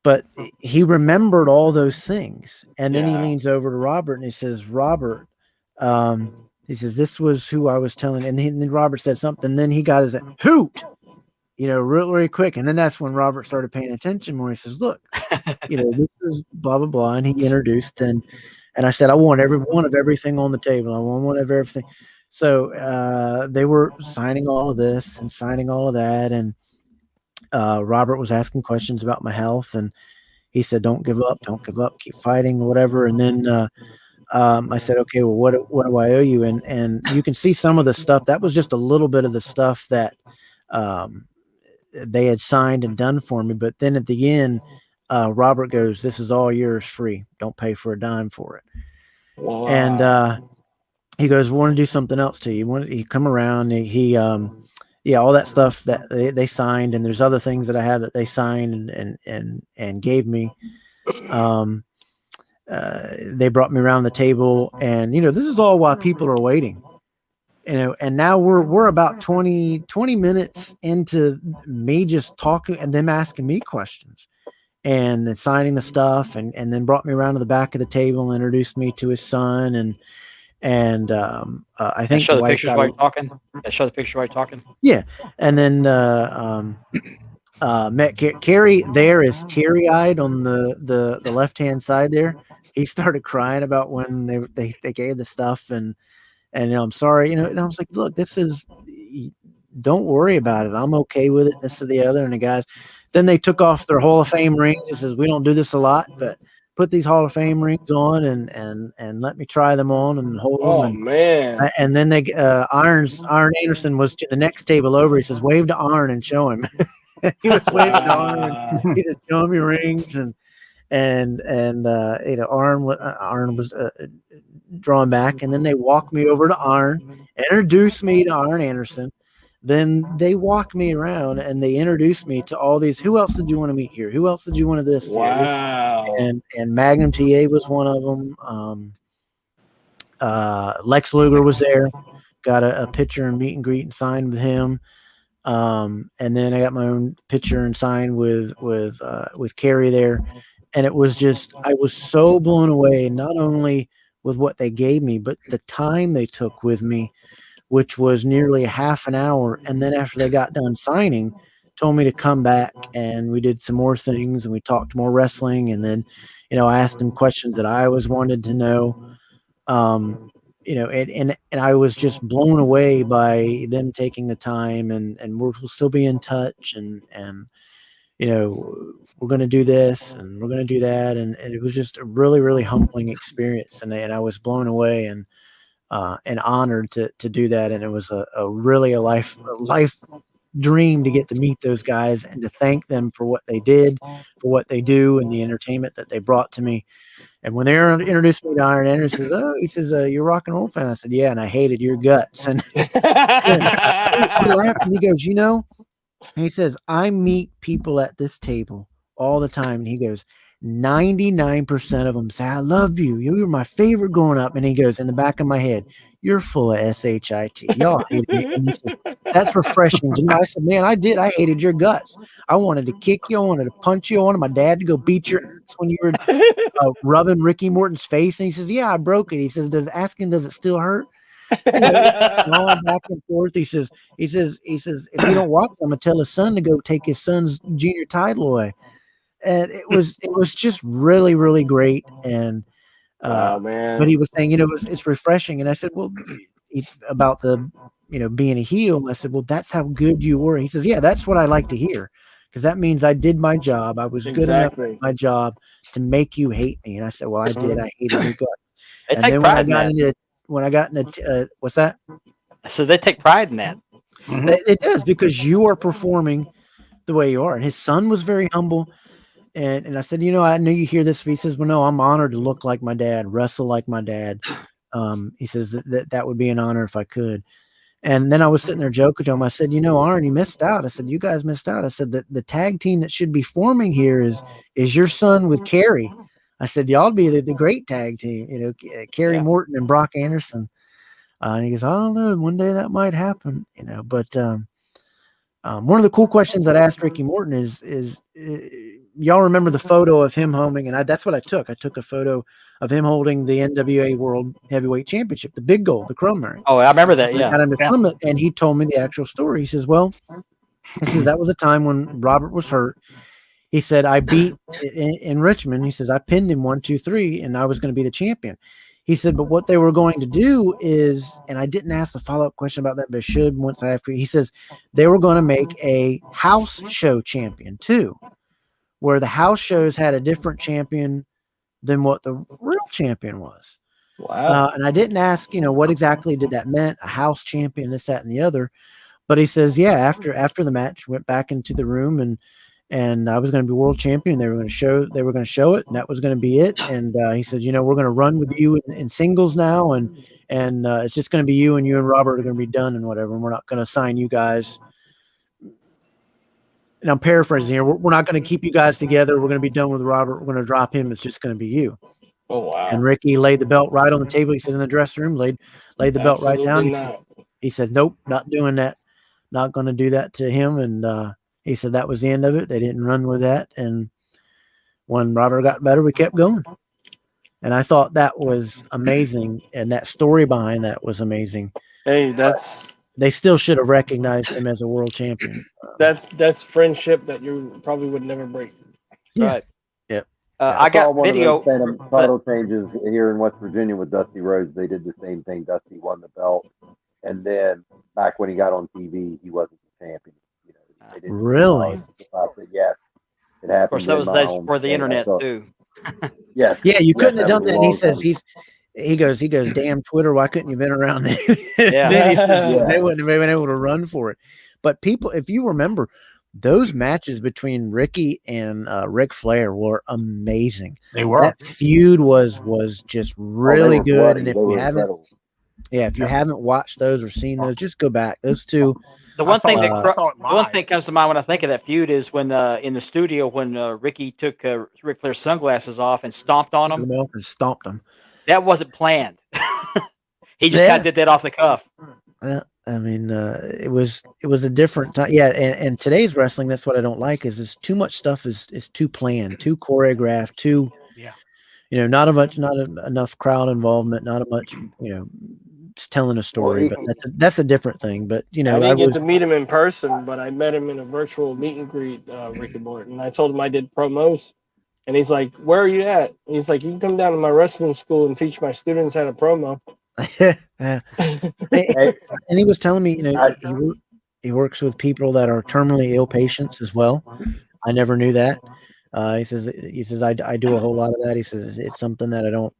But he remembered all those things, and then he leans over to Robert and he says, "Robert," he says, "this was who I was telling." And then Robert said something. Then he got his hoot, really quick. And then that's when Robert started paying attention more. He says, "Look, this is blah, blah, blah." And he introduced, and I said, "I want every one of everything on the table. I want one of everything." So they were signing all of this and signing all of that. And Robert was asking questions about my health, and he said, "Don't give up, keep fighting," or whatever. And then I said, "Okay, well, what do I owe you?" And you can see some of the stuff. That was just a little bit of the stuff that they had signed and done for me. But then at the end, Robert goes, "This is all yours, free. Don't pay for a dime for it." Wow. And he goes, "We want to do something else to you." He come around, all that stuff that they signed, and there's other things that I have that they signed and gave me. They brought me around the table, and this is all while people are waiting. And now we're about 20 minutes into me just talking and them asking me questions, and then signing the stuff, and then brought me around to the back of the table and introduced me to his son, and I think show the pictures while you're talking. Show the picture while you're talking. Yeah, and then met Kerry there is teary-eyed on the left-hand side there. He started crying about when they gave the stuff, and I'm sorry, and I was like, "Look, don't worry about it. I'm okay with it." This or the other, and the guys, then they took off their Hall of Fame rings. He says, "We don't do this a lot, but put these Hall of Fame rings on and let me try them on and hold them." Oh, man. And then they Arn Anderson was to the next table over. He says, "Wave to Arn and show him." He was waving to Arn. He said, "Show me rings," and Arn was drawn back, and then they walked me over to Arn, introduced me to Arn Anderson. Then they walked me around and they introduced me to all these. Who else did you want to meet here? Who else did you want to this? Wow. And Magnum TA was one of them. Lex Luger was there. Got a picture and meet and greet and signed with him. And then I got my own picture and signed with Kerry there. And it was just, I was so blown away, not only with what they gave me, but the time they took with me, which was nearly a half an hour. And then after they got done signing, told me to come back, and we did some more things, and we talked more wrestling. And then, I asked them questions that I always wanted to know. And I was just blown away by them taking the time, and we'll still be in touch, and we're going to do this and we're going to do that. And it was just a really, really humbling experience. And I was blown away and honored to do that. And it was a really a life dream to get to meet those guys and to thank them for what they did, for what they do, and the entertainment that they brought to me. And when they introduced me to Arn Anderson, he says, "You're a rock and roll fan." I said, "Yeah," and I hated your guts. And he laughed and he goes, and he says, "I meet people at this table all the time." And he goes, 99% of them say, I love you. You were my favorite growing up. And he goes, in the back of my head, you're full of shit. Y'all hated me. And he says, that's refreshing. You know, I said, man, I did. I hated your guts. I wanted to kick you. I wanted to punch you. I wanted my dad to go beat your ass when you were rubbing Ricky Morton's face. And he says, yeah, I broke it. He says, does it still hurt? You know, and all back and forth. He says, if you don't watch, I'm gonna tell his son to go take his son's junior title away. And it was just really, really great. And man. but he was saying, you know, it's refreshing. And I said, well, about the, you know, being a heel. I said, well, that's how good you were. He says, yeah, that's what I like to hear, because that means I did my job. I was good enough at my job to make you hate me. And I said, well, I did. I hated your guts. They And take then pride in that. when I got into what's that? So they take pride in that. It does, because you are performing the way you are. And his son was very humble. And I said, you know, I knew you hear this. He says, well, no, I'm honored to look like my dad, wrestle like my dad. He says that would be an honor if I could. And then I was sitting there joking to him. I said, you know, Arn, you missed out. I said, you guys missed out. I said that the tag team that should be forming here is your son with Kerry. I said, y'all be the great tag team, you know, Kerry Morton and Brock Anderson. And he goes, I don't know, one day that might happen, you know. But one of the cool questions that I asked Ricky Morton is y'all remember the photo of him homing? And that's what I took. I took a photo of him holding the NWA World Heavyweight Championship, the big goal, the Chrome ring. Oh, I remember that. I Yeah. got him to film it, and he told me the actual story. He says, well, that was a time when Robert was hurt. He said, I beat in Richmond. He says, I pinned him 1, 2, 3, and I was going to be the champion. He said, but what they were going to do is, and I didn't ask the follow-up question about that, but I should once I have to. He says, they were going to make a house show champion too, where the house shows had a different champion than what the real champion was. Wow. And I didn't ask, you know, what exactly did that meant, a house champion, this, that, and the other. But he says, yeah, after the match, went back into the room and I was going to be world champion. They were going to show it, and that was going to be it. And he said, you know, we're going to run with you in singles now, and it's just going to be you and Robert are going to be done and whatever. And we're not going to sign you guys. And I'm paraphrasing here. We're not going to keep you guys together. We're going to be done with Robert. We're going to drop him. It's just going to be you. Oh wow. And Ricky laid the belt right on the table. He said in the dressing room, laid the belt right down. He said, nope, not doing that. Not going to do that to him. And he said that was the end of it. They didn't run with that. And when Robert got better, we kept going. And I thought that was amazing. And that story behind that was amazing. Hey, they still should have recognized him as a world champion. That's friendship that you probably would never break. Yeah. Right. Yep. I got video. Title changes here in West Virginia with Dusty Rhodes. They did the same thing. Dusty won the belt, and then back when he got on TV, he wasn't the champion. You know, they didn't Really? Yes, it happened. Of course, that was the days before the internet too. Yes. Yeah, you couldn't have done was that. a And he long says time. he goes, damn Twitter, why couldn't you have been around? Yeah. Then he says, they wouldn't have been able to run for it. But people, if you remember, those matches between Ricky and Ric Flair were amazing. They were. That feud was just really good. And if you haven't watched those or seen those, just go back. Those two. The one thing I saw it the one live. thing comes to mind when I think of that feud is when in the studio when Ricky took Ric Flair's sunglasses off and stomped on him. And stomped them. That wasn't planned. He just kind of did that off the cuff. I mean, it was a different time. Yeah, and today's wrestling, that's what I don't like is too much stuff is too planned, too choreographed, too not enough crowd involvement, not much, just telling a story. But that's a different thing. But I didn't get to meet him in person, but I met him in a virtual meet and greet, Ricky Morton. I told him I did promos, and he's like, "Where are you at?" And he's like, "You can come down to my wrestling school and teach my students how to promo." And he was telling me, he works with people that are terminally ill patients as well. I never knew that. He says I do a whole lot of that. He says it's something that I don't,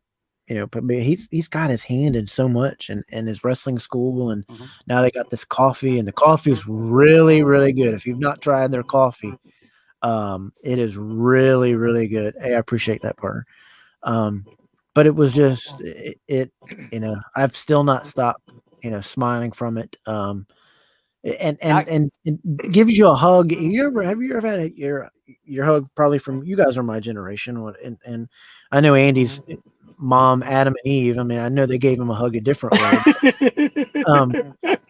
but he's got his hand in so much and his wrestling school, and now they got this coffee, and the coffee is really, really good. If you've not tried their coffee, it is really, really good. Hey, I appreciate that, partner. But it was just I've still not stopped, smiling from it. And it gives you a hug. Have you ever had your your hug probably from you guys are my generation, and I know Andy's mom, Adam and Eve. I mean, I know they gave him a hug a different way.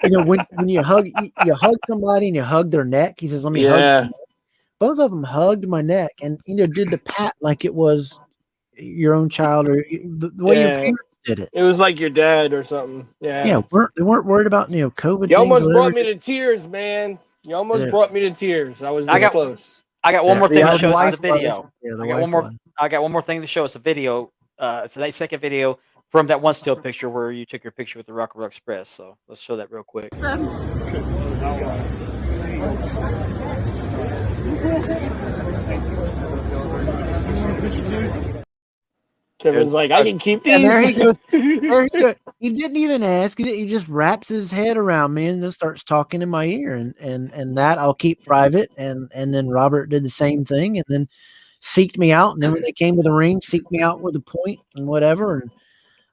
When you hug somebody and you hug their neck, he says, "Let me hug." Yeah. Both of them hugged my neck and did the pat like it was your own child or the way your Yeah. parents did it. It was like your dad or something. Yeah. Yeah, they weren't worried about COVID. You things, almost whatever. brought me to tears, man. You almost Yeah. brought me to tears. I was I this got- close. I got one more See, thing I to was show us as a wife was. video. Yeah, the I got wife one more. was. I got one more thing to show us a video. It's an 8-second video from that one still picture where you took your picture with the Rock and Roll Express. So let's show that real quick. Kevin's like, I can keep these. And there he goes. There he goes. He didn't even ask. He just wraps his head around me and just starts talking in my ear, and that I'll keep private. And then Robert did the same thing, and then seeked me out. And then when they came to the ring, seeked me out with a point and whatever.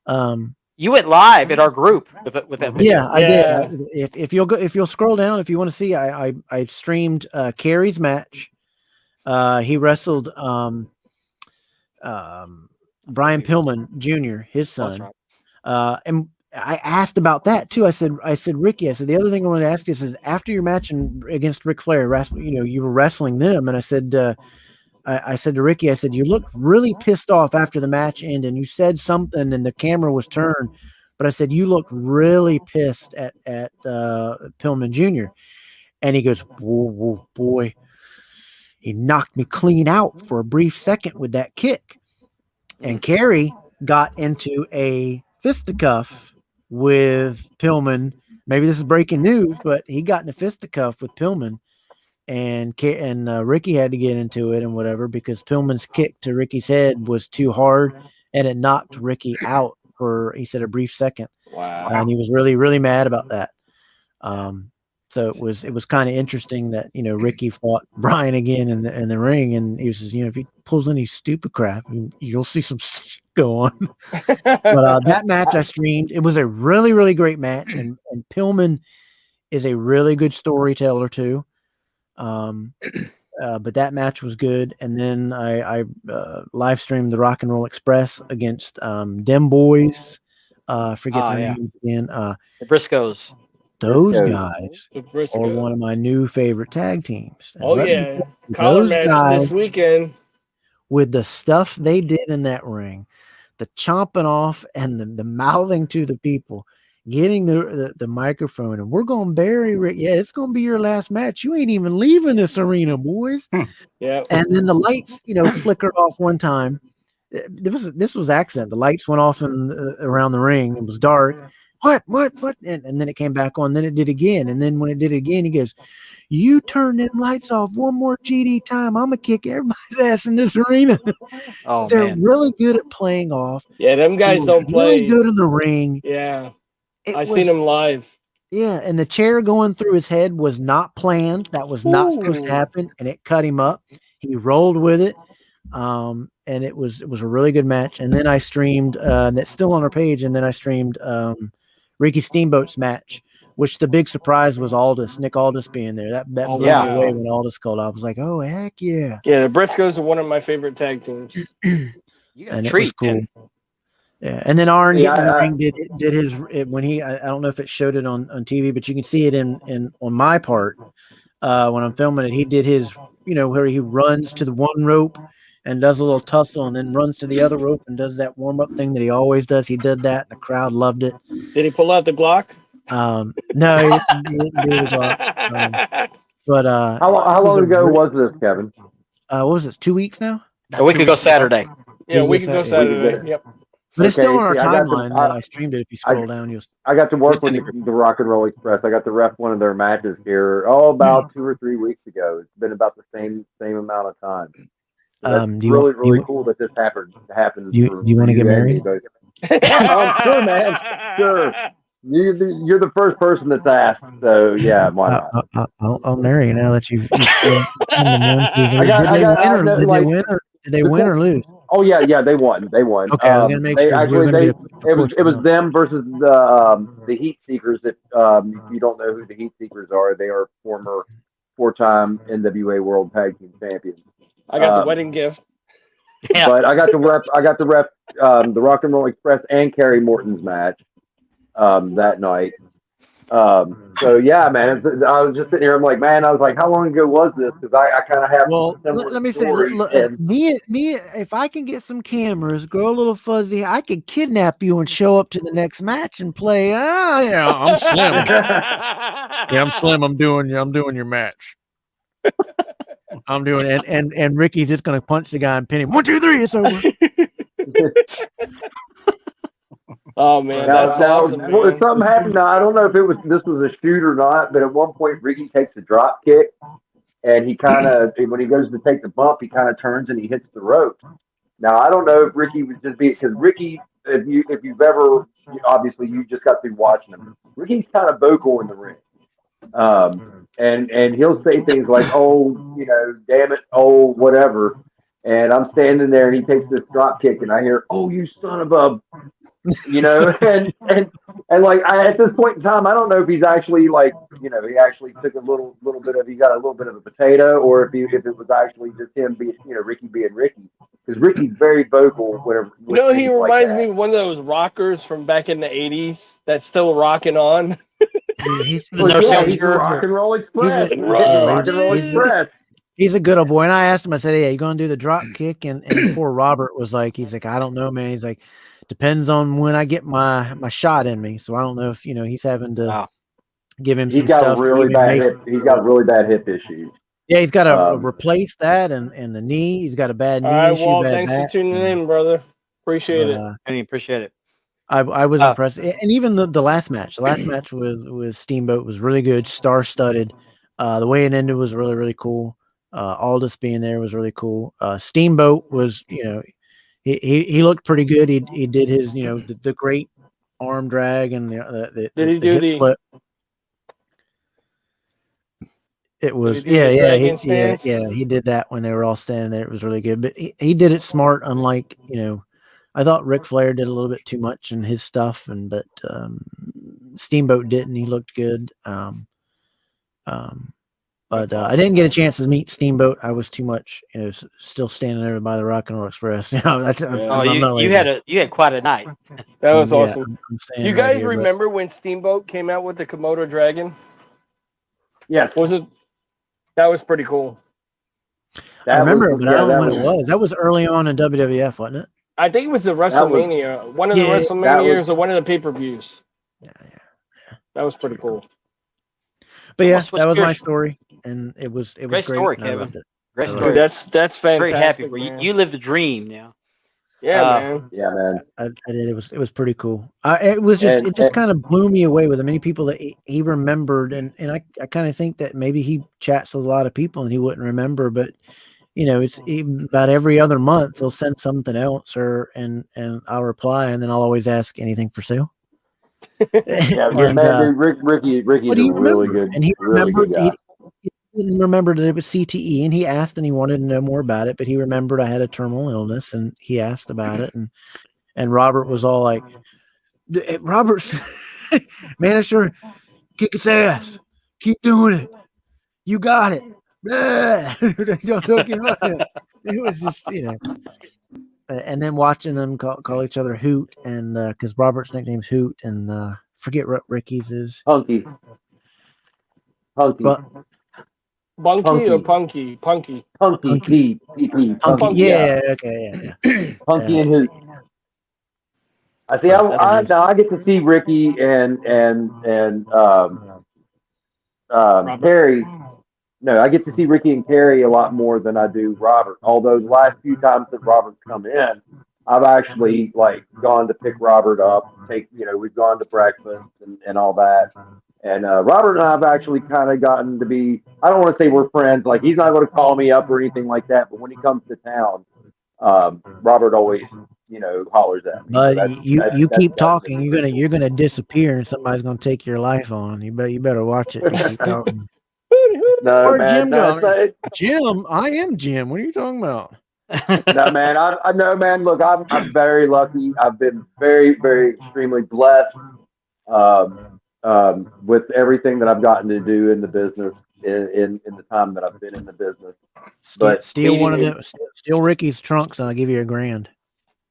And You went live at our group with that video. yeah, I Yeah. did. If you'll scroll down, if you want to see, I streamed Kerry's match. He wrestled Brian Pillman Jr., his That's son. right. And I asked about that too. I said, Ricky, the other thing I want to ask you is after your match against Ric Flair, you were wrestling them, and I said, I said to Ricky, I said, you looked really pissed off after the match ended, and you said something, and the camera was turned, but I said you looked really pissed at Pillman Jr. And he goes, boy, he knocked me clean out for a brief second with that kick. And Kerry got into a fisticuff with Pillman. Maybe this is breaking news, but he got in a fisticuff with Pillman, and Ricky had to get into it and whatever because Pillman's kick to Ricky's head was too hard, and it knocked Ricky out for, he said, a brief second. Wow. And he was really, really mad about that. So it was kind of interesting that Ricky fought Brian again in the ring, and he says, if he pulls any stupid crap, you'll see some shit go on. But that match I streamed. It was a really, really great match, and Pillman is a really good storyteller too. But that match was good, and then I live streamed the Rock and Roll Express against Dem Boys. Forget their names again. The Briscoes. Those Briscoes. guys The are Briscoe. one of my new favorite tag teams. And Oh let me yeah. tell you, Collar those match guys this weekend. with the stuff they did in that ring, the chomping off and the mouthing to the people, getting the microphone, and we're going to bury Rick. Yeah, it's going to be your last match. You ain't even leaving this arena, boys. Yeah. And then the lights, flickered off one time. This was accident. The lights went off around the ring. It was dark. What? And then it came back on. Then it did again. And then when it did it again, he goes, "You turn them lights off one more GD time, I'm gonna kick everybody's ass in this arena." Oh They're man. really good at playing off. Yeah, them guys They were don't play. Really good in the ring. Yeah. It I was- seen them live. Yeah, and the chair going through his head was not planned. That was not supposed to Ooh. happen, and it cut him up. He rolled with it, and it was a really good match. And then I streamed that's still on our page. And then I streamed Ricky Steamboat's match, which the big surprise was Nick Aldis being there. That Oh, blew yeah. me away when Aldis called. I was like, oh heck yeah! Yeah, the Briscoes are one of my favorite tag teams. You got a And it was treat, cool. man. Yeah, and then Arn Yeah, getting in the I- ring did his when he I don't know if it showed it on TV, but you can see it in on my part when I'm filming it. He did his where he runs to the one rope and does a little tussle, and then runs to the other rope and does that warm up thing that he always does. He did that. The crowd loved it. Did he pull out the Glock? No, he didn't do it, but How long ago was this, Kevin? what was it? 2 weeks now? A week ago Saturday. Yeah, we Yes, can go sir. Saturday. Yep. But it's still on our see, I got the- timeline that I streamed it. If you scroll down, you'll. I got to work with Listen. the Rock and Roll Express. I got to ref one of their matches here, about 2 or 3 weeks ago. It's been about the same amount of time. So that's Do you really want- do you really want- cool that this happened. Do you wanna get and married? me, but- sure, man. Sure. You're the first person that's asked, so yeah, why not? I'll marry you now that you've. Did they win or lose? Oh yeah, they won. They won. Okay, I was gonna make they sure. actually it was them versus the Heat Seekers. If you don't know who the Heat Seekers are, they are former 4-time NWA World Tag Team Champions. I got the wedding gift. Yeah. But I got to rep the Rock and Roll Express and Kerry Morton's match that night. So yeah, man, I was just sitting here. I'm like, man, I was like, how long ago was this? Because I kind of have Well, similar let me say, stories, and me, if I can get some cameras, grow a little fuzzy, I could kidnap you and show up to the next match and play. Yeah, I'm Slim. Yeah, I'm Slim. I'm doing your match. I'm doing, and Ricky's just gonna punch the guy and pin him. 1, 2, 3, it's over. Oh man, now, that's now awesome, man. something happened. Now, I don't know if this was a shoot or not, but at one point Ricky takes a drop kick, and he kind of, when he goes to take the bump, he kind of turns and he hits the rope. Now I don't know if Ricky was just being, because Ricky, if you've ever, obviously you just got through watching him, Ricky's kind of vocal in the ring. And he'll say things like, "Oh, damn it, oh, whatever." And I'm standing there, and he takes this drop kick, and I hear, "Oh, you son of a," and like at this point in time, I don't know if he's actually like, he actually took a little bit of, he got a little bit of a potato, or if it was actually just him being, Ricky being Ricky, because Ricky's very vocal whenever. He reminds me of one of those rockers from back in the '80s that's still rocking on. He's Rock and Roll Express. Rock and Roll Express. He's a good old boy. And I asked him, I said, "Hey, you going to do the drop kick?" And poor Robert was like, he's like, "I don't know, man." He's like, "Depends on when I get my shot in me." So I don't know if, he's having to give him some stuff. He's got really bad hip issues. Yeah, he's got to replace that and the knee. He's got a bad knee All right, issue. Walt, bad thanks back. for tuning in, brother. Appreciate it. I appreciate it. I was impressed, and even the last match. The last match with Steamboat was really good, star-studded. The way it ended was really, really cool. Aldous being there was really cool. Steamboat was, he looked pretty good. He did his, the great arm drag and the Did he do hip the flip. It was he did that when they were all standing there. It was really good, but he did it smart. Unlike I thought Ric Flair did a little bit too much in his stuff, but Steamboat didn't. He looked good. But I didn't get a chance to meet Steamboat. I was too much, still standing there by the Rock and Roll Express. You had quite a night. That was awesome. Do you guys remember when Steamboat came out with the Komodo dragon? Yes. That was pretty cool. I remember, but I don't know when it was. That was early on in WWF, wasn't it? I think it was the WrestleMania, one of the WrestleManias or one of the pay-per-views. Yeah. That was pretty cool. But yeah, that was my story, and it was great story, Kevin. Great story. Dude, that's fantastic. Very happy for you. You lived the dream now. Yeah, man. Yeah, man. I did. It was pretty cool. It just kind of blew me away with the many people that he remembered, and I kind of think that maybe he chats with a lot of people and he wouldn't remember, but it's about every other month he'll send something else, and I'll reply, and then I'll always ask anything for sale. Yeah, man, Ricky's a really good, and he really remembered. good guy. He didn't remember that it was CTE, and he asked and he wanted to know more about it, but he remembered I had a terminal illness, and he asked about it, and Robert was all like, "Robert's man, sure, kick its ass, keep doing it, you got it." Don't give up. It was just and then watching them call each other Hoot, and because Robert's nickname's Hoot, and forget what Ricky's is. Punky. But, Bunky or Punky? Punky. Punky. Yeah. Okay. Yeah. Punky and Hoot. I see. I get to see Ricky and Kerry. No, I get to see Ricky and Kerry a lot more than I do Robert. Although the last few times that Robert's come in, I've actually gone to pick Robert up. We've gone to breakfast and all that. And Robert and I have actually kind of gotten to be, I don't want to say we're friends. Like, he's not going to call me up or anything like that. But when he comes to town, Robert always, hollers at me. But you keep talking, you're gonna disappear, and somebody's gonna take your life on. You better watch it. You keep talking. No, man, Jim, I am Jim. What are you talking about? No, man, I know, man. Look, I'm very lucky. I've been very, very extremely blessed with everything that I've gotten to do in the business. in the time that I've been in the business. Steal, But steal one of meeting them. Steal Ricky's trunks, and I'll give you $1,000.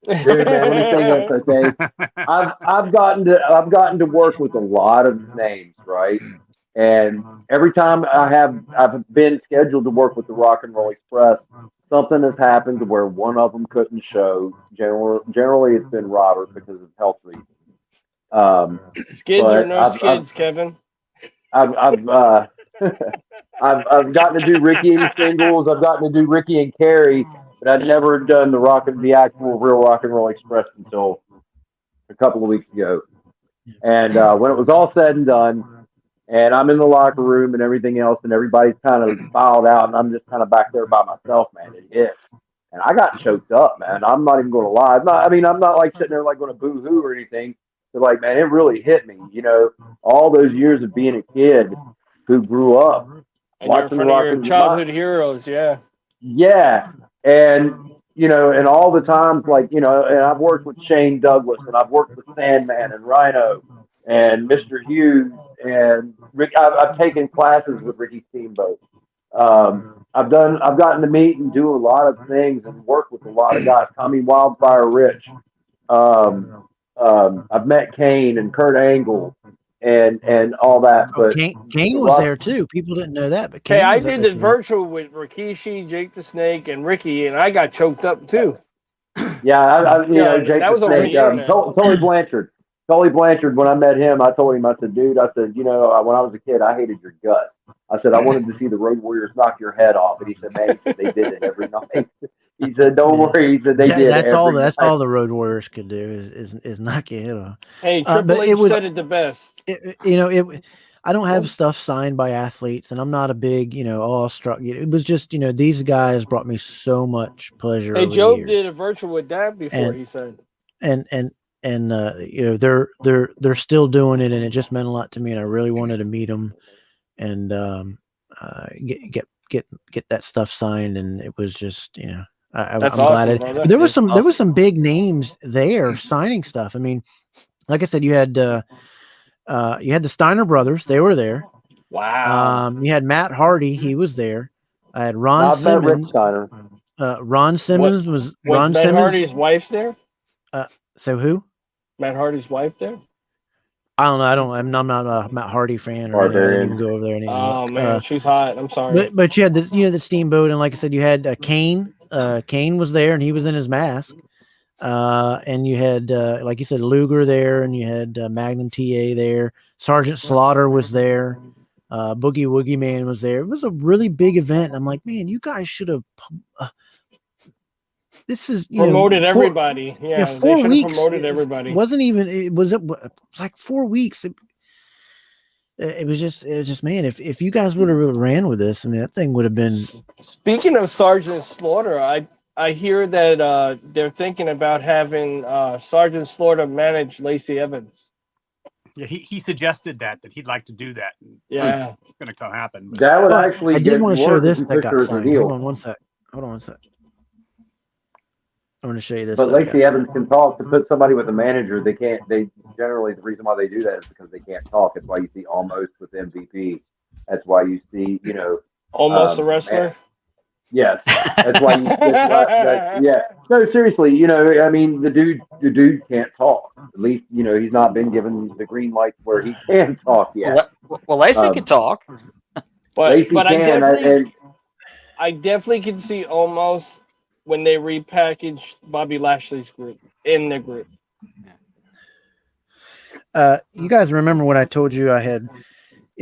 Dude, man, let me tell you this, okay? I've gotten to work with a lot of names, right? And every time I've been scheduled to work with the Rock and Roll Express, something has happened to where one of them couldn't show. Generally, it's been Robert because of health reasons. Skids or But no skids, Kevin? I've gotten to do Ricky in singles. I've gotten to do Ricky and Carrie, but I've never done the actual real Rock and Roll Express until a couple of weeks ago. And when it was all said and done, and I'm in the locker room and everything else, and everybody's kind of filed out, and I'm just kind of back there by myself, man. It hit, and I got choked up, man. I'm not even going to lie. I'm not like sitting there like going to boo hoo or anything. But like, man, it really hit me. You know, all those years of being a kid who grew up And you're in watching front Rock of your and childhood heroes, yeah. Yeah. And, you know, and all the times, like, you know, and I've worked with Shane Douglas, and I've worked with Sandman and Rhino and Mr. Hughes and Rick. I've taken classes with Ricky Steamboat. I've gotten to meet and do a lot of things and work with a lot of guys. Tommy Wildfire Rich. I've met Kane and Kurt Angle and all that. But Kane was there too. People didn't know that, but Kane Hey, I was at did this the one. virtual with Rikishi, Jake the Snake, and Ricky, and I got choked up too. Yeah, you know, Jake that was the over a Snake, year now. Tully Blanchard. Tully Blanchard, when I met him, I told him, I said, dude, I said, you know, when I was a kid, I hated your guts. I said, I wanted to see the Road Warriors knock your head off. And he said, man, they did it every night. He said, don't worry. He said, they did That's every all. night. That's all the Road Warriors could do is knock your head off. Hey, but Triple it H was- said it the best. I don't have stuff signed by athletes, and I'm not a big, awestruck. It was just, these guys brought me so much pleasure. Hey, over the Joe years. did a virtual with Dad before, And- he said. and they're still doing it, and it just meant a lot to me, and I really wanted to meet them and get that stuff signed, and it was just I'm That's glad awesome, brother. there was That's there was some big names there signing stuff. I mean, like I said, you had the Steiner brothers, they were there. Wow. You had Matt Hardy, he was there. I had Ron I've met Rick Simmons. Steiner. Ron Simmons was Ron Matt Simmons. Hardy's wife's there? So who? Matt Hardy's wife there? I don't know. I'm not a Matt Hardy fan or anything. I didn't even go over there. And Oh look. man, she's hot. I'm sorry. But you had the Steamboat, and like I said, you had Kane. Kane was there, and he was in his mask. And you had like you said, Luger there, and you had Magnum TA there. Sergeant Slaughter was there. Boogie Woogie Man was there. It was a really big event. And I'm like, man, you guys should have. This is Promoted everybody. Yeah, they 4 should have weeks. promoted everybody. It wasn't even. It was like 4 weeks. It was just man. If you guys would have ran with this, I mean, that thing would have been. Speaking of Sergeant Slaughter, I hear that they're thinking about having Sergeant Slaughter manage Lacey Evans. Yeah, he suggested that he'd like to do that. Yeah. It's going to come happen. But That would Well, actually I did get want to show worse this if that you got pushed her as a signed. heel. Hold on one sec. I'm going to show you this. But that got Lacey Evans signed. can talk. To put somebody with a manager, they can't. They generally, the reason why they do that is because they can't talk. That's why you see Almost with MVP. That's why you see, Almost a wrestler. Yes, that's why. Yeah, no, seriously. I mean, the dude can't talk. At least, he's not been given the green light where he can talk yet. Well, Lacey can talk. But Lacey I definitely can see Almost when they repackage Bobby Lashley's group in the group. You guys remember when I told you I had,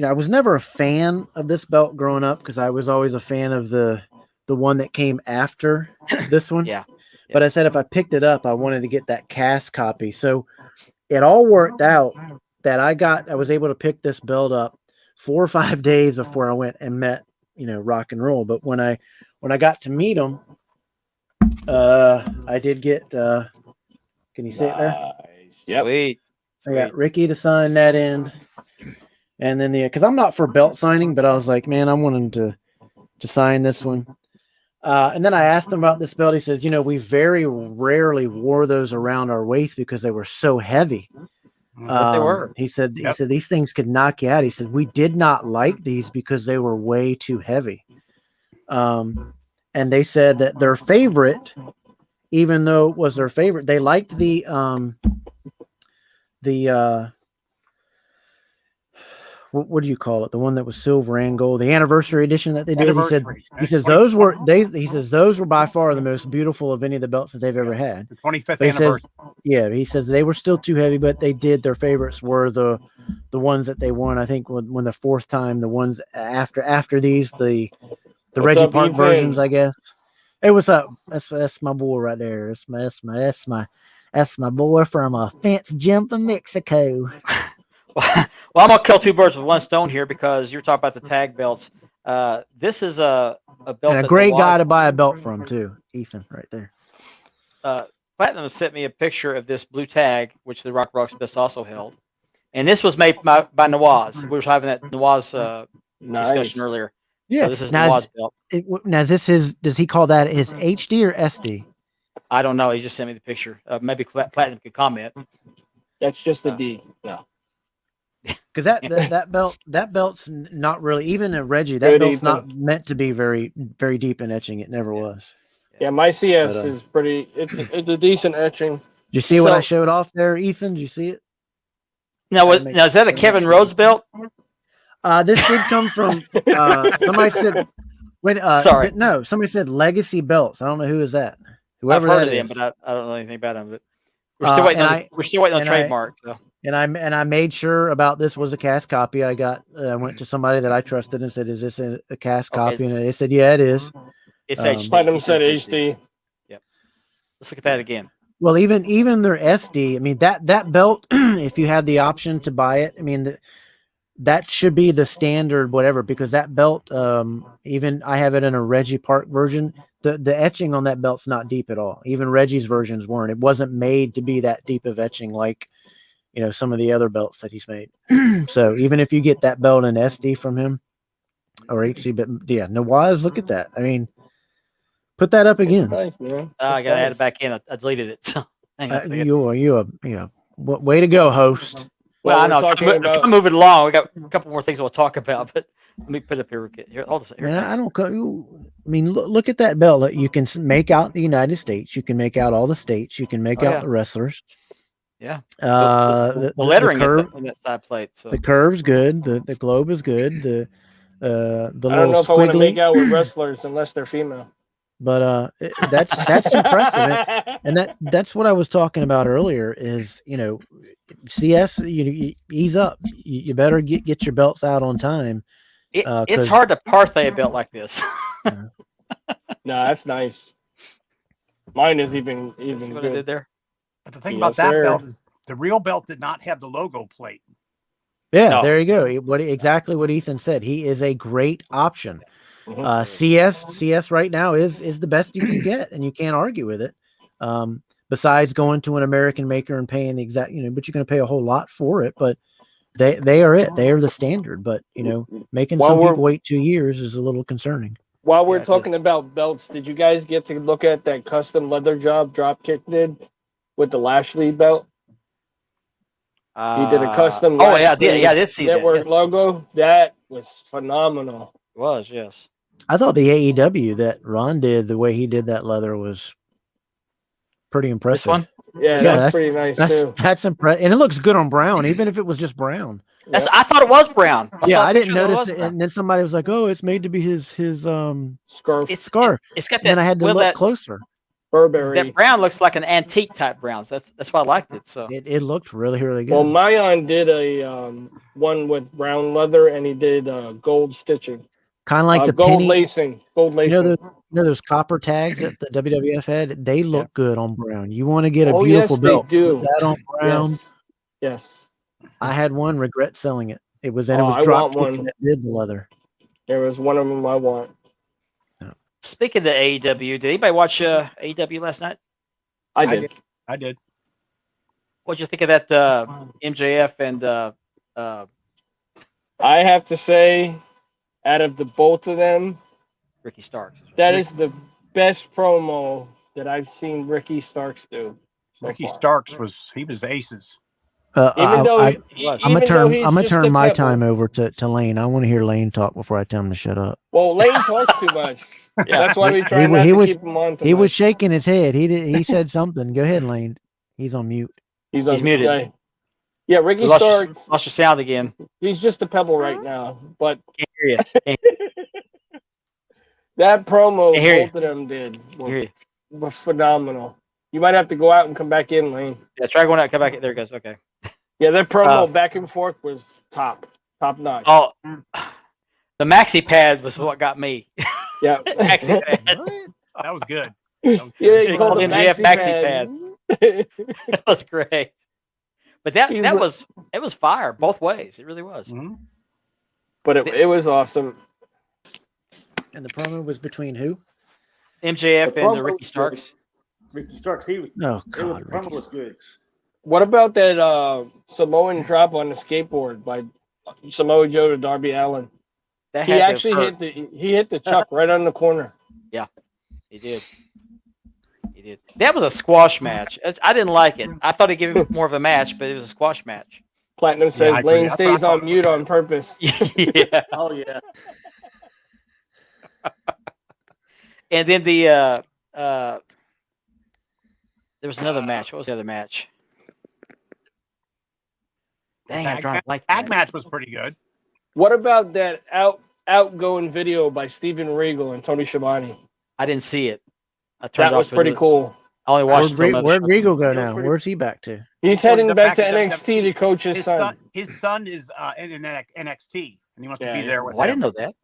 I was never a fan of this belt growing up because I was always a fan of the one that came after this one. Yeah. But I said if I picked it up, I wanted to get that cast copy. So it all worked out that I was able to pick this belt up 4 or 5 days before I went and met, Rock and Roll. But when I got to meet him, I did get. Can you see it there? Nice. Yep. Sweet. I got Ricky to sign that end, and then because I'm not for belt signing, but I was like, man, I want him to sign this one. And then I asked him about this belt. He says, we very rarely wore those around our waist because they were so heavy. But they were. He said Yep. these things could knock you out. He said we did not like these because they were way too heavy. And they said that their favorite, even though it was their favorite, they liked the what do you call it? The one that was silver and gold, the anniversary edition that they did. Anniversary. He says those were he says those were by far the most beautiful of any of the belts that they've ever had. The 25th But he says, anniversary. yeah, he says they were still too heavy, but they did their favorites were the ones that they won. I think when the fourth time, the ones after these, the What's Reggie up, Park Ethan? versions, I guess. Hey, what's up? That's my boy right there. That's my boy from Fence Jim from Mexico. Well, I'm gonna kill two birds with one stone here because you're talking about the tag belts. This is a belt And a that great Nawaz- guy to buy a belt from too, Ethan, right there. Platinum sent me a picture of this blue tag, which the Rock Smiths also held, and this was made by Nawaz. We were having that Nawaz discussion earlier. So this is Nawaz belt. Now this is. Does he call that his HD or SD? I don't know. He just sent me the picture. Maybe Platinum could comment. That's just a D. No. Because that belt's not really, even a Reggie, that Good belt's Ethan. not meant to be very very deep in etching. It never was. Yeah, my CS But, is pretty. It's a decent etching. Did you see what I So- showed off there, Ethan? Did you see it? Now, That makes- is that a Kevin Rhodes belt? This did come from somebody said when Sorry. no, somebody said Legacy Belts. I don't know who is that. I've Whoever heard that of them, is. but I don't know anything about them. But we're still waiting. We're still waiting on and trademark. So. And I made sure about this was a cast copy. I went to somebody that I trusted and said, "Is this a cast Okay. copy?" And they said, "Yeah, it is." It's Um, HD. Platinum He says said HD. Let's look at that again. Well, even their SD. I mean that belt. If you have the option to buy it, I mean that should be the standard whatever, because that belt. Even I have it in a Reggie Park version. The etching on that belt's not deep at all. Even Reggie's versions weren't. It wasn't made to be that deep of etching like some of the other belts that he's made. So even if you get that belt in SD from him or HD, but yeah, Nawaz, look at that. I mean, put that up again. Nice, man. I That's got to add nice. it back in. I deleted it. So hang on a second. You way to go, host. Well, I we're know. talking I'm about- moving along. We got a couple more things we'll talk about, but let me put it up here. Here, hold on. Here, Man, I don't. I mean, look at that belt. You can make out the United States. You can make out all the states. You can make Oh, out yeah. the wrestlers. Yeah. The lettering curve, in that side plate. So the curve's good. The globe is good. The I don't little know if I want to make squiggly, out with wrestlers unless they're female. but that's impressive. And that's what I was talking about earlier is, CS, you ease up. You better get your belts out on time. it's 'cause- hard to parthay a belt like this. No, that's nice. Mine is even See what I did good. there? But the thing Yes, about that sir. belt is the real belt did not have the logo plate. Yeah, No. there you go. Exactly what Ethan said. He is a great option. Mhm. CS right now is the best you can get, and you can't argue with it. Besides going to an American maker and paying the exact, but you're going to pay a whole lot for it. But they are it. They are the standard. But making While some we're- people wait 2 years is a little concerning. While we're Yeah, it talking about belts, did you guys get to look at that custom leather job Dropkick did with the Lashley belt? He did a custom. Oh yeah, I did. Lashley Yeah, I did see that. network Yes, logo. That was phenomenal. it was yes. I thought the AEW that Ron did, the way he did that leather was pretty impressive. This one. Yeah, Yeah, that's pretty nice too. That's impressive, and it looks good on brown, even if it was just brown. That's. I thought it was brown. Yeah, saw a I didn't picture that notice was it, brown. and then somebody was like, "Oh, it's made to be his Scarf It's scarf." It's got And then that. I had to well, look that, closer. Burberry. that brown looks like an antique type brown. So that's why I liked it. So It looked really, really good. Well, Mayan did a one with brown leather, and he did gold stitching, Kind of like the gold penny. lacing, gold You lacing. know, those copper tags that the WWF had. They look good on brown. You want to get a Oh, beautiful yes, they belt? do. Put that on brown. Yes, yes. I had one. Regret selling it. It was Oh, it was I want Dropkick one. that did the leather. There was one of them I want. speaking of the AEW, did anybody watch AEW last night? I I did. I did. What'd you think of that MJF and I have to say, out of the both of them, Ricky Starks? that is the best promo that I've seen Ricky Starks do. so Ricky far. Starks was aces. Even though I'm was. gonna even though turn. he's I'm gonna just turn a my pebble. time over to Lane. I want to hear Lane talk before I tell him to shut up. Well, Lane talks too much. Yeah. That's why we try He- not he to was- keep him on too He much. was shaking his head. He said something. Go ahead, Lane. He's on mute. He's muted. Yeah, Ricky You lost, Starks. lost your sound again. He's just a pebble right now. But Can't hear you. Can't that promo I hear you. both of them did hear you. was phenomenal. You might have to go out and come back in, Lane. Yeah, try going out. Come back. There it goes. Okay. Yeah, that promo back and forth was top notch. Oh, the maxi pad was what got me. Yeah. Maxi pad. That was good. That was Yeah, good. they called called the MJF maxi maxi That was great. But that He's that li- was it was fire both ways. It really was. Mhm. But it was awesome. And the promo was between who? MJF The and promo Ricky was Starks. Ricky Starks, he was. Oh It was, God, the promo Ricky. was good. What about that Samoan drop on the skateboard by Samoa Joe to Darby Allin? That He had to actually hurt. hit the chuck right on the corner. He did. He did. That was a squash match. I didn't like it. I thought he'd give it more of a match, but it was a squash match. Platinum I says agree. Lane That's what I stays thought on it mute was. on purpose. Yeah. Oh yeah. And then there was another match. What was the other match? Dang, I'm drawing a blank. Tag match was pretty good. What about that outgoing video by Steven Regal and Tony Schiavone? I didn't see it. I turned That off was pretty cool. I only watched Where'd Regal go That was now? pretty- Where's he back to? He's Going heading back to to NXT to coach his His son. son is in NXT, and he wants to Yeah, be yeah. there with Oh, I him. didn't know that.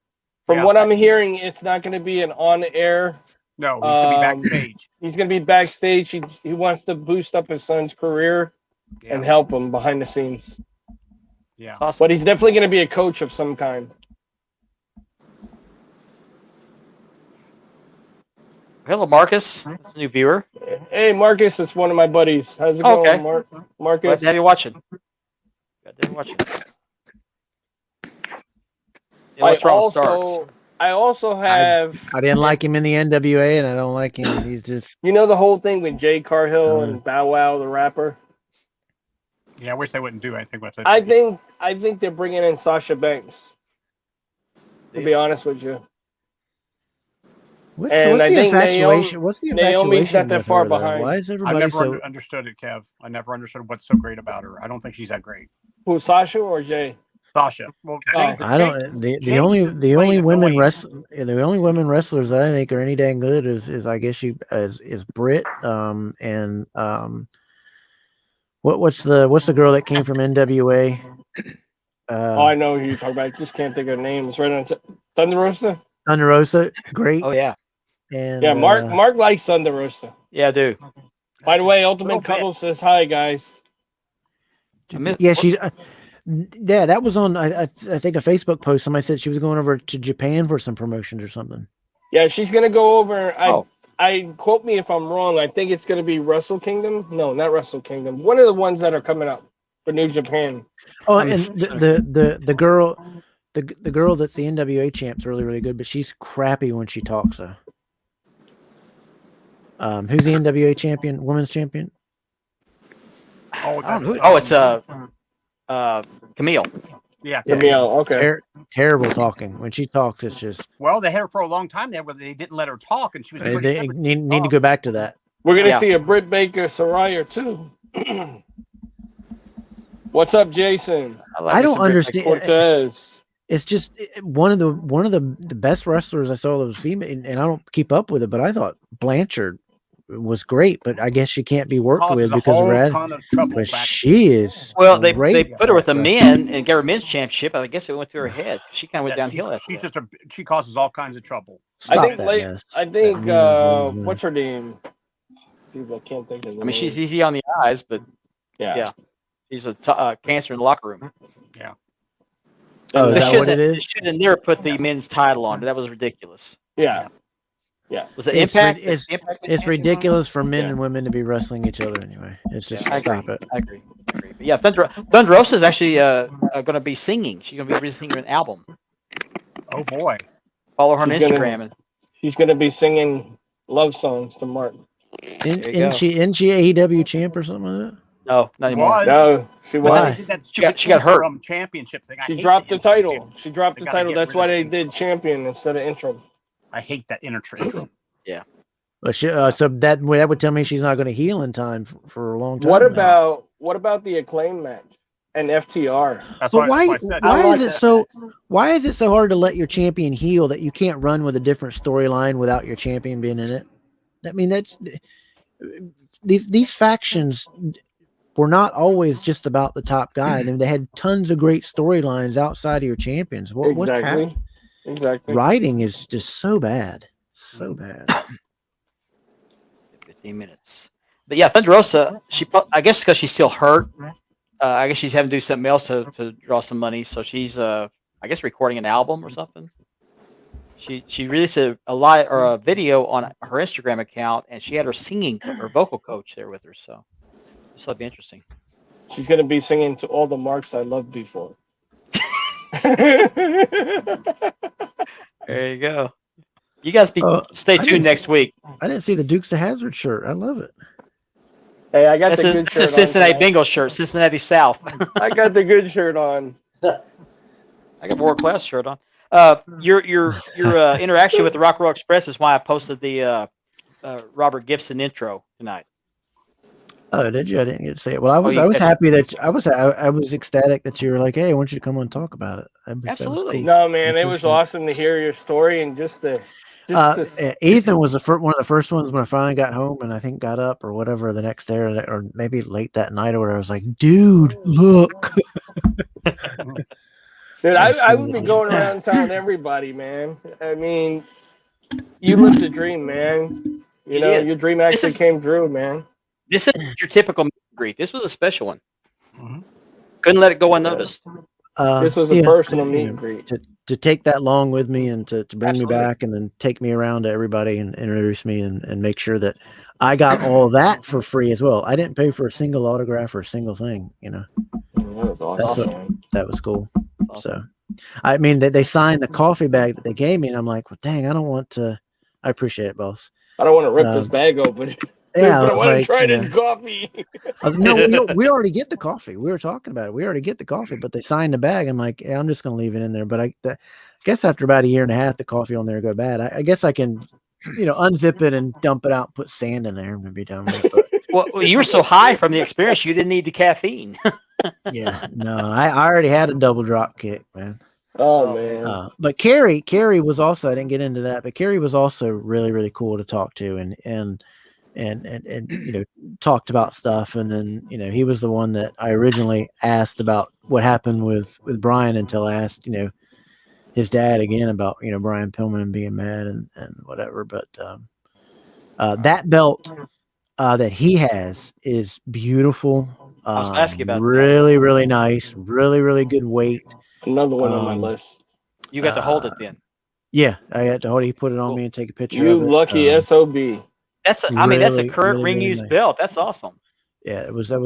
From Yeah. what I'm hearing, it's not going to be an on-air. No, he's gonna be Um, backstage. He's going to be backstage. He wants to boost up his son's career Yeah, and help him behind the scenes. yeah. It's awesome. But he's definitely going to be a coach of some kind. Hello, Marcus. That's a new viewer. Hey, Marcus, it's one of my buddies. How's it Oh, going, okay. Glad Marcus? to have you watching. Glad to have you watching. Yeah, what's wrong with Starks? I also have, I didn't like him in the NWA, and I don't like him. He's just you know, the whole thing with Jay Carhill and Bow Wow, the rapper. Yeah, I wish they wouldn't do anything with it. I think they're bringing in Sasha Banks. To be honest with you, what's And the I think infatuation? What's the Naomi's infatuation not that with far her, though? behind. Why is I everybody never so? understood it, Kev. I never understood what's so great about her. I don't think she's that great. who, Sasha or Jay? Sasha. Well, James, I don't. The James only is the only plain women annoying. the only women wrestlers that I think are any dang good is I guess is Britt and what's the girl that came from NWA? Oh, I know who you're talking about. I just can't think of her name. It's right on Thunder Rosa. Thunder Rosa, great. Oh yeah, And Yeah, Mark likes Thunder Rosa. yeah, I do. By the way, Little Ultimate bit. Cuddle says hi, guys. yeah, she's yeah. That was on I think a Facebook post. Somebody said she was going over to Japan for some promotions or something. Yeah, she's gonna go over. Oh. I quote me if I'm wrong. I think it's gonna be Wrestle Kingdom. No, not Wrestle Kingdom. One of the ones that are coming up for New Japan. Oh, I'm and sorry. the girl, the girl that's the NWA champ's really good, but she's crappy when she talks though. Who's the NWA champion, women's champion? Oh, I don't know. that's- Oh, it's Camille. yeah. Yeah. Camille, okay. Terrible talking. When she talks, it's just Well, they had her for a long time there, where they didn't let her talk, and she was. doing they everything. need to go back to that. We're gonna Yeah. see a Britt Baker Soraya too. What's up, Jason? like I me don't some Brit- understand. Cortez. It's just one of the best wrestlers I saw that was female, and I don't keep up with it, but I thought Blanchard was great, but I guess she can't be worked Causes with a because of whole Rad. ton of trouble But back. she is Well, they great. put her with the men and gave her men's championship. I guess it went through her head. She kind of went Yeah, downhill after she's that. just she causes all kinds of trouble. Stop I think that late, mess. I think That mean- what's her name? Jeez, I can't think of the I mean, she's name. easy on the eyes, but Yeah. she's a cancer in the locker room. Oh, They is that what it They is? should have never put the men's title on. That was ridiculous. Yeah. Was it It's Impact? rid- it's- Impact It's ridiculous for men Yeah. and women to be wrestling each other anyway. It's just I agree. stop it. I agree. But yeah, Thunder Rosa is actually going to be singing. She's going to be releasing an album. Oh boy. Follow her on She's gonna- Instagram. And She's gonna be singing love songs to Mark. Isn't There you go. she AEW champ or something like that? No, not anymore. Was. No, she But then Why? they was. did that She got stupid hurt. interim championship thing. I She hate dropped the interim title. championship. She dropped They the gotta title. get That's rid why of they the- did champion instead of interim. I hate that interim. But so that would tell me she's not going to heal in time for a long time. What now. about the acclaim match and FTR? That's But why why? I said. Why like is it that so? Why is it so hard to let your champion heal that you can't run with a different storyline without your champion being in it? I mean, that's these factions were not always just about the top guy. I mean, they had tons of great storylines outside of your champions. What's happening? Exactly. Writing is just so bad, so bad. 15 minutes. But yeah, Thunder Rosa, I guess because she's still hurt. I guess she's having to do something else to draw some money. So she's I guess recording an album or something. She released a video on her Instagram account, and she had her vocal coach there with her. So this will be interesting. She's gonna be singing to all the marks I loved before. There you go. You guys stay I tuned didn't next week. I didn't see the Dukes of Hazzard shirt. I love it. Hey, I got That's the a, good that's shirt a Cincinnati on tonight. Bengals shirt, Cincinnati South. I got the good shirt on. I got a world class shirt on. Your interaction with the Rock and Roll Express is why I posted the Robert Gibson intro tonight. Oh, did you? I didn't get to see it. Well, I was you I was catch it. happy that I was ecstatic that you were like, hey, I want you to come on and talk about it. That was Absolutely. cool. No, man, it was Appreciate it. awesome to hear your story and just to Ethan was one of the first ones when I finally got home and I think got up or whatever the next day or maybe late that night or whatever. I was like, dude, look. Dude, I would be going around telling everybody, man. I mean, you lived a dream, man. You You know, did. your dream actually is- came true, man. This is your typical meet and greet. This was a special one. Mhm. Couldn't let it go unnoticed. This was a Yeah, personal you meet know, and greet. to take that long with me and to bring Absolutely. me back and then take me around to everybody and introduce me and make sure that I got all that for free as well. I didn't pay for a single autograph or a single thing, you know. That was awesome. That's what- man. That was cool. Awesome. So, I mean, they signed the coffee bag that they gave me, and I'm like, well, dang, I don't want to. I appreciate it, boss. I don't want to rip this bag open, Yeah, but I was want to like, try you know, this coffee. no, we already get the coffee. We were talking about it. We already get the coffee, but they signed the bag. I'm like, yeah, I'm just gonna leave it in there. But I guess after about a year and a half, the coffee on there go bad. I guess I can, unzip it and dump it out, and put sand in there, and be done with it. But Well, you were so high from the experience, you didn't need the caffeine. yeah, no, I already had a double drop kick, man. Oh man, But Carrie was also, I didn't get into that, but Carrie was also really, really cool to talk to and talked about stuff. And then, he was the one that I originally asked about what happened with Brian until I asked, his dad again about, Brian Pillman and being mad and whatever. But that belt that he has is beautiful. I was gonna ask you about that. really, really nice, really, really good weight. another one on my um, list. You got to hold it then. Yeah, I had to hold it. He put it on Cool. me and take a picture You of it. lucky SOB. That's that's a Really, current really, ring really used nice. belt. That's awesome. Yeah, it was a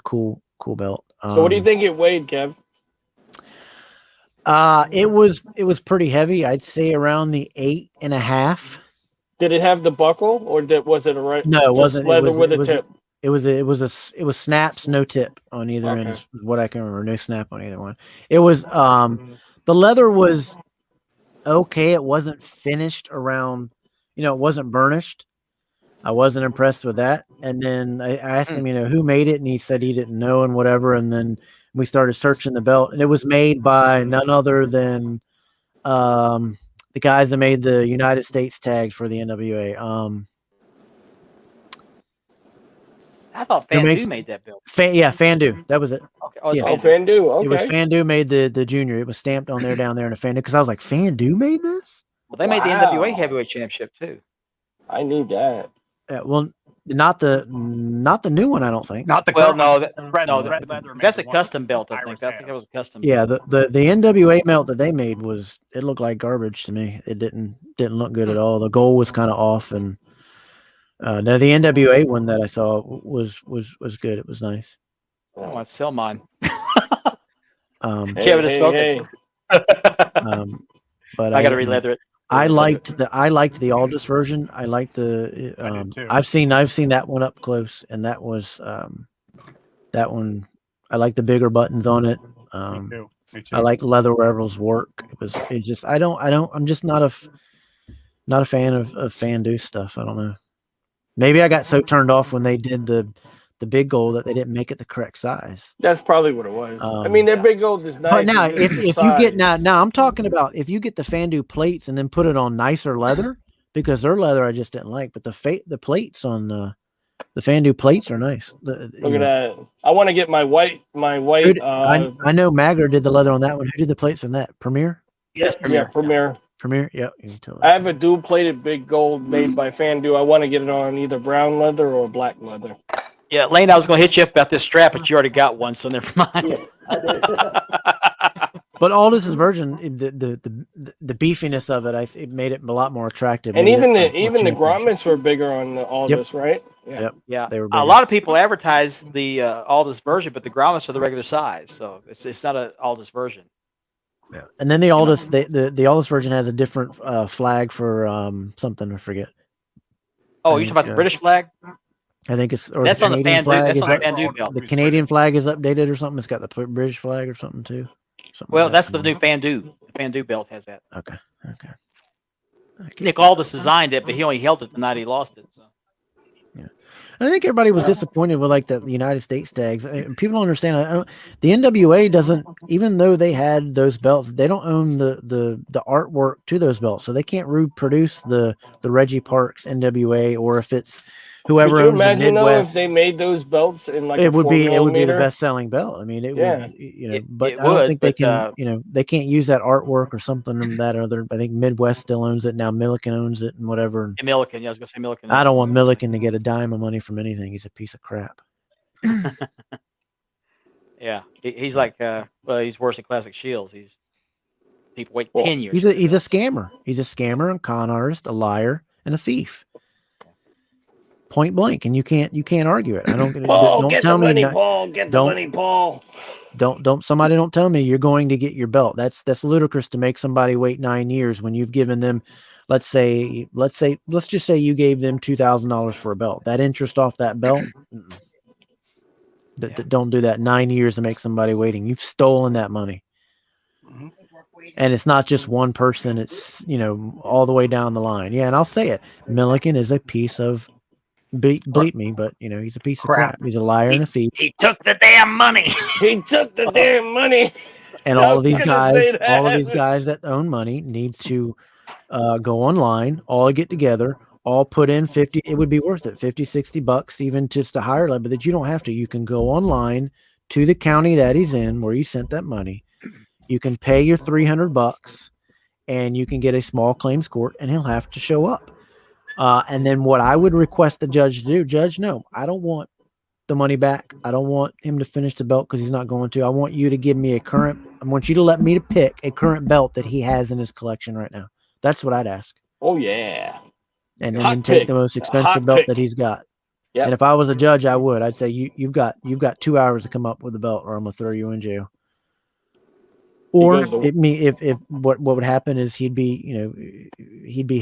cool belt. So what do you think it weighed, Kev? It was pretty heavy. I'd say around the 8.5. Did it have the buckle, or was it a right? No, it just wasn't. leather with It a was tip. It was snaps, no tip on either end. Okay. Is what I can remember. No snap on either one. It was the leather was okay. It wasn't finished around. It wasn't burnished. I wasn't impressed with that. And then I asked him, who made it, and he said he didn't know and whatever. And then we started searching the belt, and it was made by none other than the guys that made the United States tags for the NWA. I thought Who makes- Fandu made that belt. Fandu. That was it. Okay. Oh, it's Yeah. Oh, Fandu. Fandu. It was Okay. Fandu made the junior. It was stamped on there down there in a Fandu because I was like, Fandu made this? Well, they made the Wow. NWA Heavyweight Championship too. I need that. Well, not the new one, I don't think. Not the Well, current no, one. that, Red- no, red that- leather that's a made one. custom belt. I think. Irish I think that has. was a custom. Yeah, the NWA melt that they made it looked like garbage to me. It didn't look good at all. The goal was kind of off, and no, the NWA one that I saw was good. It was nice. I want to sell mine. Um, Hey, Kevin is hey, smoking. hey. but I got to re-leather it. I liked the Aldous version. I liked the. I did too. I've seen that one up close, and that was That one, I like the bigger buttons on it. Me too. Me too. I like Leather Rebels work. It's just I'm just not a fan of Fandu stuff. I don't know. Maybe I got so turned off when they did the big goal that they didn't make it the correct size. That's probably what it was. I mean, their Yeah. big gold is nice. But now, it's just if the you get size. now I'm talking about if you get the Fandu plates and then put it on nicer leather, because their leather I just didn't like, but the plates on the Fandu plates are nice. Look at that. I want to get my white. I know Magger did the leather on that one. Who did the plates on that? Premier? Yes, Yeah, Premier. Premier. Yeah, you can tell I that. have a dual plated big gold made by Fandu. I want to get it on either brown leather or black leather. Yeah, Lane, I was going to hit you up about this strap, but you already got one, so never mind. Yeah, I did. But Aldous' version, the beefiness of it, it made it a lot more attractive. And made even it the more championship. grommets were bigger on all Yep. this, right? Yeah. Yep. Yeah, They were a bigger. lot of people advertise the Aldous version, but the grommets are the regular size, so it's not an Aldous version. Yeah. And then the Aldous, the Aldous version has a different flag for something I forget. Oh, I you're talking about the think, British flag? I think it's or That's the on the Canadian Fandu. flag. That's is on the up- Fandu belt. the Canadian flag is updated or something. It's got the British flag or something too. Something Well, like that's that. the new Fandu. The Fandu belt has that. Okay. Nick Aldis designed it, but he only held it the night he lost it. So. I think everybody was disappointed with like the United States tags. People don't understand. The NWA doesn't, even though they had those belts, they don't own the artwork to those belts, so they can't reproduce the Reggie Parks NWA, or if it's whoever Could you owns the imagine though if Midwest. they made those belts in like It a would 4 be the millimeter? best selling belt. I mean, it Yeah. would, It but I would, don't think they but, can, they can't use that artwork or something of that other. I think Midwest still owns it now. Milliken owns it and whatever. And Milliken, yeah, I was going to say Milliken. I don't want Milliken to get a dime of money from anything. He's a piece of crap. Yeah, he's like, well, he's worse than Classic Shields. People wait Well, 10 years. He's for a their belts. scammer. He's a scammer and con artist, a liar, and a thief. Point blank, and you can't argue it. I don't. Paul, don't get tell the me. money, not- Paul. Get the don't- money, Paul. Don't somebody don't tell me you're going to get your belt. That's ludicrous to make somebody wait 9 years when you've given them, let's just say you gave them $2,000 for a belt. That interest off that belt. Don't do that. 9 years to make somebody waiting. You've stolen that money. Mhm. And it's not just one person. It's all the way down the line. Yeah, and I'll say it. Milliken is a piece of bleep me, but he's a piece of crap. He's a liar and a thief. He took the damn money. He took the damn money. And I all of was these gonna say guys that own money need to go online, all get together, all put in 50. It would be worth it. 50, $60, even just a higher level that you don't have to. You can go online to the county that he's in where you sent that money. You can pay your $300 and you can get a small claims court and he'll have to show up. And then what I would request the judge to do, Judge, no, I don't want the money back. I don't want him to finish the belt because he's not going to. I want you to give me I want you to let me to pick a current belt that he has in his collection right now. That's what I'd ask. Oh yeah. And Hot then take pick. the most Hot expensive belt pick. that he's got. Yep. And if I was a judge, I would. I'd say you've got 2 hours to come up with a belt, or I'm gonna throw you in jail. Or if what would happen is he'd be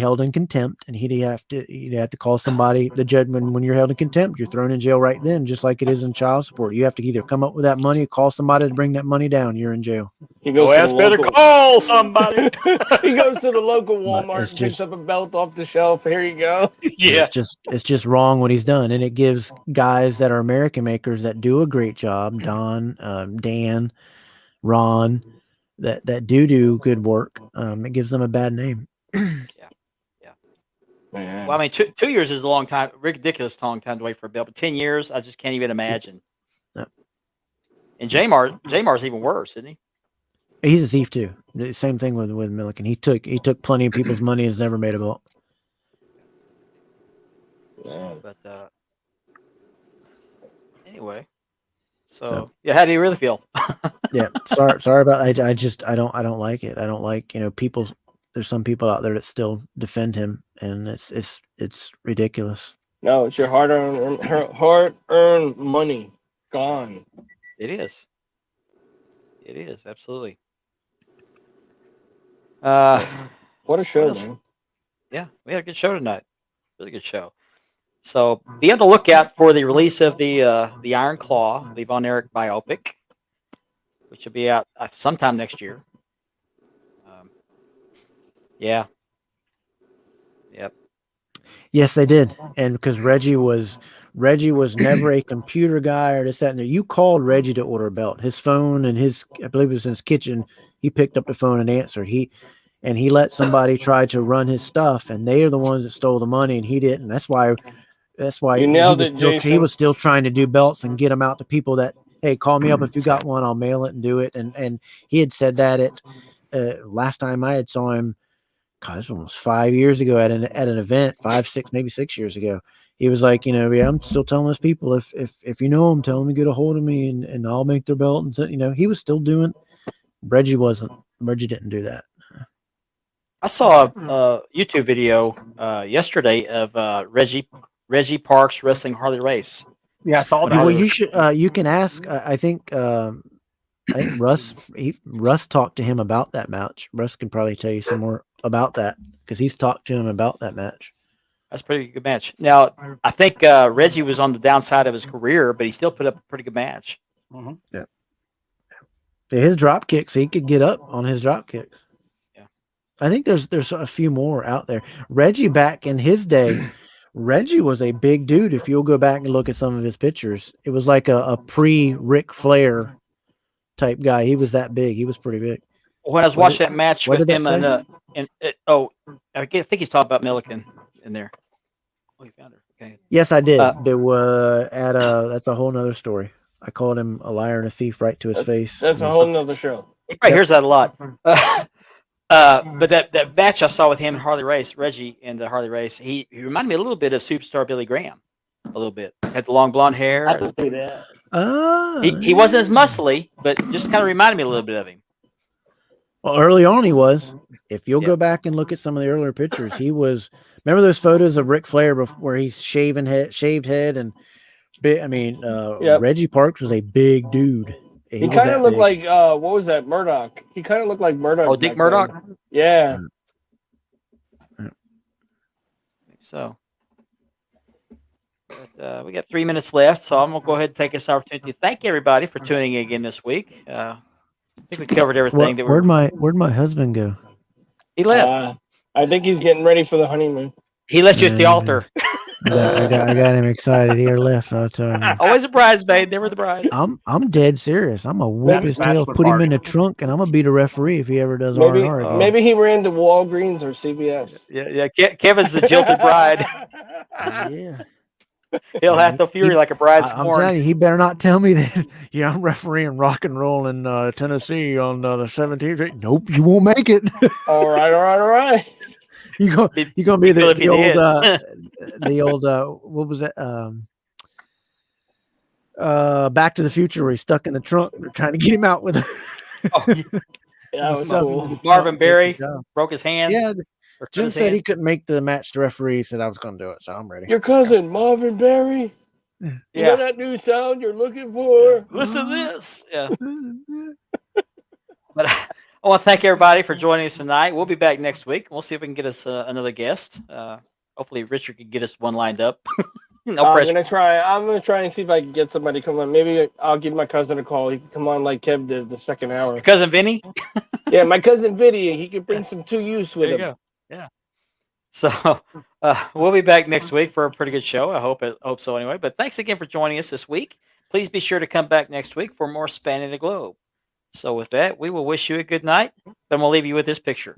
held in contempt, and he'd have to call somebody. The judge, when you're held in contempt, you're thrown in jail right then, just like it is in child support. You have to either come up with that money, or call somebody to bring that money down. You're in jail. He goes Oh, to that's the better local- call somebody. He goes to the local But Walmart it's and picks just- up a belt off the shelf. Here you go. Yeah. It's just wrong what he's done, and it gives guys that are American makers that do a great job, Don, Dan, Ron, that do good work. It gives them a bad name. Man. Well, I mean, 2 years is a long time, ridiculous long time to wait for a belt. But 10 years, I just can't even imagine. No. And Jamar's even worse, isn't he? He's a thief too. The same thing with Milliken. He took plenty of people's money and has never made a belt. Yeah. But anyway, so yeah, how do you really feel? Yeah, sorry about. I don't like it. I don't like people. There's some people out there that still defend him, and it's ridiculous. No, it's your hard-earned money gone. It is. It is absolutely. What a show, else? man. Yeah, we had a good show tonight. Really good show. So be on the lookout for the release of the Iron Claw, the Von Erich biopic, which will be out sometime next year. Yeah. Yep. Yes, they did, and because Reggie was never a computer guy or this that and there. You called Reggie to order a belt. His phone and I believe it was in his kitchen. He picked up the phone and answered. He let somebody try to run his stuff, and they are the ones that stole the money, and he didn't. That's why You nailed it, he Jason. was still trying to do belts and get them out to people that, hey, call me up if you got one, I'll mail it and do it. And he had said that at last time I had saw him. God, this was almost 5 years ago at an event, 5, 6, maybe 6 years ago. He was like, yeah, I'm still telling those people if you know them, tell them to get a hold of me and I'll make their belt. And so, he was still doing. Reggie didn't do that. I saw a YouTube video yesterday of Reggie Parks wrestling Harley Race. Yeah, I saw that. Well, you should. You can ask. I think Russ. Russ talked to him about that match. Russ can probably tell you some more about that because he's talked to him about that match. That's a pretty good match. Now, I think Reggie was on the downside of his career, but he still put up a pretty good match. Mm-hmm. Yeah. His drop kicks, he could get up on his drop kicks. Yeah. I think there's a few more out there. Reggie back in his day, Reggie was a big dude. If you'll go back and look at some of his pictures, it was like a pre-Ric Flair type guy. He was that big. He was pretty big. When I was watching that match what with did him that I think he's talking about Milliken in there. Oh, you found her. Okay. Yes, I did. There was that's a whole nother story. I called him a liar and a thief right to his face. That's a whole nother show. He probably hears that a lot. But that match I saw with him and Harley Race, Reggie and the Harley Race, he reminded me a little bit of Superstar Billy Graham. A little bit. Had the long blonde hair. I can see that. He wasn't as muscly, but just kind of reminded me a little bit of him. Well, early on he was. If you'll go back and look at some of the earlier pictures, he was. Remember those photos of Ric Flair where he's shaved head and big. I mean, Reggie Parks was a big dude. He kind of looked like what was that, Murdoch? He kind of looked like Murdoch. Oh, Dick Murdoch. Yeah. So, but, we got 3 minutes left, so I'm gonna go ahead and take this opportunity to thank everybody for tuning in again this week. I think we covered everything. Where'd my husband go? He left. I think he's getting ready for the honeymoon. He left you at the altar. I got him excited. He left. I'll tell him. Always a bridesmaid, never the bride. I'm dead serious. I'm gonna whoop his tail, put him in the trunk, and I'm gonna be the referee if he ever does R&R again. Maybe he ran to Walgreens or CVS. Yeah. Kevin's the jilted bride. Yeah. He'll have to fury like a bride's I'm scorn. telling you, he better not tell me that. Yeah, I'm refereeing rock and roll in Tennessee on the 17th. Nope, you won't make it. All right. You're gonna be the old what was that? Back to the Future where he's stuck in the trunk. They're trying to get him out with. Yeah, that was cool. Marvin Berry broke his hand. Yeah, Jim said he couldn't make the match to referee. He said I was going to do it, so I'm ready. Your cousin Marvin Berry. Yeah. You know that new sound you're looking for? Listen to this. Yeah. But I want to thank everybody for joining us tonight. We'll be back next week. We'll see if we can get us another guest. Hopefully, Richard can get us one lined up. No pressure. I'm gonna try and see if I can get somebody to come on. Maybe I'll give my cousin a call. He can come on like Kev did the second hour. Your cousin Vinny? Yeah, my cousin Vinny. He could bring some to use with There him. you go. Yeah. So we'll be back next week for a pretty good show. I hope so anyway. But thanks again for joining us this week. Please be sure to come back next week for more Spanning the Globe. So with that, we will wish you a good night. Then we'll leave you with this picture.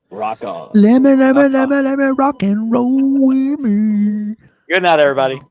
Rock on. Let me rock and roll with me. Good night, everybody.